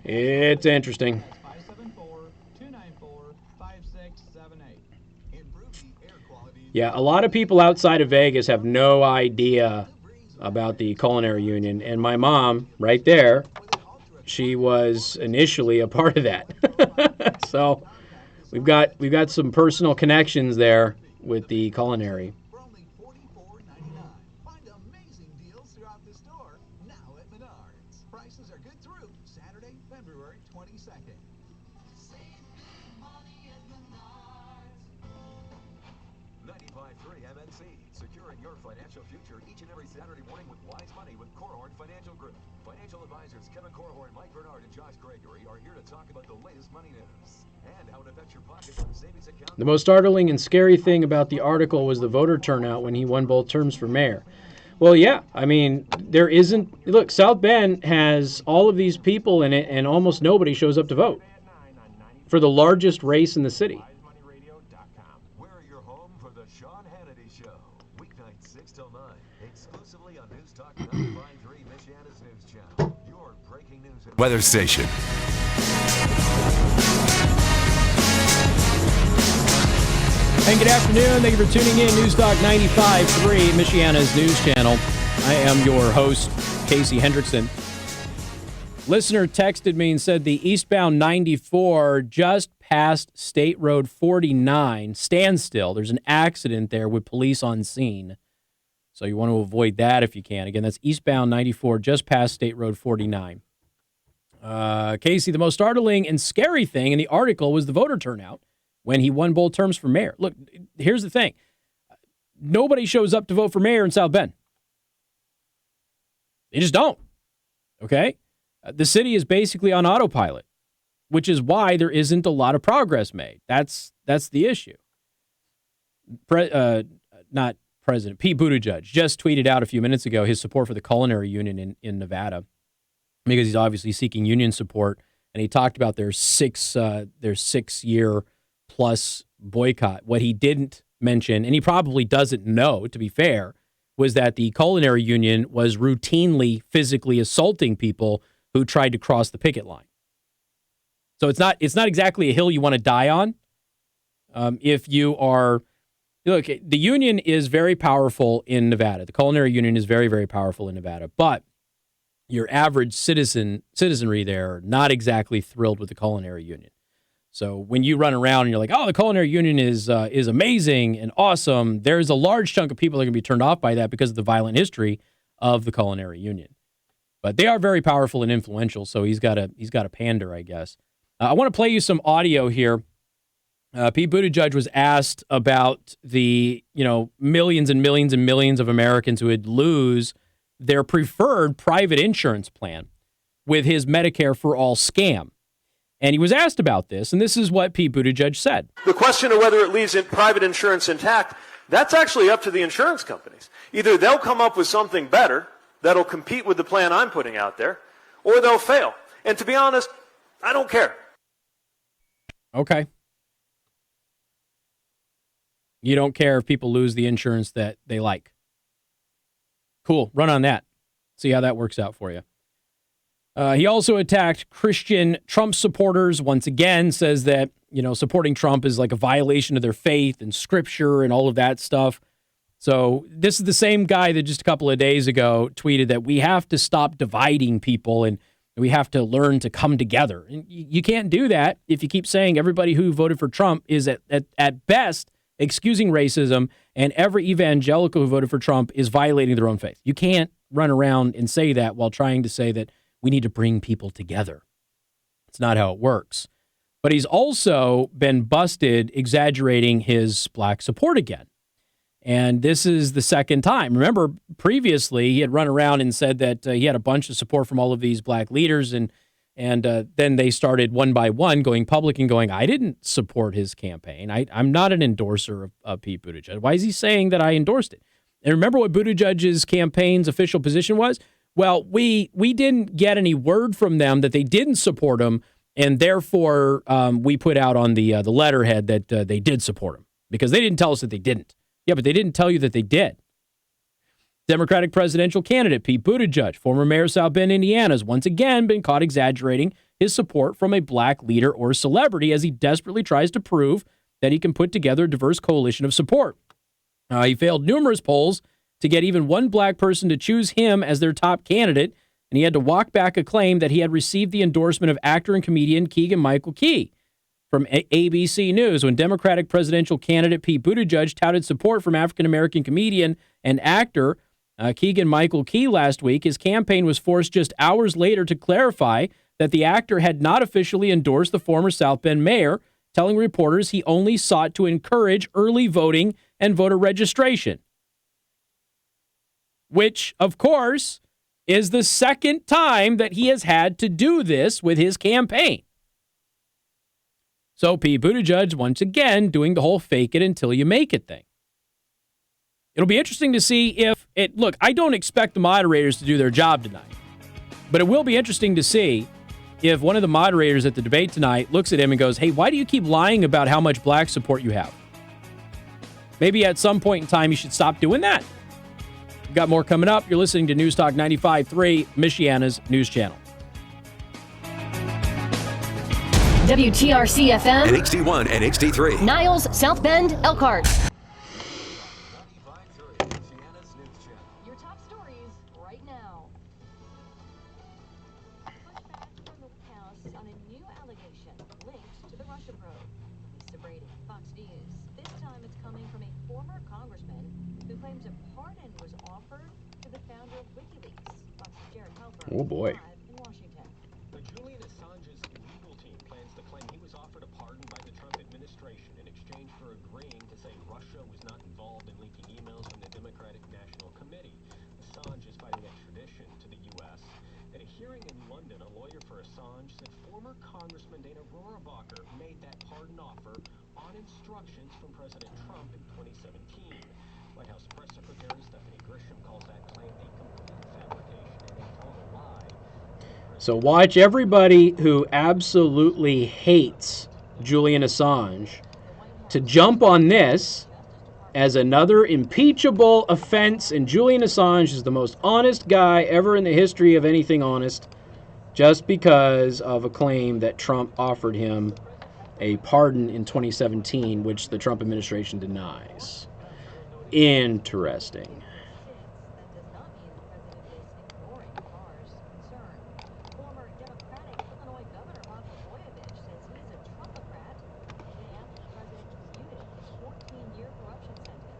interesting. Yeah, a lot of people outside of Vegas have no idea about the Culinary Union, and my mom, right there, she was initially a part of that. So we've got some personal connections there with the Culinary. For only $44.99. Find amazing deals throughout the store, now at Menards. Prices are good through Saturday, February 22nd. Save big money at Menards. 95.3 MNC, securing your financial future each and every Saturday morning with Wise Money with Korhorn Financial Group. Financial advisors Kevin Korhorn, Mike Bernard, and Josh Gregory are here to talk about the latest money news and how it affects your pocketbook, savings account. The most startling and scary thing about the article was the voter turnout when he won both terms for mayor. Well, yeah, I mean, there isn't... Look, South Bend has all of these people in it, and almost nobody shows up to vote for the largest race in the city. We're your home for the Sean Hannity Show. Weeknights 6 till 9. Exclusively on News Talk 95.3 Michiana's News Channel. Your breaking news and Weather station. And good afternoon. Thank you for tuning in. News Talk 95.3, Michiana's News Channel. I am your host, Casey Hendrickson. Listener texted me and said the eastbound 94 just past State Road 49 standstill. There's an accident there with police on scene. So you want to avoid that if you can. Again, that's eastbound 94 just past State Road 49. Casey, the most startling and scary thing in the article was the voter turnout when he won both terms for mayor. Look, here's the thing. Nobody shows up to vote for mayor in South Bend. They just don't. Okay? The city is basically on autopilot, which is why there isn't a lot of progress made. That's the issue. Not President, Pete Buttigieg just tweeted out a few minutes ago his support for the Culinary Union in Nevada because he's obviously seeking union support, and he talked about their 6-year plus boycott. What he didn't mention, and he probably doesn't know, to be fair, was that the Culinary Union was routinely physically assaulting people who tried to cross the picket line. So it's not exactly a hill you want to die on. If you are, look, the union is very powerful in Nevada. The culinary union is very, very powerful in Nevada. But your average citizenry there are not exactly thrilled with the culinary union. So when you run around and you're like, oh, the culinary union is amazing and awesome, there's a large chunk of people that are going to be turned off by that because of the violent history of the culinary union. But they are very powerful and influential, so he's got a pander, I guess. I want to play you some audio here. Pete Buttigieg was asked about the millions and millions and millions of Americans who would lose their preferred private insurance plan with his Medicare for All scam. And he was asked about this, and this is what Pete Buttigieg said. The question of whether it leaves private insurance intact, that's actually up to the insurance companies. Either they'll come up with something better that'll compete with the plan I'm putting out there, or they'll fail. And to be honest, I don't care. Okay. You don't care if people lose the insurance that they like. Cool. Run on that. See how that works out for you. He also attacked Christian Trump supporters once again, says that, supporting Trump is like a violation of their faith and scripture and all of that stuff. So this is the same guy that just a couple of days ago tweeted that we have to stop dividing people and we have to learn to come together. And you can't do that if you keep saying everybody who voted for Trump is at best excusing racism and every evangelical who voted for Trump is violating their own faith. You can't run around and say that while trying to say that we need to bring people together. It's not how it works. But he's also been busted exaggerating his black support again. And this is the second time. Remember, previously, he had run around and said that he had a bunch of support from all of these black leaders. And then they started one by one going public and going, I didn't support his campaign. I'm not an endorser of Pete Buttigieg. Why is he saying that I endorsed it? And remember what Buttigieg's campaign's official position was? Well, we didn't get any word from them that they didn't support him, and therefore we put out on the letterhead that they did support him because they didn't tell us that they didn't. Yeah, but they didn't tell you that they did. Democratic presidential candidate Pete Buttigieg, former mayor of South Bend, Indiana, has once again been caught exaggerating his support from a black leader or celebrity as he desperately tries to prove that he can put together a diverse coalition of support. He failed numerous polls to get even one black person to choose him as their top candidate, and he had to walk back a claim that he had received the endorsement of actor and comedian Keegan-Michael Key. From ABC News, when Democratic presidential candidate Pete Buttigieg touted support from African-American comedian and actor Keegan-Michael Key last week, his campaign was forced just hours later to clarify that the actor had not officially endorsed the former South Bend mayor, telling reporters he only sought to encourage early voting and voter registration. Which, of course, is the second time that he has had to do this with his campaign. So Pete Buttigieg, once again, doing the whole fake it until you make it thing. It'll be interesting to see if it, look, I don't expect the moderators to do their job tonight, but it will be interesting to see if one of the moderators at the debate tonight looks at him and goes, hey, why do you keep lying about how much black support you have? Maybe at some point in time you should stop doing that. We've got more coming up. You're listening to News Talk 95.3, Michiana's news channel. WTRC-FM. And HD1 and HD3. Niles, South Bend, Elkhart. Your top stories right now. Pushback from the House on a new allegation linked to the Russia probe. Lisa Brady, Fox News. This time it's coming from a former congressman who claims a pardon was offered to the founder of WikiLeaks. Fox's Jared Halper. Oh boy. In Washington. But Julian Assange's legal team plans to claim he was offered a pardon by the Trump administration in exchange for agreeing to say Russia was not involved in leaking emails from the Democratic National Committee. Assange is fighting extradition to the U.S. At a hearing in London, a lawyer for Assange said former Congressman Dana Rohrabacher made that pardon offer on instructions from President Trump in 2017. White House Press Secretary Stephanie Grisham calls that claim a complete fabrication and a total lie. So watch everybody who absolutely hates Julian Assange to jump on this as another impeachable offense. And Julian Assange is the most honest guy ever in the history of anything honest. just because of a claim that Trump offered him a pardon in 2017, which the Trump administration denies. Interesting. Former Democratic Illinois Governor Rod Blagojevich says he's a Trumpocrat, and the president disputed his 14-year corruption sentence,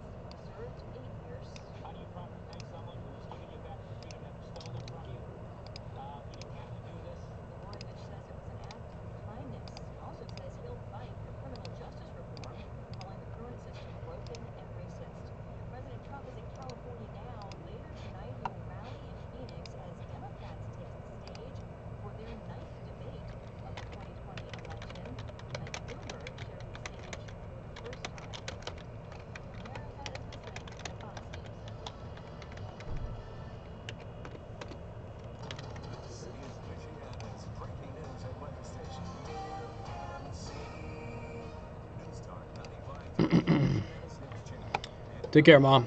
served 8 years. How do you properly thank someone who has given you back the freedom that was stolen from you? You didn't have to do this. Blagojevich says it was an act of kindness. He also says he'll fight for criminal justice reform, calling the current system broken and racist. President Trump is in California now. Later tonight, he will rally in Phoenix as Democrats take the stage for their 9th debate of the 2020 election. And Bloomberg sharing the stage for the first time. America is listening to Fox News. This is Michiana's breaking news and weather station. News Talk 95.3 News Channel. Take care, Mom.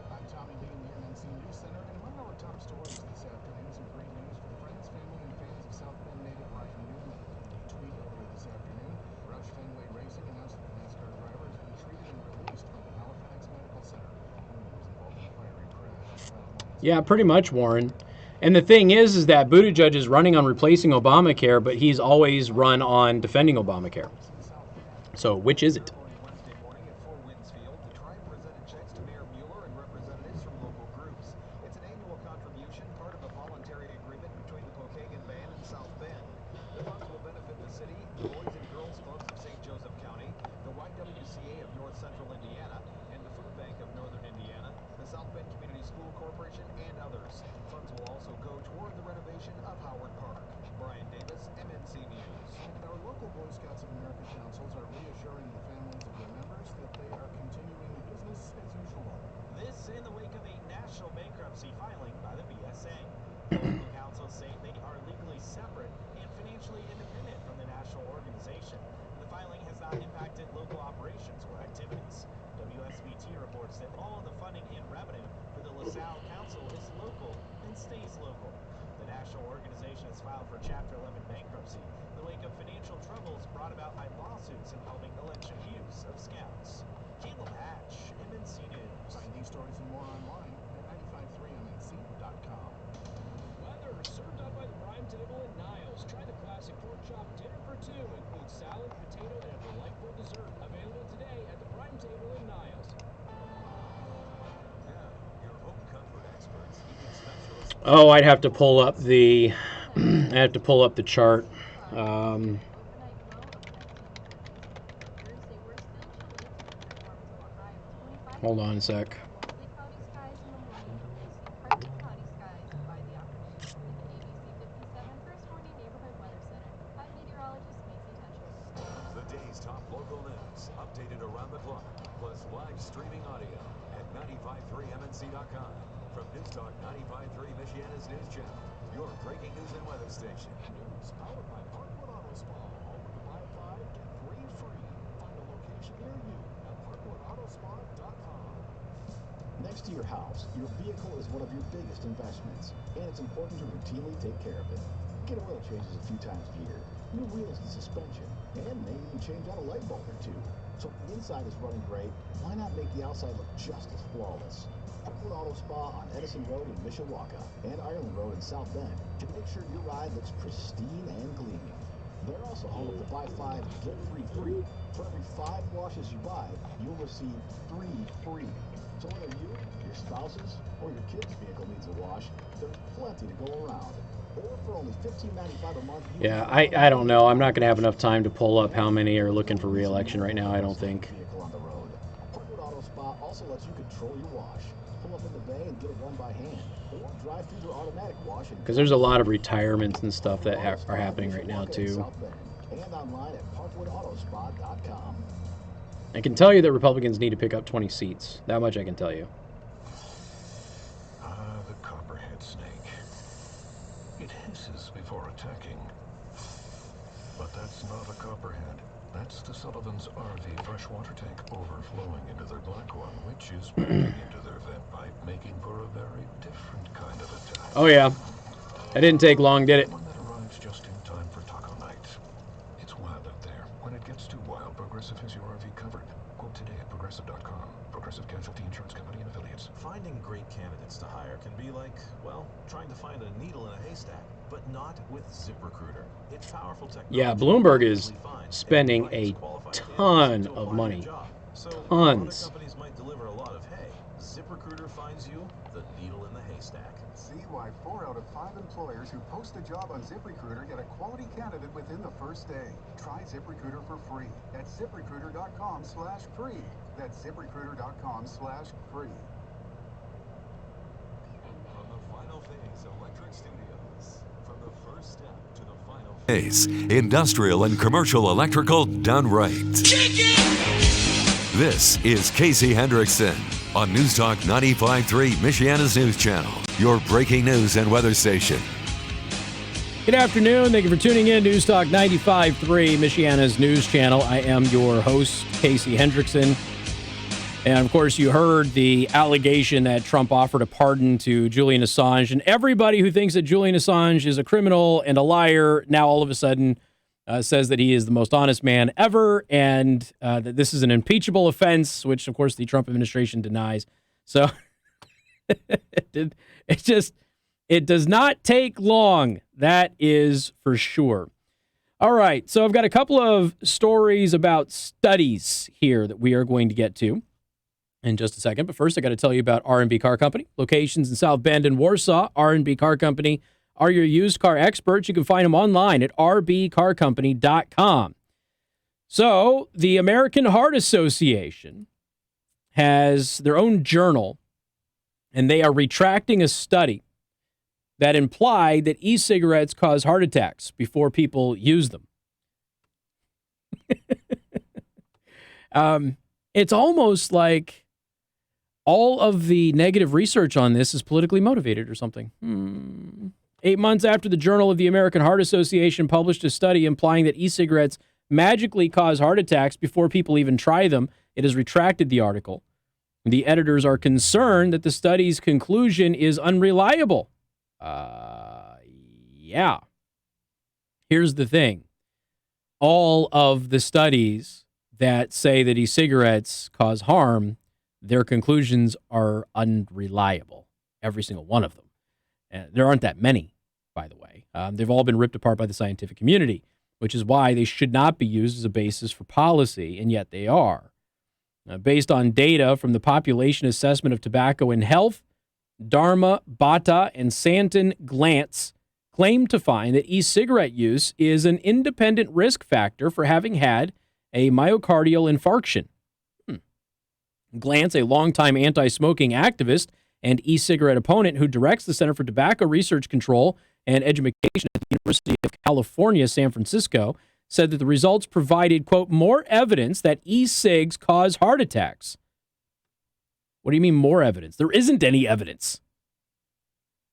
I'm Tommy Lee in the MNC News Center, and among our top stories this afternoon, some great news for friends, family, and fans of South Bend native Ryan Newman. In a tweet earlier this afternoon, Rush Fenway Racing announced that the NASCAR driver has been treated and released from the Halifax Medical Center. Newman was involved in a fiery crash. Yeah, pretty much, Warren. And the thing is that Buttigieg is running on replacing Obamacare, but he's always run on defending Obamacare. So, which is it? Wednesday morning at Fort Winsfield, the tribe presented checks to Mayor Mueller and representatives from local groups. It's an annual contribution, part of a voluntary agreement between the Pokagon Band and South Bend. The funds will benefit the city, the Boys and Girls Clubs of St. Joseph County, the YWCA of North Central Indiana, and the Food Bank of Northern Indiana, the South Bend Community School Corporation, and others. Funds will also go toward the renovation of Howard Park. Brian Davis, MNC News. And our local Boy Scouts of America councils are reassuring the families of their members that they are continuing business as usual. This in the wake of a national bankruptcy filing by the BSA. Local councils say they are legally separate and financially independent from the national organization. The filing has not impacted local operations or activities. WSBT reports that all of the funding and revenue for the LaSalle Council is local and stays local. The national organization has filed for Chapter 11 bankruptcy in the wake of financial troubles brought about by lawsuits involving alleged abuse of scouts. Caleb Hatch, MNC News. Find these stories and more online at 953mnc.com. Weather served up by the Prime Table at Niles. Try the classic pork chop dinner for two. Includes salad, potato, and a delightful dessert. Available today at the Prime Table in Niles. Now, your home comfort experts, heating specialists. Oh, I'd have to pull up the chart. Hold on a sec. The day's top local news, updated around the clock, plus live streaming audio at 953mnc.com. From News Talk 95.3 Michiana's News Channel, your breaking news and weather station. News powered by Parkwood Auto Spa. Home of the buy 5, get 3 free. Find a location near you at parkwoodautospot.com. Next to your house, your vehicle is one of your biggest investments, and it's important to routinely take care of it. Get oil changes a few times a year, new wheels and suspension, and maybe even change out a light bulb or two. So if the inside is running great, why not make the outside look just as flawless? Parkwood Auto Spa on Edison Road in Mishawaka and Ireland Road in South Bend to make sure your ride looks pristine and gleaming. They're also home of the buy 5, get 3 free. For every 5 washes you buy, you'll receive 3 free. So whether you, your spouse's, or your kid's vehicle needs a wash, there's plenty to go around. Or for only $15.95 a month, Yeah, I don't know. I'm not going to have enough time to pull up how many are looking for re-election right now, I don't think. vehicle on the road. Parkwood Auto Spa also lets you control your wash. Pull up in the bay and get it run by hand, or drive through their automatic wash. Because there's a lot of retirements and stuff that are happening right now, too. And online at parkwoodautospot.com. I can tell you that Republicans need to pick up 20 seats. That much I can tell you. The copperhead snake. It hisses before attacking. But that's not a copperhead. That's the Sullivan's RV freshwater tank overflowing into their black one, which is backing into their vent pipe, making for a very different kind of attack. Oh, yeah. That didn't take long, did it? One that arrives just in time for taco night. It's wild out there. When it gets too wild, Progressive has your RV covered. Quote today at Progressive.com. Progressive Casualty Insurance Company and Affiliates. Finding great candidates to hire can be like, well, trying to find a needle in a haystack, but not with ZipRecruiter. It's powerful technology. Yeah, Bloomberg is spending a ton of money. Tons. Other companies might deliver a lot of hay. ZipRecruiter finds you the needle in the haystack. See why 4 out of 5 employers who post a job on ZipRecruiter get a quality candidate within the first day. Try ZipRecruiter for free at ZipRecruiter.com/free. That's ZipRecruiter.com/free. From the Final Phase Electric Studios, from the first step to the final phase, industrial and commercial electrical done right. This is Casey Hendrickson on News Talk 95.3, Michiana's news channel, your breaking news and weather station. Good afternoon. Thank you for tuning in. News Talk 95.3, Michiana's news channel. I am your host, Casey Hendrickson. And, of course, you heard the allegation that Trump offered a pardon to Julian Assange. And everybody who thinks that Julian Assange is a criminal and a liar now all of a sudden says that he is the most honest man ever and that this is an impeachable offense, which, of course, the Trump administration denies. So it does not take long. That is for sure. All right. So I've got a couple of stories about studies here that we are going to get to in just a second. But first, I got to tell you about R&B Car Company. Locations in South Bend and Warsaw. R&B Car Company are your used car experts. You can find them online at rbcarcompany.com. So the American Heart Association has their own journal, and they are retracting a study that implied that e-cigarettes cause heart attacks before people use them. It's almost like all of the negative research on this is politically motivated or something. 8 months after the Journal of the American Heart Association published a study implying that e-cigarettes magically cause heart attacks before people even try them, it has retracted the article. The editors are concerned that the study's conclusion is unreliable. Yeah. Here's the thing. All of the studies that say that e-cigarettes cause harm, their conclusions are unreliable. Every single one of them. There aren't that many, by the way. They've all been ripped apart by the scientific community, which is why they should not be used as a basis for policy, and yet they are. Based on data from the Population Assessment of Tobacco and Health, Dharma, Bata, and Santon Glantz claim to find that e-cigarette use is an independent risk factor for having had a myocardial infarction. Glantz, a longtime anti-smoking activist and e-cigarette opponent who directs the Center for Tobacco Research Control and Education at the University of California, San Francisco, said that the results provided, quote, more evidence that e-cigs cause heart attacks. What do you mean more evidence? There isn't any evidence.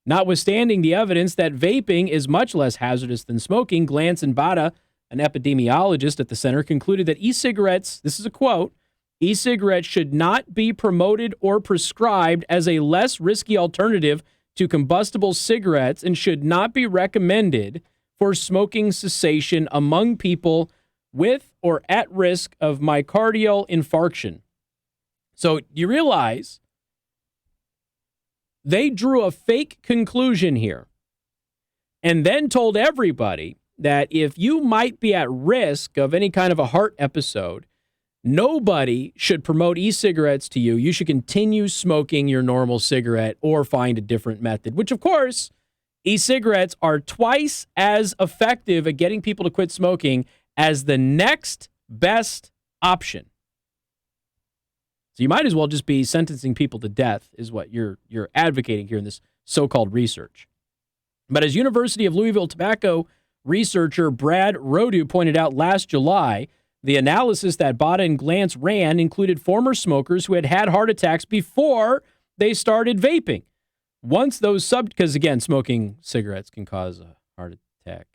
Notwithstanding the evidence that vaping is much less hazardous than smoking, Glantz and Bata, an epidemiologist at the center, concluded that e-cigarettes, this is a quote, e-cigarettes should not be promoted or prescribed as a less risky alternative to combustible cigarettes and should not be recommended for smoking cessation among people with or at risk of myocardial infarction. So you realize they drew a fake conclusion here and then told everybody that if you might be at risk of any kind of a heart episode, nobody should promote e-cigarettes to you. You should continue smoking your normal cigarette or find a different method, which, of course, e-cigarettes are twice as effective at getting people to quit smoking as the next best option. So you might as well just be sentencing people to death is what you're advocating here in this so-called research. But as University of Louisville tobacco researcher Brad Rodu pointed out last July, the analysis that Bata and Glantz ran included former smokers who had had heart attacks before they started vaping. Once those because again, smoking cigarettes can cause a heart attack.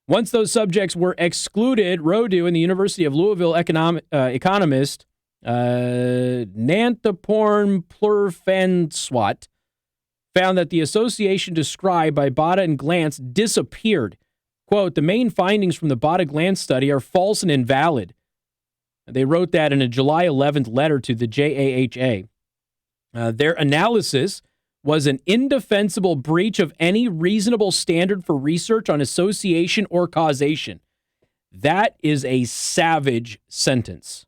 Once those subjects were excluded, Rodu and the University of Louisville economist Nantaporn Plurfanswat found that the association described by Bada and Glantz disappeared. Quote, the main findings from the Bada-Glantz study are false and invalid. They wrote that in a July 11th letter to the JAHA. Their analysis was an indefensible breach of any reasonable standard for research on association or causation. That is a savage sentence.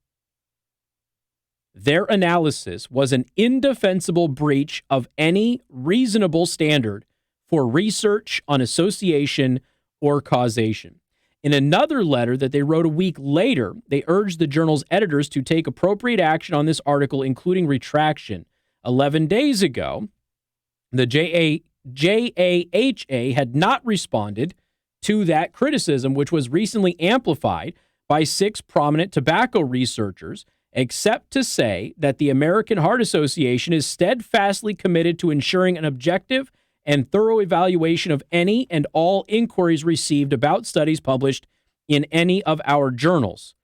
Their analysis was an indefensible breach of any reasonable standard for research on association or causation. In another letter that they wrote a week later, they urged the journal's editors to take appropriate action on this article, including retraction. 11 days ago, the JAHA had not responded to that criticism, which was recently amplified by 6 prominent tobacco researchers, except to say that the American Heart Association is steadfastly committed to ensuring an objective and thorough evaluation of any and all inquiries received about studies published in any of our journals.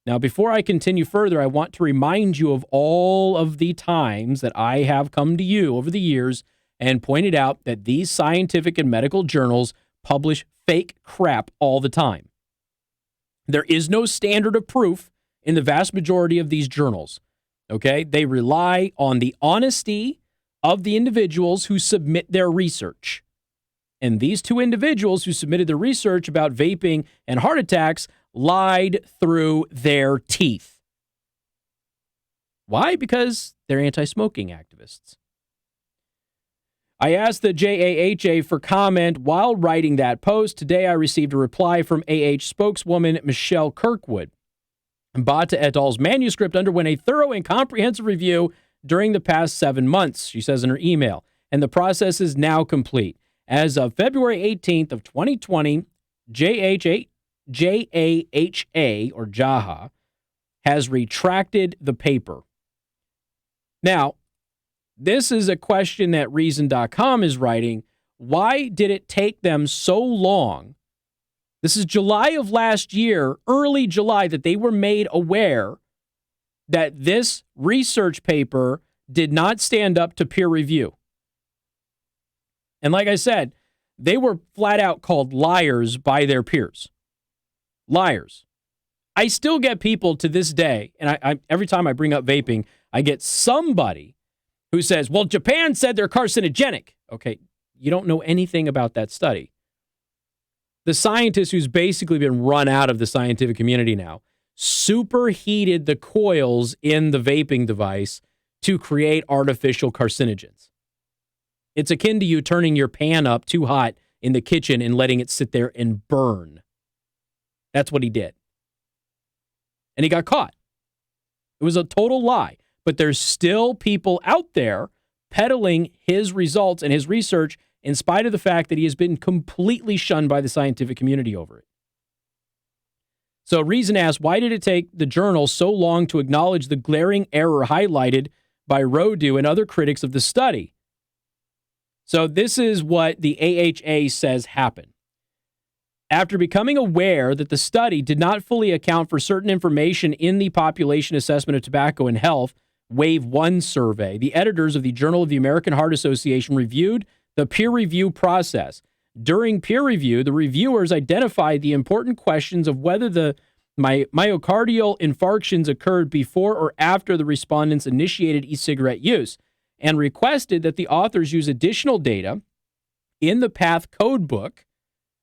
Now, before I continue further, I want to remind you of all of the times that I have come to you over the years and pointed out that these scientific and medical journals publish fake crap all the time. There is no standard of proof in the vast majority of these journals. Okay? They rely on the honesty of the individuals who submit their research. And these 2 individuals who submitted their research about vaping and heart attacks lied through their teeth. Why? Because they're anti-smoking activists. I asked the JAHA for comment while writing that post. Today I received a reply from AH spokeswoman Michelle Kirkwood. Bata et al.'s manuscript underwent a thorough and comprehensive review during the past 7 months, she says in her email, and the process is now complete. As of February 18th of 2020, JAHA, or JAHA, has retracted the paper. Now, this is a question that Reason.com is writing. Why did it take them so long? This is July of last year, early July, that they were made aware that this research paper did not stand up to peer review. And like I said, they were flat out called liars by their peers. Liars. I still get people to this day, and I every time I bring up vaping, I get somebody who says, well, Japan said they're carcinogenic. Okay, you don't know anything about that study. The scientist who's basically been run out of the scientific community now superheated the coils in the vaping device to create artificial carcinogens. It's akin to you turning your pan up too hot in the kitchen and letting it sit there and burn. That's what he did. And he got caught. It was a total lie. But there's still people out there peddling his results and his research in spite of the fact that he has been completely shunned by the scientific community over it. So Reason asks, why did it take the journal so long to acknowledge the glaring error highlighted by Rodu and other critics of the study? So this is what the AHA says happened. After becoming aware that the study did not fully account for certain information in the Population Assessment of Tobacco and Health Wave 1 survey, the editors of the Journal of the American Heart Association reviewed the peer review process. During peer review, the reviewers identified the important questions of whether the myocardial infarctions occurred before or after the respondents initiated e-cigarette use, and requested that the authors use additional data in the PATH codebook,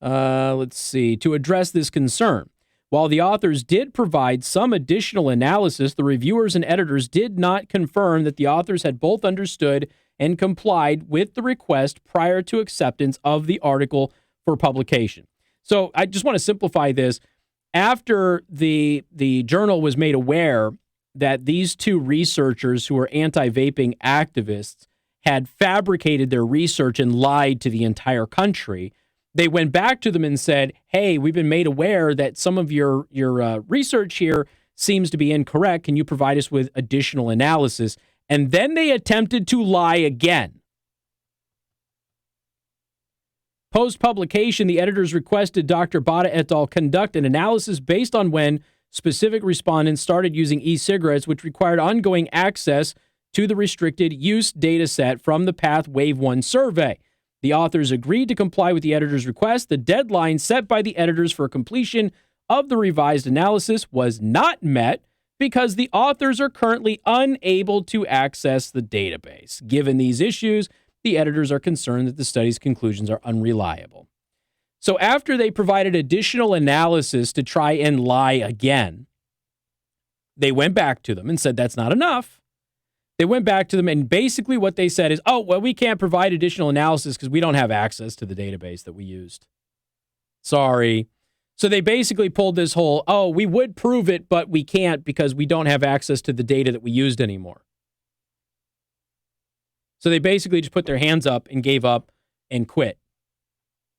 to address this concern. While the authors did provide some additional analysis, the reviewers and editors did not confirm that the authors had both understood and complied with the request prior to acceptance of the article for publication. So I just want to simplify this. After the journal was made aware that these 2 researchers who were anti-vaping activists had fabricated their research and lied to the entire country, they went back to them and said, hey, we've been made aware that some of your research here seems to be incorrect. Can you provide us with additional analysis? And then they attempted to lie again. Post-publication, the editors requested Dr. Bata et al. Conduct an analysis based on when specific respondents started using e-cigarettes, which required ongoing access to the restricted use data set from the Path Wave 1 survey. The authors agreed to comply with the editor's request. The deadline set by the editors for completion of the revised analysis was not met because the authors are currently unable to access the database. Given these issues, the editors are concerned that the study's conclusions are unreliable. So after they provided additional analysis to try and lie again, they went back to them and said that's not enough. They went back to them, and basically what they said is, oh, well, we can't provide additional analysis because we don't have access to the database that we used. Sorry. So they basically pulled this whole, oh, we would prove it, but we can't because we don't have access to the data that we used anymore. So they basically just put their hands up and gave up and quit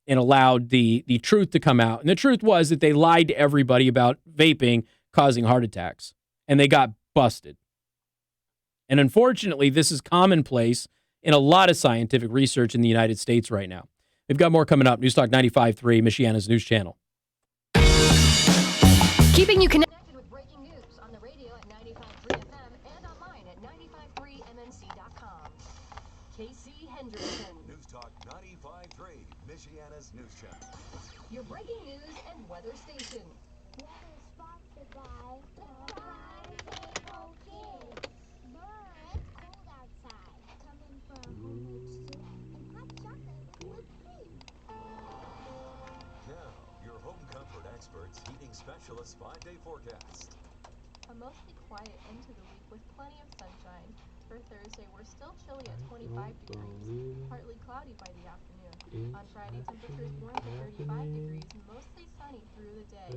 and allowed the truth to come out. And the truth was that they lied to everybody about vaping causing heart attacks, and they got busted. And unfortunately, this is commonplace in a lot of scientific research in the United States right now. We've got more coming up. Newstalk 95.3, Michiana's news channel. Keeping you connected with breaking news on the radio at 95.3 FM and online at 953mnc.com. Casey Hendrickson. Newstalk 95.3, Michiana's news channel. Your breaking news and weather station. Weather sponsored by the Prime Table Kids. It's cold outside. Coming for a homemade soup and hot chocolate with whipped cream. Now, your home comfort experts, heating specialists 5-day forecast. A mostly quiet end to the week with plenty of sunshine. For Thursday, we're still chilly at 25 degrees, partly cloudy by the afternoon. On Friday, temperatures warm to 35 degrees, mostly sunny through the day.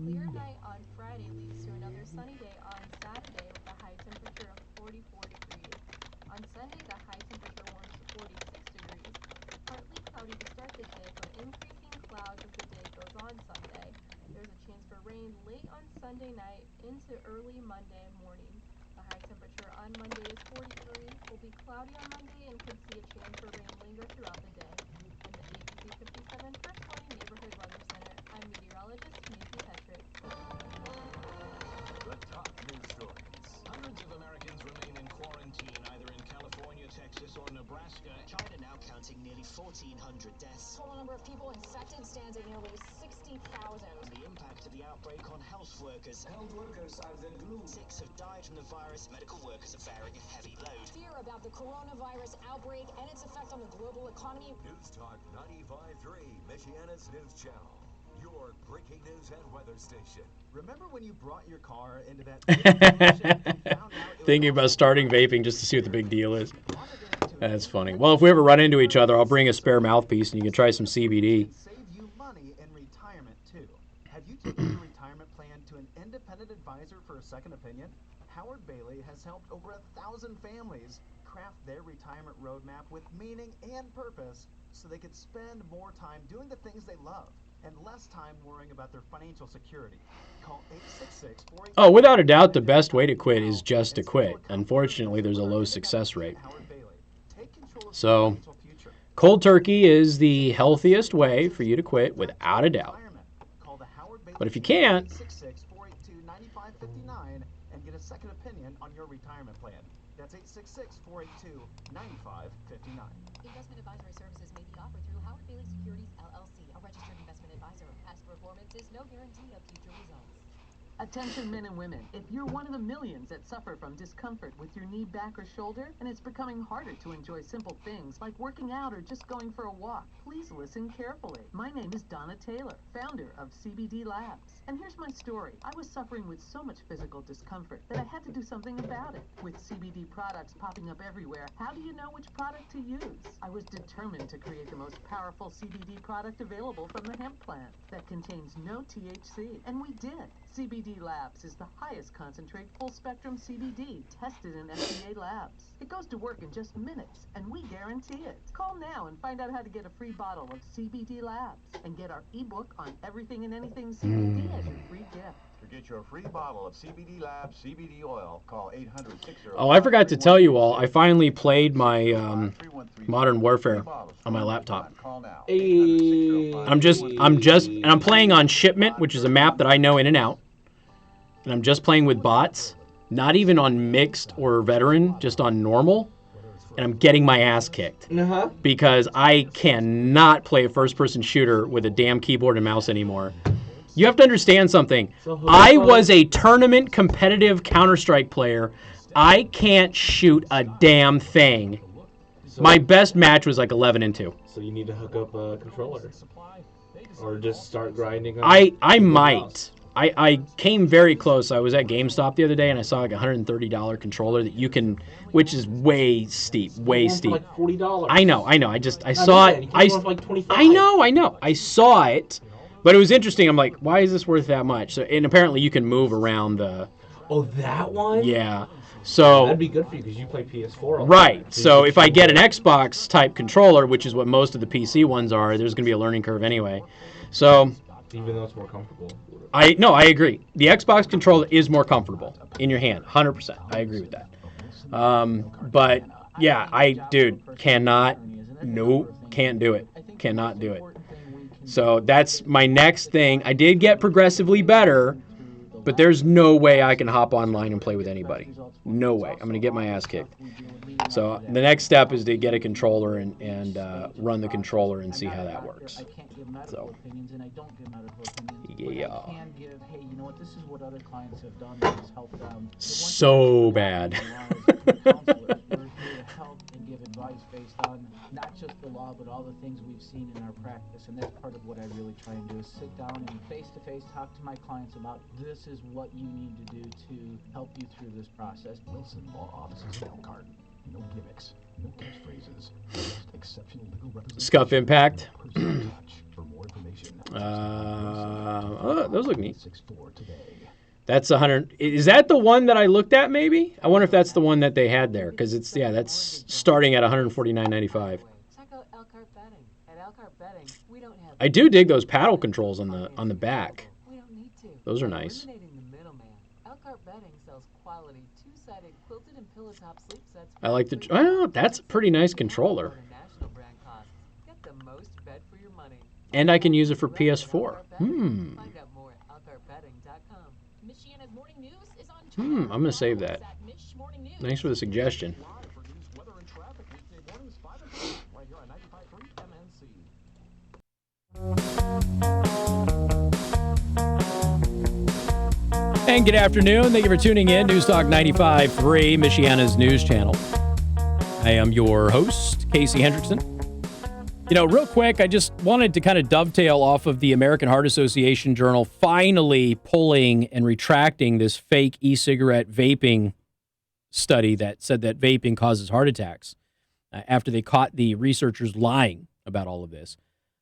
Clear night on Friday leads to another sunny day on Saturday with a high temperature of 44 degrees. On Sunday, the high temperature warms to 46 degrees. Partly cloudy to start the day, but increasing clouds as the day goes on Sunday. There's a chance for rain late on Sunday night into early Monday morning. The high temperature on Monday is 43, will be cloudy on Monday and could see a chance for rain linger throughout the day. In the ABC 57 First Warning Neighborhood Weather Center, I'm meteorologist Maisie Petrick. The top news stories. Hundreds of Americans remain in quarantine either in California, Texas, or Nebraska. China now counting nearly 1,400 deaths. Total number of people infected stands at nearly 60,000. And the impact of the outbreak on health workers. Health workers are the glue. 6 have died from the virus. Medical workers are bearing a heavy load. Fear about the coronavirus outbreak and its effect on the global economy. Newstalk 95.3, Michiana's news channel. Your breaking news and weather station. Remember when you brought your car into that Thinking about starting vaping just to see what the big deal is. That's funny. Well, if we ever run into each other, I'll bring a spare mouthpiece and you can try some CBD. Save you money in retirement too. Have you taken your retirement plan to an independent advisor for a second opinion? Howard Bailey has helped over 1,000 families craft their retirement roadmap with meaning and purpose so they could spend more time doing the things they love and less time worrying about their financial security. Call 866-482. Oh, without a doubt, the best way to quit is just to quit. Unfortunately, there's a low success rate. So, cold turkey is the healthiest way for you to quit, without a doubt. But if you can't, 866-482-9559 and get a second opinion on your retirement plan. That's 866-482-9559. Investment advisory services may be offered through Howard Bailey Securities, LLC, a registered investment advisor. Past performance is no guarantee of future results. Attention men and women, if you're one of the millions that suffer from discomfort with your knee, back, or shoulder, and it's becoming harder to enjoy simple things like working out or just going for a walk, please listen carefully. My name is Donna Taylor, founder of CBD Labs. And here's my story. I was suffering with so much physical discomfort that I had to do something about it. With CBD products popping up everywhere, how do you know which product to use? I was determined to create the most powerful CBD product available from the hemp plant that contains no THC, and we did. CBD Labs is the highest concentrate full-spectrum CBD tested in FDA labs. It goes to work in just minutes, and we guarantee it. Call now and find out how to get a free bottle of CBD Labs and get our ebook on everything and anything CBD as your free gift. To get your free bottle of CBD Labs CBD oil, call 800-60. oh, I forgot to tell you all, I finally played my Modern Warfare on my laptop. I'm playing on Shipment, which is a map that I know in and out. And I'm just playing with bots. not even on mixed or veteran, just on normal, and I'm getting my ass kicked. Because I cannot play a first-person shooter with a damn keyboard and mouse anymore. You have to understand something. I was a tournament competitive Counter-Strike player. I can't shoot a damn thing. My best match was like 11-2. So you need to hook up a controller. Or just start grinding on I might. I came very close. I was at GameStop the other day and I saw like a $130 controller that you can, which is way steep, way steep. Like $40. I know. I saw it. Like 25. I know. I saw it, but it was interesting. I'm like, why is this worth that much? So, and apparently you can move around the. Oh, that one? Yeah. So that'd be good for you because you play PS4. Right. So if I get an Xbox type controller, which is what most of the PC ones are, there's going to be a learning curve anyway. So. Even though it's more comfortable. I agree. The Xbox controller is more comfortable in your hand, 100%. I agree with that. But yeah, can't do it. Cannot do it. So that's my next thing. I did get progressively better, but there's no way I can hop online and play with anybody. No way. I'm going to get my ass kicked. So the next step is to get a controller and run the controller and see how that works. So, yeah. So bad. Give advice based on not just the law, but all the things we've seen in our practice. And that's part of what I really try and do is sit down and face-to-face talk to my clients about this is what you need to do to help you through this process. Wilson Law Offices in Elkhart. No gimmicks, no catchphrases, just exceptional legal representation. Scuff Impact. For more information, those look neat. That's 100. Is that the one that I looked at? Maybe. I wonder if that's the one that they had there because it's that's starting at $149.95. Check out Elkhart Betting. At Elkhart Betting, we don't have. I do dig those paddle controls on the back. We don't need to. Those are nice. Eliminating the middleman. Elkhart Betting sells quality two-sided quilted and pillow top sleep sets. I like the. Oh, that's a pretty nice controller. National brand costs. Get the most bet for your money. And I can use it for PS4. Find out more at elkhartbetting.com. Michiana's morning news is on I'm going to save that. Thanks for the suggestion. And good afternoon. Thank you for tuning in. News Talk 95.3, Michiana's news channel. I am your host, Casey Hendrickson. You know, real quick, I just wanted to kind of dovetail off of the American Heart Association Journal finally pulling and retracting this fake e-cigarette vaping study that said that vaping causes heart attacks after they caught the researchers lying about all of this.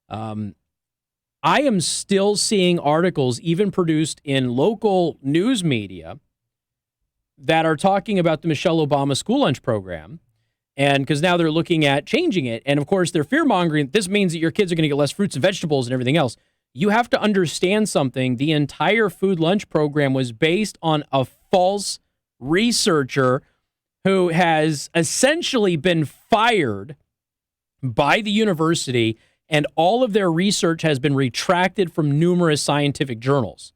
I am still seeing articles even produced in local news media that are talking about the Michelle Obama school lunch program. And because now they're looking at changing it. And of course, they're fear-mongering. This means that your kids are going to get less fruits and vegetables and everything else. You have to understand something. The entire food lunch program was based on a false researcher who has essentially been fired by the university, and all of their research has been retracted from numerous scientific journals.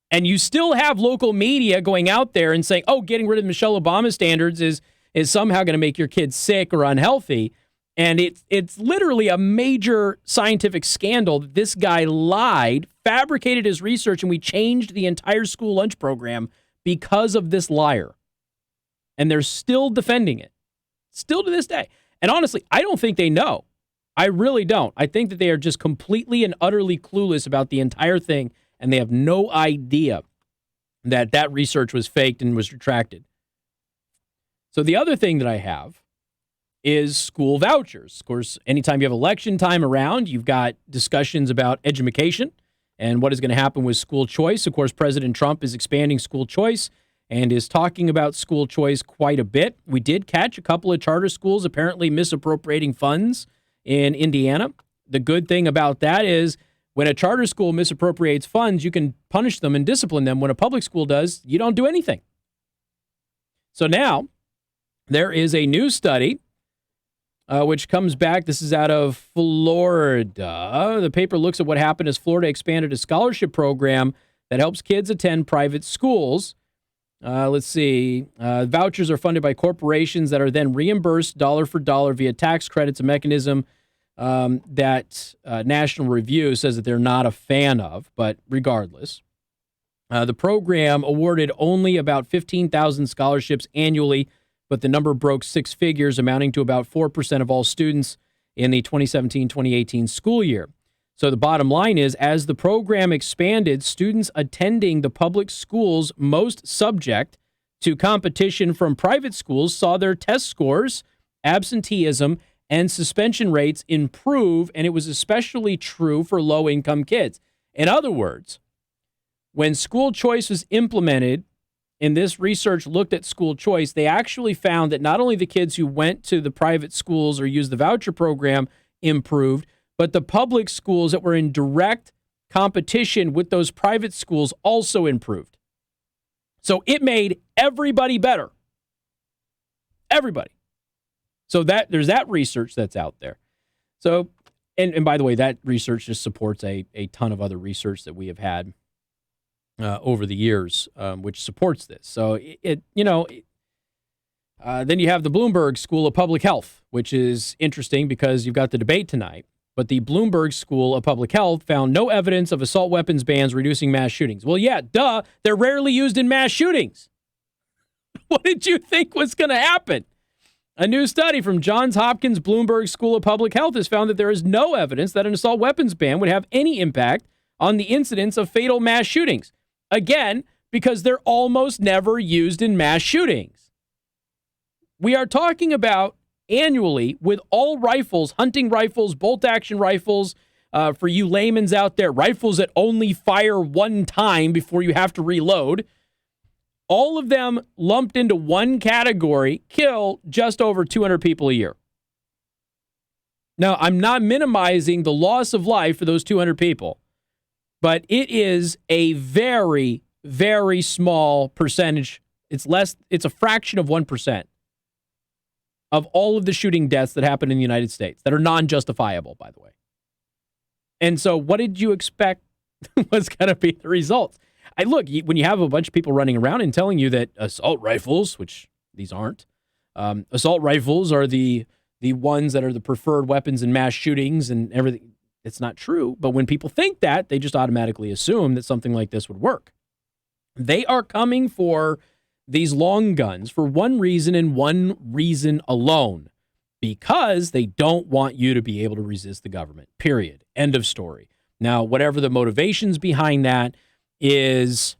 And you still have local media going out there and saying, oh, getting rid of Michelle Obama standards is somehow going to make your kids sick or unhealthy. And it's literally a major scientific scandal that this guy lied, fabricated his research, and we changed the entire school lunch program because of this liar. And they're still defending it, still to this day. And honestly, I don't think they know. I really don't. I think that they are just completely and utterly clueless about the entire thing, and they have no idea that that research was faked and was retracted. So the other thing that I have is school vouchers. Of course, anytime you have election time around, you've got discussions about education and what is going to happen with school choice. Of course, President Trump is expanding school choice and is talking about school choice quite a bit. We did catch a couple of charter schools apparently misappropriating funds in Indiana. The good thing about that is when a charter school misappropriates funds, you can punish them and discipline them. When a public school does, you don't do anything. So now there is a new study which comes back. This is out of Florida. The paper looks at what happened as Florida expanded a scholarship program that helps kids attend private schools. Let's see. Vouchers are funded by corporations that are then reimbursed dollar for dollar via tax credits, a mechanism that National Review says that they're not a fan of. But regardless, the program awarded only about 15,000 scholarships annually, but the number broke six figures, amounting to about 4% of all students in the 2017-2018 school year. So the bottom line is, as the program expanded, students attending the public schools most subject to competition from private schools saw their test scores, absenteeism, and suspension rates improve, and it was especially true for low-income kids. In other words, when school choice was implemented, and this research looked at school choice, they actually found that not only the kids who went to the private schools or used the voucher program improved, but the public schools that were in direct competition with those private schools also improved. So it made everybody better. Everybody. So that there's that research that's out there. So, and by the way, that research just supports a ton of other research that we have had over the years, which supports this. So then you have the Bloomberg School of Public Health, which is interesting because you've got the debate tonight. But the Bloomberg School of Public Health found no evidence of assault weapons bans reducing mass shootings. Well, yeah, duh. They're rarely used in mass shootings. What did you think was going to happen? A new study from Johns Hopkins Bloomberg School of Public Health has found that there is no evidence that an assault weapons ban would have any impact on the incidence of fatal mass shootings. Again, because they're almost never used in mass shootings. We are talking about annually with all rifles, hunting rifles, bolt-action rifles, for you layman's out there, rifles that only fire one time before you have to reload. All of them lumped into one category kill just over 200 people a year. Now, I'm not minimizing the loss of life for those 200 people, but it is a very, very small percentage. It's a fraction of 1%. Of all of the shooting deaths that happen in the United States that are non-justifiable, by the way. And so what did you expect was going to be the results? Look, when you have a bunch of people running around and telling you that assault rifles, which these aren't, assault rifles are the ones that are the preferred weapons in mass shootings and everything, it's not true. But when people think that, they just automatically assume that something like this would work. They are coming for these long guns for one reason and one reason alone, because they don't want you to be able to resist the government, period. End of story. Now, whatever the motivations behind that is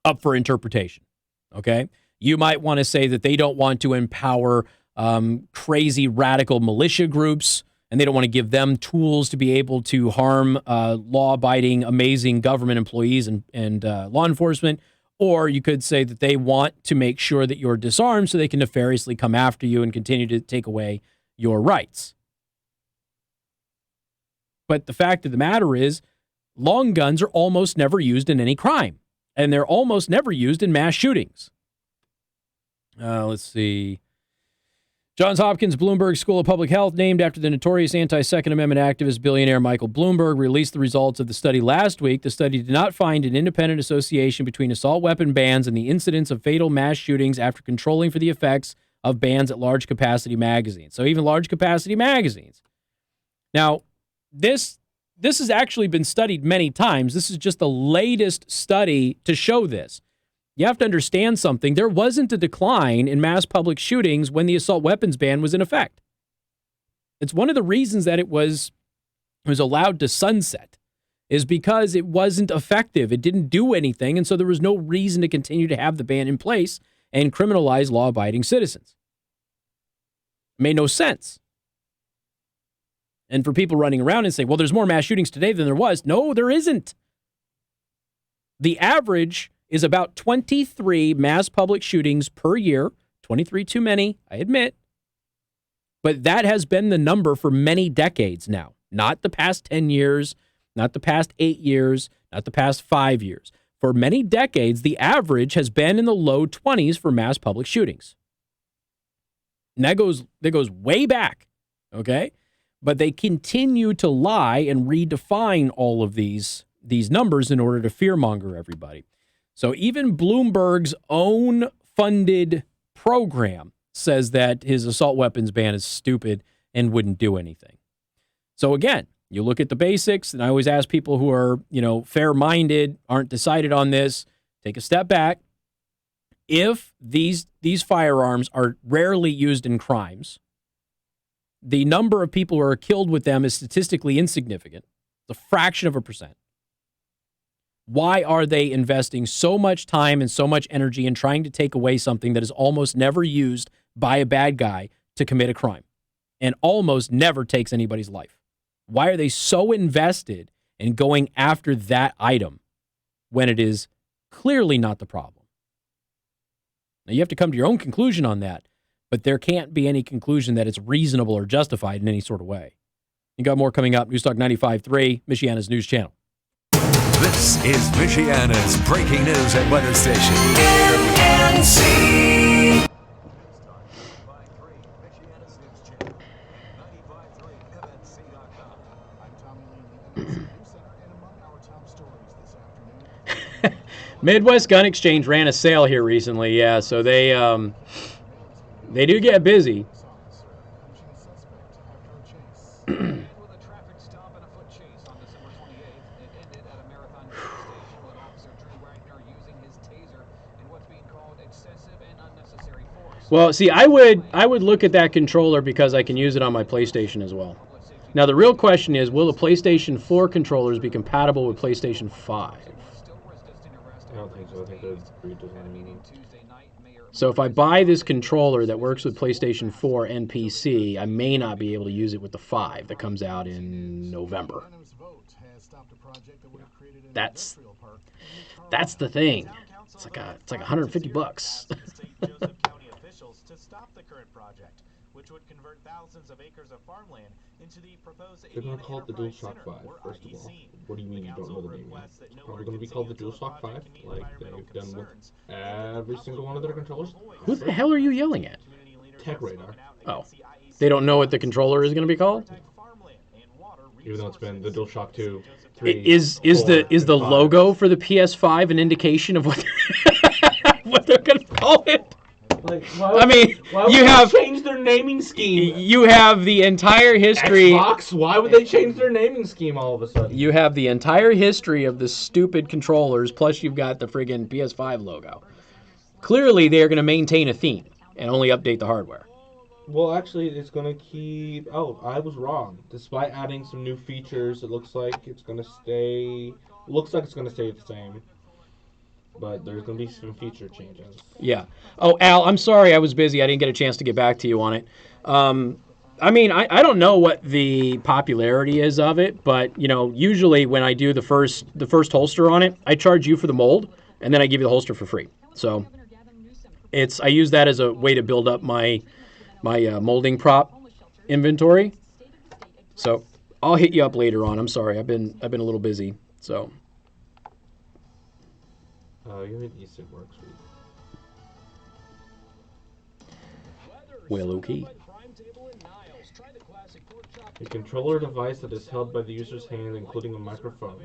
up for interpretation, okay? You might want to say that they don't want to empower crazy radical militia groups, and they don't want to give them tools to be able to harm law-abiding, amazing government employees and law enforcement. Or you could say that they want to make sure that you're disarmed so they can nefariously come after you and continue to take away your rights. But the fact of the matter is, long guns are almost never used in any crime, and they're almost never used in mass shootings. Let's see. Johns Hopkins Bloomberg School of Public Health, named after the notorious anti-Second Amendment activist billionaire Michael Bloomberg, released the results of the study last week. The study did not find an independent association between assault weapon bans and the incidence of fatal mass shootings after controlling for the effects of bans at large capacity magazines. So even large capacity magazines. Now, this has actually been studied many times. This is just the latest study to show this. You have to understand something. There wasn't a decline in mass public shootings when the assault weapons ban was in effect. It's one of the reasons that it was allowed to sunset, is because it wasn't effective. It didn't do anything, and so there was no reason to continue to have the ban in place and criminalize law-abiding citizens. It made no sense. And for people running around and saying, well, there's more mass shootings today than there was. No, there isn't. The average is about 23 mass public shootings per year. 23 too many, I admit. But that has been the number for many decades now. Not the past 10 years, not the past 8 years, not the past 5 years. For many decades, the average has been in the low 20s for mass public shootings. And that goes way back, okay? But they continue to lie and redefine all of these numbers in order to fearmonger everybody. So even Bloomberg's own funded program says that his assault weapons ban is stupid and wouldn't do anything. So again, you look at the basics, and I always ask people who are, fair-minded, aren't decided on this, take a step back. If these firearms are rarely used in crimes, the number of people who are killed with them is statistically insignificant. It's a fraction of a percent. Why are they investing so much time and so much energy in trying to take away something that is almost never used by a bad guy to commit a crime and almost never takes anybody's life? Why are they so invested in going after that item when it is clearly not the problem? Now, you have to come to your own conclusion on that, but there can't be any conclusion that it's reasonable or justified in any sort of way. You got more coming up. Newstalk 95.3, Michiana's news channel. This is Michiana's breaking news and weather station. MNC. Midwest Gun Exchange ran a sale here recently, yeah, so they do get busy. Well, see, I would look at that controller because I can use it on my PlayStation as well. Now, the real question is, will the PlayStation 4 controllers be compatible with PlayStation 5? I don't think so. I think they're redesigned. So if I buy this controller that works with PlayStation 4 and PC, I may not be able to use it with the 5 that comes out in November. That's the thing. It's like $150. To stop the current project, which would convert thousands of acres of farmland into the proposed They're going to call it the DualShock 5, first of all. What do you mean you don't know the name yet? It's probably going to be called the DualShock 5, like they've done with every single one of their controllers. Who the hell are you yelling at? Tech Radar. Oh. They don't know what the controller is going to be called? Even though it's been the DualShock 2, 3, Is 4, the logo for the PS5 an indication of what what they're going to call it? Like, why you have changed their naming scheme. You have the entire history. Xbox? Why would they change their naming scheme all of a sudden? You have the entire history of the stupid controllers, plus you've got the friggin' PS5 logo. Clearly, they're going to maintain a theme and only update the hardware. Well, actually, it's going to keep... Oh, I was wrong. Despite adding some new features, it looks like it's going to stay... Looks like it's going to stay the same. But there's going to be some feature changes. Yeah. Oh, Al, I'm sorry I was busy. I didn't get a chance to get back to you on it. I don't know what the popularity is of it, but, usually when I do the first holster on it, I charge you for the mold, and then I give you the holster for free. So I use that as a way to build up my molding prop inventory. So I'll hit you up later on. I'm sorry. I've been a little busy, so... You're in Eastern Work Suite. Well, okay. A controller device that is held by the user's hand, including a microphone.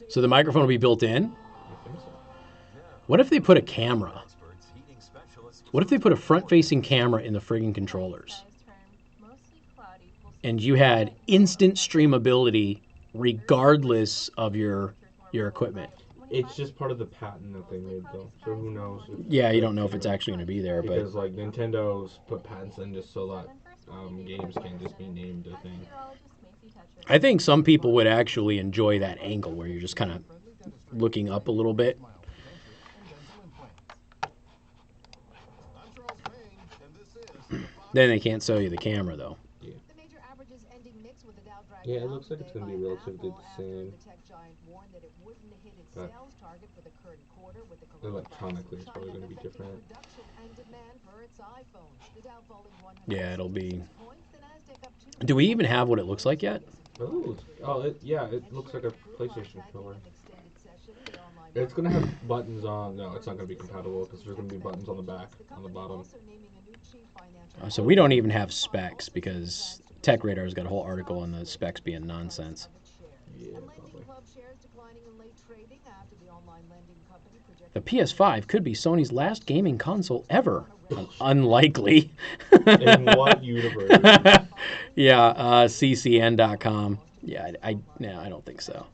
So the microphone will be built in? I think so. What if they put a camera? What if they put a front-facing camera in the friggin' controllers? And you had instant streamability regardless of your equipment. It's just part of the patent that they made, though. So who knows? Yeah, you don't know if it's actually going to be there, but... Because, Nintendo's put patents in just so that games can't just be named a thing. I think some people would actually enjoy that angle where you're just kind of looking up a little bit. Then they can't sell you the camera, though. Yeah, it looks like it's going to be relatively the same. But electronically, it's probably going to be different. Yeah, it'll be... Do we even have what it looks like yet? It looks like a PlayStation controller. It's going to have buttons on... No, it's not going to be compatible because there's going to be buttons on the back, on the bottom. So we don't even have specs because Tech Radar's got a whole article on the specs being nonsense. Yeah, probably. The PS5 could be Sony's last gaming console ever. Unlikely. In what universe? Yeah, ccn.com. Yeah, I don't think so.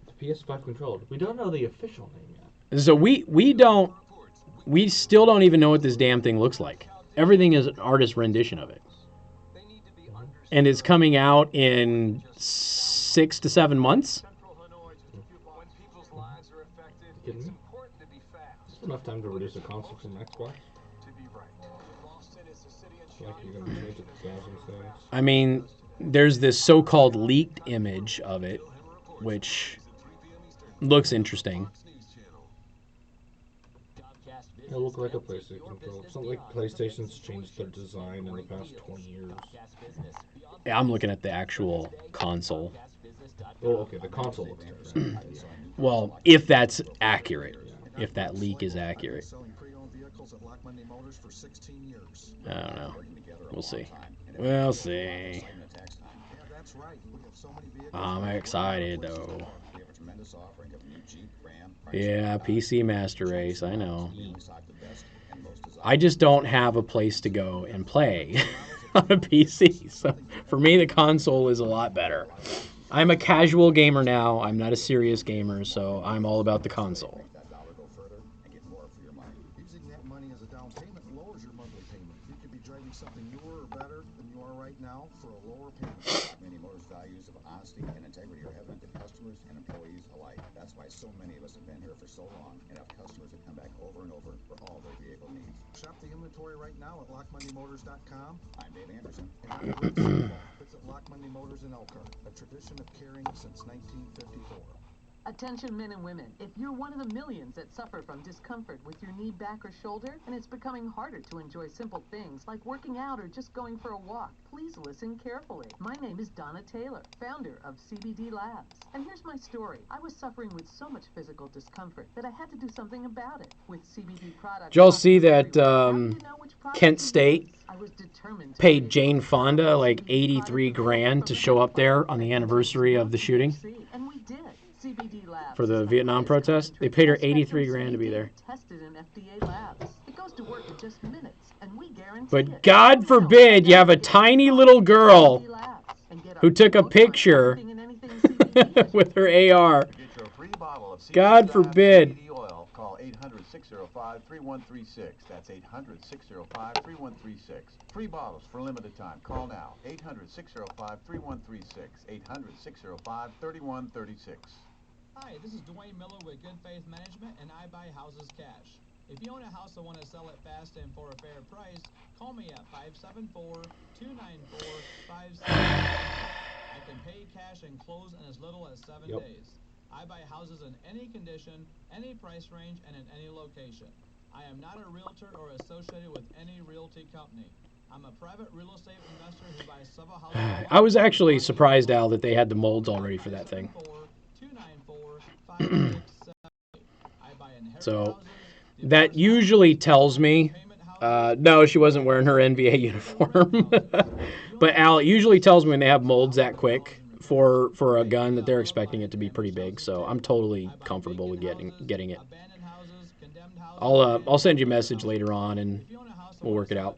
The PS5 controller. We don't know the official name yet. So we still don't even know what this damn thing looks like. Everything is an artist rendition of it. And it's coming out in 6 to 7 months. Kidding me? That's enough time to release a console from Xbox. Like you're gonna change it to thousands things. I mean, there's this so-called leaked image of it, which looks interesting. It'll look like a PlayStation controller. It's not like PlayStation's changed their design in the past 20 years. Yeah, I'm looking at the actual console. Oh, okay, the console looks terrible. Well, if that's accurate. If that leak is accurate. I don't know. We'll see. We'll see. I'm excited, though. Yeah, PC Master Race, I know. I just don't have a place to go and play on a PC. So for me, the console is a lot better. I'm a casual gamer now. I'm not a serious gamer, so I'm all about the console. Using that money as a down payment lowers your monthly payment. You could be driving something newer or better than you are right now for a lower payment. Many Motors' values of honesty and integrity are evident to customers and employees alike. That's why so many of us have been here for so long and have customers that come back over and over for all their vehicle needs. Shop the inventory right now at LockMondayMotors.com. I'm Dave Anderson. And I'm Rick Summerall. Visit Lock Monday Motors in Elkhart, a tradition of caring since 1954. Attention men and women, if you're one of the millions that suffer from discomfort with your knee, back, or shoulder, and it's becoming harder to enjoy simple things like working out or just going for a walk, please listen carefully. My name is Donna Taylor, founder of CBD Labs. And here's my story. I was suffering with so much physical discomfort that I had to do something about it. With CBD products... Did y'all see that Kent State paid Jane Fonda like 83 grand to show up there on the anniversary of the shooting? And we did. CBD Labs For the Vietnam protest? They paid her 83 grand to be there. Tested in FDA labs. It goes to work in just minutes, and we guarantee But God forbid you have a tiny little girl who took a picture with her AR. God forbid. Call 800-605-3136. That's 800-605-3136. Free bottles for limited time. Call now. 800-605-3136. 800-605-3136. Hi, this is Dwayne Miller with Good Faith Management, and I buy houses cash. If you own a house and want to sell it fast and for a fair price, call me at 574-294-5788. I can pay cash and close in as little as 7 days. I buy houses in any condition, any price range, and in any location. I am not a realtor or associated with any realty company. I'm a private real estate investor who buys several houses. I was actually surprised, Al, that they had the molds already for that thing. So that usually tells me, no, she wasn't wearing her NBA uniform. But Al, it usually tells me when they have molds that quick for a gun that they're expecting it to be pretty big. So I'm totally comfortable with getting it. I'll send you a message later on and we'll work it out.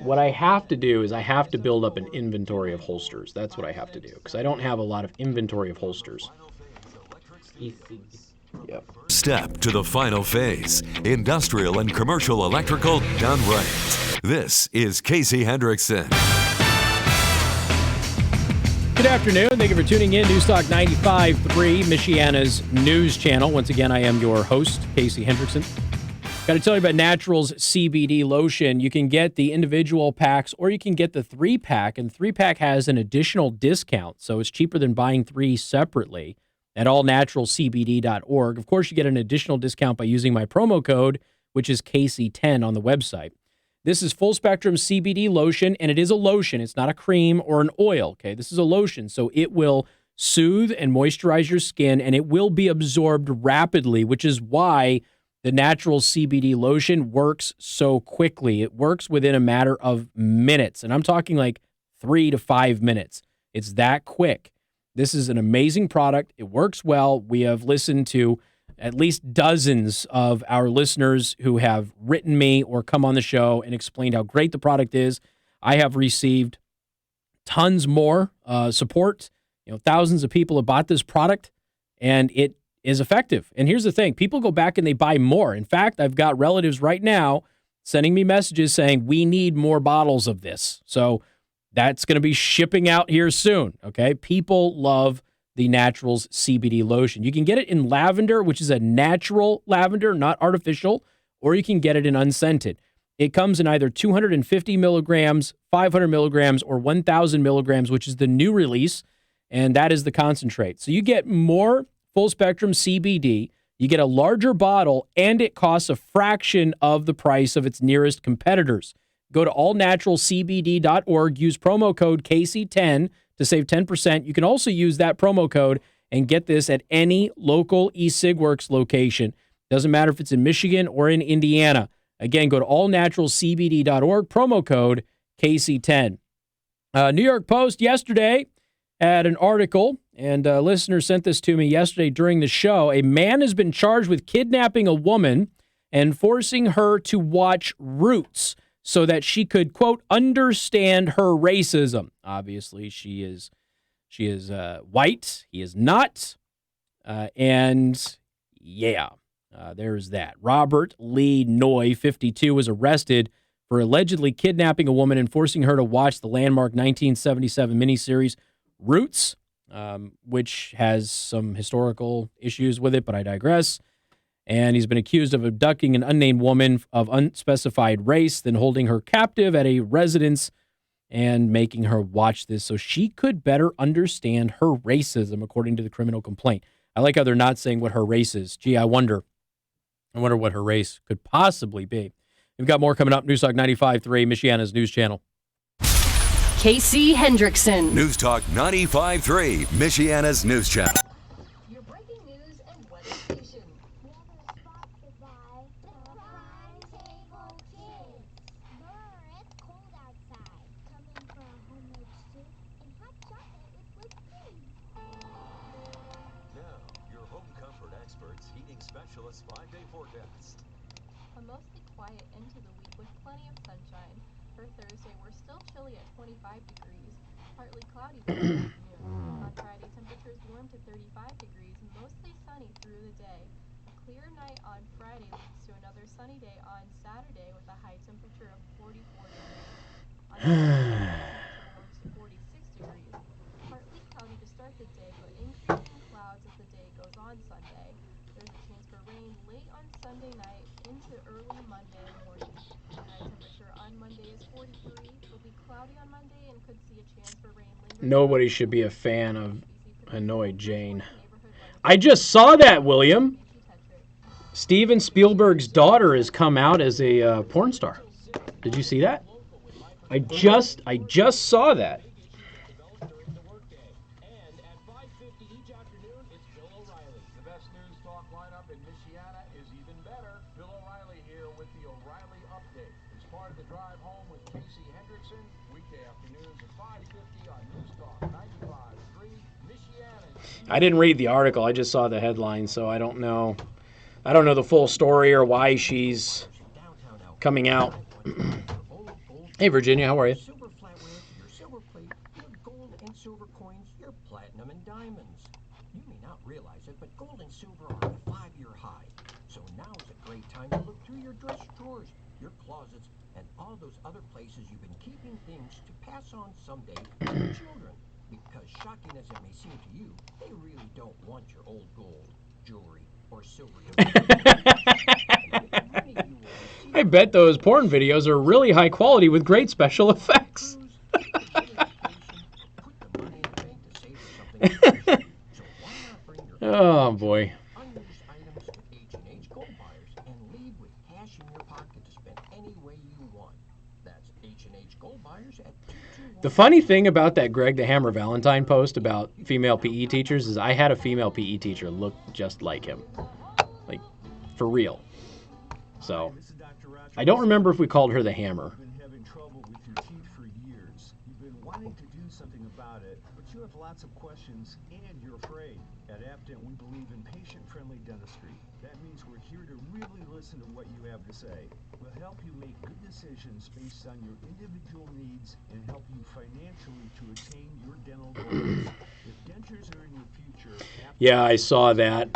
What I have to do is I have to build up an inventory of holsters. That's what I have to do because I don't have a lot of inventory of holsters. Yep. Step to the final phase. Industrial and commercial electrical done right. This is Casey Hendrickson. Good afternoon. Thank you for tuning in. Newstalk 95.3, Michiana's news channel. Once again, I am your host, Casey Hendrickson. Got to tell you about Naturals CBD lotion. You can get the individual packs or you can get the 3-pack, and 3-pack has an additional discount, so it's cheaper than buying 3 separately at allnaturalcbd.org. Of course, you get an additional discount by using my promo code, which is KC10 on the website. This is full spectrum CBD lotion, and it is a lotion. It's not a cream or an oil, okay? This is a lotion, so it will soothe and moisturize your skin, and it will be absorbed rapidly, which is why the natural CBD lotion works so quickly. It works within a matter of minutes, and I'm talking like 3 to 5 minutes. It's that quick. This is an amazing product. It works well. We have listened to at least dozens of our listeners who have written me or come on the show and explained how great the product is. I have received tons more support. Thousands of people have bought this product, and it is effective. And here's the thing. People go back and they buy more. In fact, I've got relatives right now sending me messages saying, we need more bottles of this. So that's going to be shipping out here soon, okay? People love the Naturals CBD lotion. You can get it in lavender, which is a natural lavender, not artificial, or you can get it in unscented. It comes in either 250 milligrams, 500 milligrams, or 1,000 milligrams, which is the new release, and that is the concentrate. So you get more full-spectrum CBD, you get a larger bottle, and it costs a fraction of the price of its nearest competitors. Go to allnaturalcbd.org, use promo code KC10 to save 10%. You can also use that promo code and get this at any local eSigWorks location. Doesn't matter if it's in Michigan or in Indiana. Again, go to allnaturalcbd.org, promo code KC10. New York Post yesterday had an article, and a listener sent this to me yesterday during the show. A man has been charged with kidnapping a woman and forcing her to watch Roots so that she could, quote, understand her racism. Obviously, she is white. He is not. And yeah, there's that. Robert Lee Noy, 52, was arrested for allegedly kidnapping a woman and forcing her to watch the landmark 1977 miniseries Roots, which has some historical issues with it, but I digress. And he's been accused of abducting an unnamed woman of unspecified race, then holding her captive at a residence and making her watch this so she could better understand her racism, according to the criminal complaint. I like how they're not saying what her race is. Gee, I wonder what her race could possibly be. We've got more coming up. News Talk 95.3, Michiana's news channel. Casey Hendrickson. News Talk 95.3, Michiana's news channel. Your breaking news and weather station. Sponsored by the Prime Table Kids. It's cold outside. Come in for a homemade soup and hot chocolate with whipped cream. Now, your home comfort experts, heating specialists, 5-day forecast. A mostly quiet end to the week with plenty of sunshine. For Thursday, we're still chilly at 25 degrees, partly cloudy by the afternoon. On Friday, temperatures warm to 35 degrees, mostly sunny through the day. A clear night on Friday leads to another sunny day on Saturday with a high temperature of 44 degrees. On Sunday, temperature warms to 46 degrees. Partly cloudy to start the day, but increasing clouds as the day goes on Sunday. There's a chance for rain late on Sunday night into early Monday morning. The high temperature on Monday is 43. It'll be cloudy on Monday and could see a chance for rain later. Nobody should be a fan of Annoyed Jane. I just saw that, William. Steven Spielberg's daughter has come out as a porn star. Did you see that? I just saw that. The best news talk lineup in Michiana is even better. Bill O'Reilly here with the O'Reilly Update. It's part of the drive home with Casey Hendrickson. Weekday afternoons at 5:50 on News Talk 95.3 Michiana. I didn't read the article. I just saw the headline, so I don't know. I don't know the full story or why she's coming out. Hey, Virginia, how are you? Silver flatware, your silver plate, your gold and silver coins, your platinum and diamonds. You may not realize it, but gold and silver are at a 5-year high. So now is a great time to look through your dress drawers, your closets, and all those other places you've been keeping things to pass on someday to your children. Because shocking as it may seem to you, they really don't want your old gold, jewelry, or silver. I bet those porn videos are really high quality with great special effects. Oh, boy. Unused items to H&H Gold Buyers and leave with cash in your pocket to spend any way you want. That's H&H Gold Buyers at 221. The funny thing about that Greg the Hammer Valentine post about female PE teachers is I had a female PE teacher look just like him. Like, for real. So, I don't remember if we called her the Hammer. You've been having trouble with your teeth for years. You've been wanting to do something about it, but but you have lots of questions and you're afraid. At Aptent, we believe in patient-friendly dentistry. That means we're here to really listen to what you have to say. We'll help you make good decisions based on your individual needs and help you financially to attain your dental goals. If dentures are in your future, Yeah, I saw that.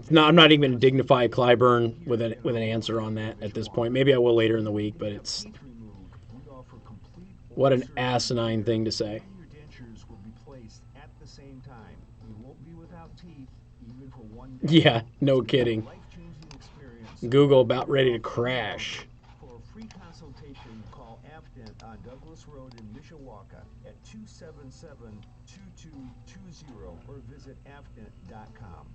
No, I'm not even going to dignify Clyburn with an answer on that at this point. Maybe I will later in the week, but it's what an asinine thing to say. your dentures will be placed at the same time. You won't be without teeth even for one day. Yeah, no kidding. Life-changing experience. Google about ready to crash. For a free consultation, call Aptent on Douglas Road in Mishawaka at 277-2220 or visit aptent.com.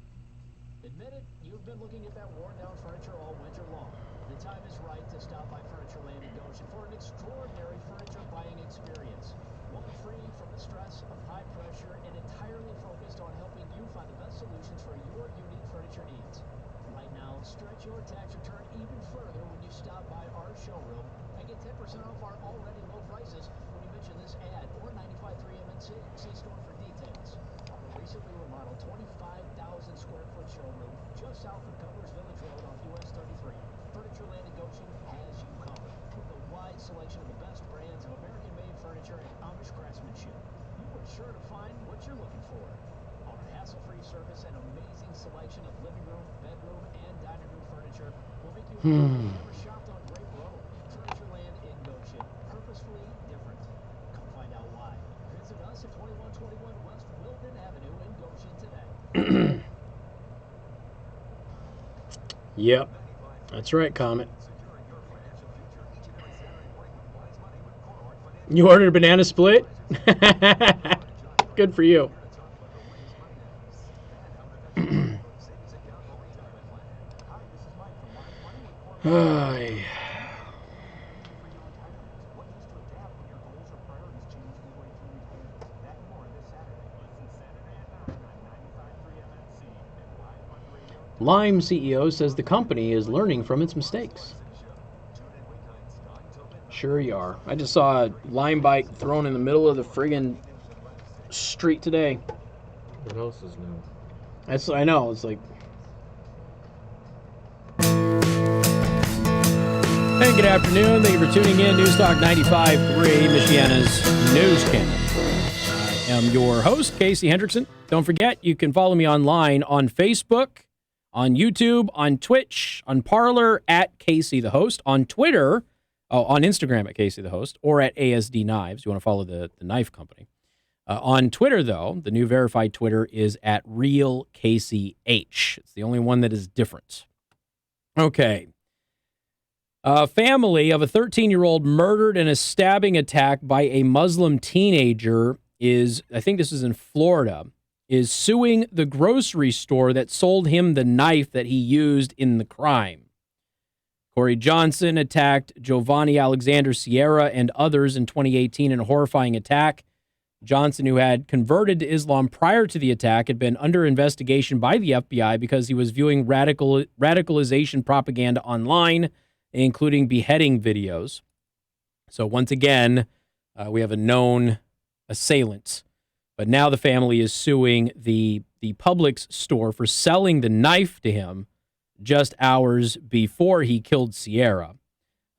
Admit it, you've been looking at that worn-down furniture all winter long. The time is right to stop by Furnitureland in Goshen for an extraordinary furniture buying experience. One free from the stress of high pressure and entirely focused on helping you find the best solutions for your unique furniture needs. Right now, stretch your tax return even further when you stop by our showroom and get 10% off our already low prices when you mention this ad or 95.3 MNC. See store for details. Our recently remodeled 25,000 square foot showroom just south of Cutler's Village Road off US 33. Furnitureland in Goshen has you covered with a wide selection of the best brands of American-made furniture and Amish craftsmanship. You are sure to find what you're looking for. Our hassle-free service and amazing selection of living room, bedroom, and dining room furniture will make you happy if you've ever shopped on Grape Road. Furnitureland in Goshen, purposefully different. Come find out why. Visit us at 2121 West Wilden Avenue in Goshen today. Yep, that's right, Comet. You ordered a banana split? Good for you. Ay. Lime CEO says the company is learning from its mistakes. Sure you are. I just saw a Lime bike thrown in the middle of the friggin' street today. What else is new? I know. It's like... Hey, good afternoon. Thank you for tuning in. News Talk 95.3, Michiana's news channel. I am your host, Casey Hendrickson. Don't forget, you can follow me online on Facebook, on YouTube, on Twitch, on Parler at Casey the Host, on Twitter, on Instagram at Casey the Host, or at ASD Knives. You want to follow the knife company. On Twitter, though, the new verified Twitter is at Real Casey H. It's the only one that is different. Okay. A family of a 13-year-old murdered in a stabbing attack by a Muslim teenager is, I think this is in Florida, is suing the grocery store that sold him the knife that he used in the crime. Corey Johnson attacked Giovanni Alexander Sierra and others in 2018 in a horrifying attack. Johnson, who had converted to Islam prior to the attack, had been under investigation by the FBI because he was viewing radicalization propaganda online, including beheading videos. So once again, we have a known assailant. But now the family is suing the Publix store for selling the knife to him just hours before he killed Sierra.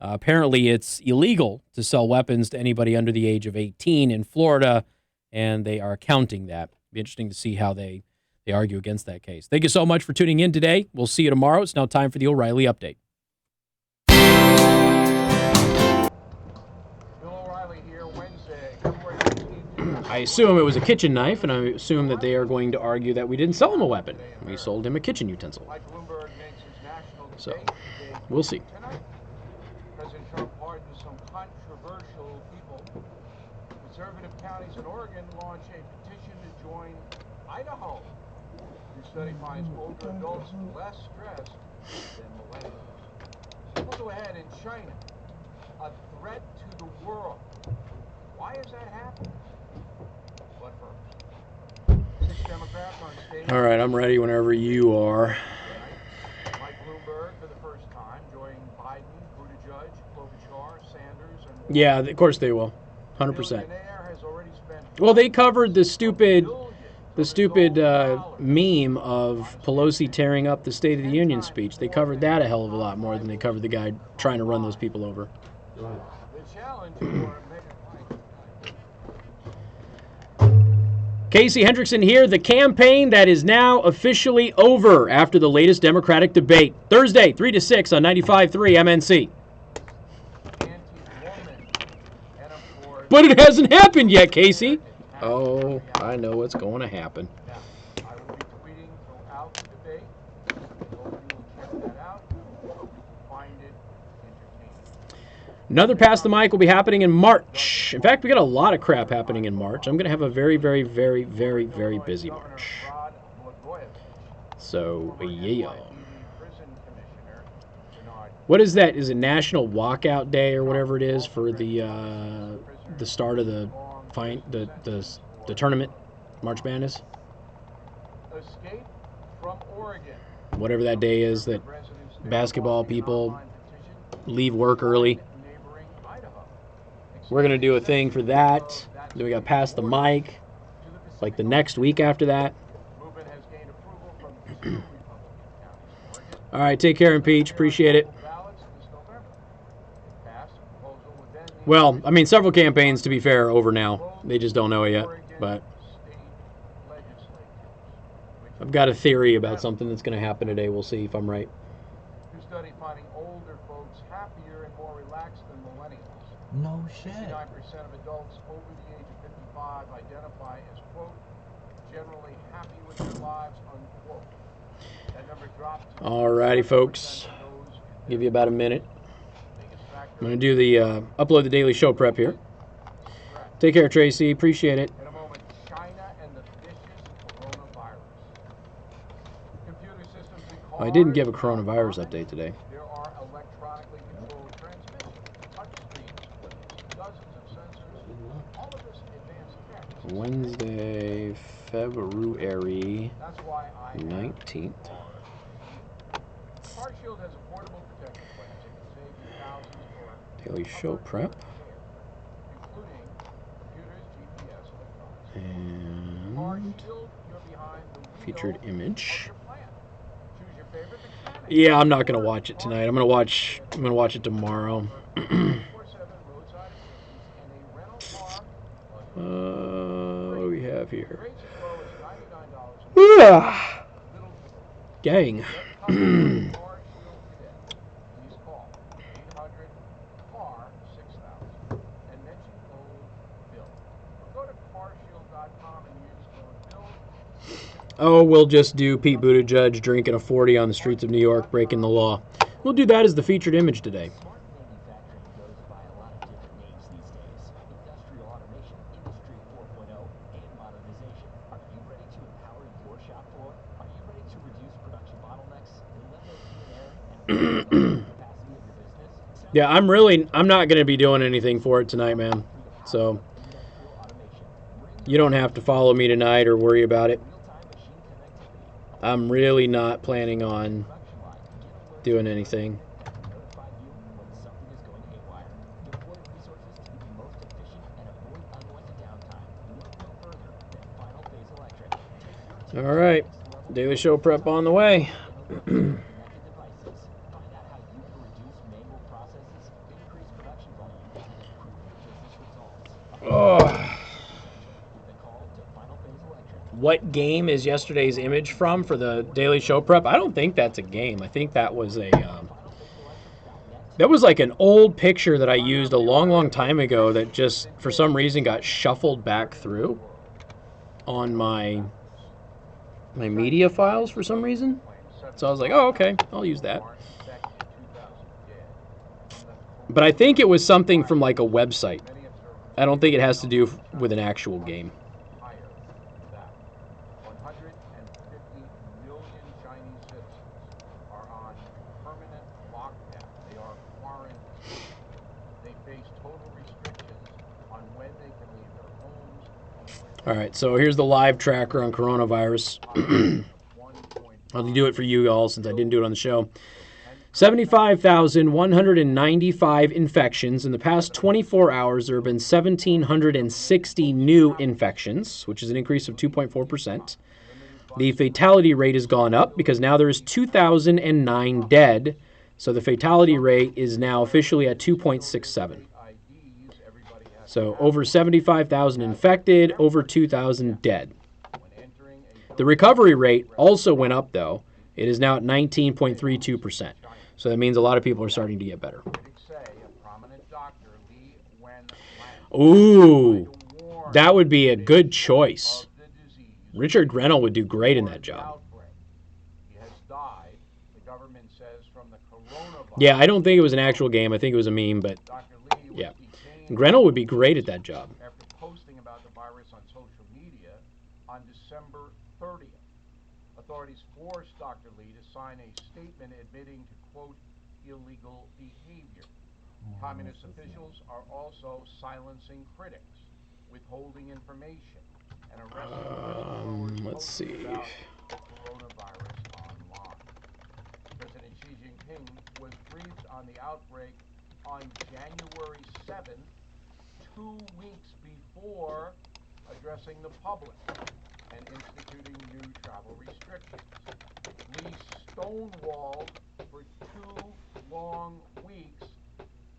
Apparently, it's illegal to sell weapons to anybody under the age of 18 in Florida, and they are counting that. It'll be interesting to see how they argue against that case. Thank you so much for tuning in today. We'll see you tomorrow. It's now time for the O'Reilly Update. I assume it was a kitchen knife, and I assume that they are going to argue that we didn't sell him a weapon. We sold him a kitchen utensil. So, we'll see. President Trump pardoned some controversial people. Conservative counties in Oregon launch a petition to join Idaho. New study finds older adults less stressed than millennials. We'll go ahead. In China, a threat to the world. Why is that happening? But first, 6 Democrats on stage. All right, I'm ready whenever you are. Mike Bloomberg for the first time, joining Biden, Buttigieg, Klobuchar, Sanders, and Yeah, of course they will. 100%. Billionaire has already spent Well, they covered the stupid meme of Pelosi tearing up the State of the Union speech. They covered that a hell of a lot more than they covered the guy trying to run those people over. The challenge for Casey Hendrickson here. The campaign that is now officially over after the latest Democratic debate. Thursday, 3 to 6 on 95.3 MNC. But it hasn't happened yet, Casey. Oh, I know what's going to happen. I will be tweeting throughout the debate. Nobody will check that out. Find it entertaining. Another Pass the Mic will be happening in March. In fact, we got a lot of crap happening in March. I'm going to have a very, very, very, very, very busy March. So, yeah. What is that? Is it National Walkout Day or whatever it is for the start of the tournament, March Madness? Escape from Oregon. Whatever that day is that basketball people leave work early. We're going to do a thing for that. Then we got Pass the Mic, like the next week after that. All right, take care, Impeach. Appreciate it. Well, I mean, several campaigns, to be fair, over now. They just don't know it yet. But I've got a theory about something that's going to happen today. We'll see if I'm right. New study finding older folks happier and more relaxed than millennials. No shit. 69% of adults over the age of 55 identify as, quote, generally happy with their lives, unquote. That number dropped to Alrighty, folks. Give you about a minute. I'm going to do the upload the daily show prep here. Take care, Tracy. Appreciate it. In a moment, China and the vicious coronavirus. Computer systems in cars. I didn't give a coronavirus update today. There are electronically controlled transmissions, touch screens, dozens of sensors. All of this advanced tech. Wednesday, February 19th. CarShield has affordable protection plans that can save you thousands for Daily show prep. including computers, GPS, electronics. And CarShield, you're behind the wheel featured of image. your plan. Choose your favorite mechanic. Yeah, I'm not gonna watch it tonight. I'm gonna watch it tomorrow. What do we have here? Gang. Oh, we'll just do Pete Buttigieg drinking a 40 on the streets of New York, breaking the law. We'll do that as the featured image today. Yeah, I'm not going to be doing anything for it tonight, man. So you don't have to follow me tonight or worry about it. I'm really not planning on doing anything. All right, daily show prep on the way. What game is yesterday's image from for the daily show prep? I don't think that's a game. I think that was a that was like an old picture that I used a long, long time ago that just for some reason got shuffled back through on my media files for some reason. So I was like, oh, okay, I'll use that. But I think it was something from like a website. I don't think it has to do with an actual game. 150 million Chinese citizens are on permanent lockdown. They are quarantined. They face total restrictions on when they can leave their homes. All right, so here's the live tracker on coronavirus. I'll do it for you all since I didn't do it on the show. 75,195 infections. In the past 24 hours, there have been 1,760 new infections, which is an increase of 2.4%. The fatality rate has gone up because now there's 2,009 dead. So the fatality rate is now officially at 2.67. So over 75,000 infected, over 2,000 dead. The recovery rate also went up, though. It is now at 19.32%. So that means a lot of people are starting to get better. Ooh, that would be a good choice. Richard Grenell would do great in that job. Yeah, I don't think it was an actual game. I think it was a meme, but yeah. Grenell would be great at that job. After posting about the virus on social media on December 30th, authorities forced Dr. Lee to sign a statement admitting to, quote, illegal behavior. Communist officials are also silencing critics, withholding information, and arresting let's see. about the coronavirus online. President Xi Jinping was briefed on the outbreak on January 7th, 2 weeks before addressing the public and instituting new travel restrictions. Lee stonewalled for 2 long weeks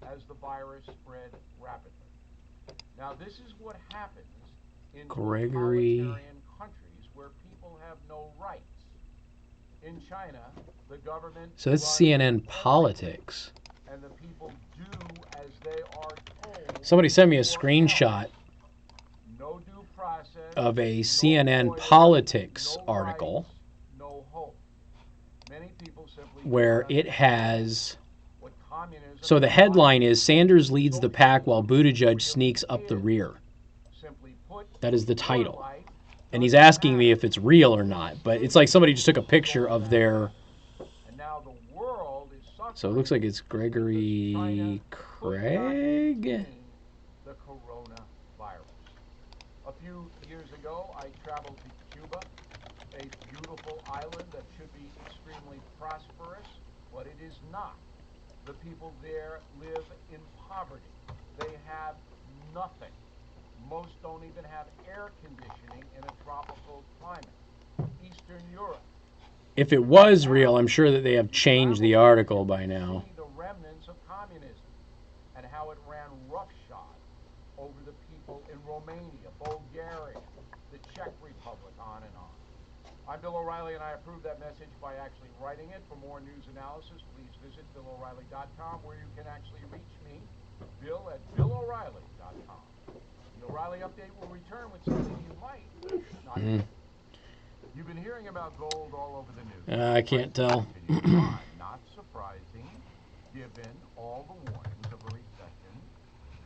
as the virus spread rapidly. Now, this is what happens in totalitarian countries where people have no rights. In China, the government... So that's CNN Politics. And the people do as they are told. Somebody sent me a screenshot of a CNN Politics article where it has... So the headline is, Sanders leads the pack while Buttigieg sneaks up the rear. That is the title. And he's asking me if it's real or not. But it's like somebody just took a picture of their... So it looks like it's Gregory Craig. The coronavirus. A few years ago, I traveled to Cuba, a beautiful island that should be extremely prosperous, but it is not. The people there live in poverty. They have nothing. Most don't even have air conditioning in a tropical climate. Eastern Europe. If it was real, I'm sure that they have changed the article by now. The remnants of communism and how it ran roughshod over the people in Romania, Bulgaria, the Czech Republic, on and on. I'm Bill O'Reilly, and I approve that message by actually writing it. For more news analysis, please visit BillO'Reilly.com, where you can actually reach me, Bill at BillO'Reilly.com. The O'Reilly Update will return with something you might not know. You've been hearing about gold all over the news. I can't tell. Not surprising, given all the warnings of a recession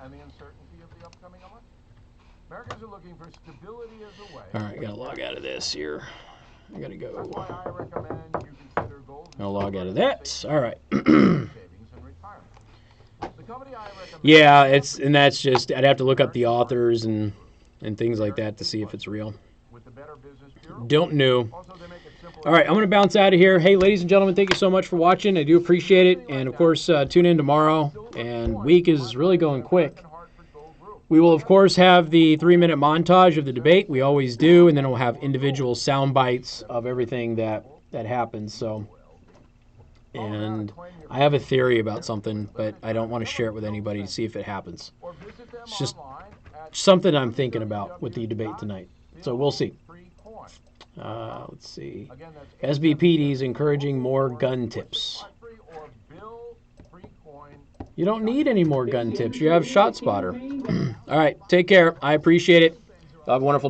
and the uncertainty of the upcoming election. Americans are looking for stability as a way. All right, gotta log out of this here. I gotta go. That's why I recommend you consider gold. I'll log out of that. All right. Savings and retirement. The company I recommend. Yeah, that's just, I'd have to look up the authors and things like that to see if it's real. Don't know. All right, I'm going to bounce out of here. Hey, ladies and gentlemen, thank you so much for watching. I do appreciate it. And, of course, tune in tomorrow. And week is really going quick. We will, of course, have the 3-minute montage of the debate. We always do. And then we'll have individual sound bites of everything that happens. So, and I have a theory about something, but I don't want to share it with anybody to see if it happens. It's just something I'm thinking about with the debate tonight. So we'll see. Let's see. SBPD is encouraging more gun tips. You don't need any more gun tips. You have ShotSpotter. All right, take care. I appreciate it. Have a wonderful night.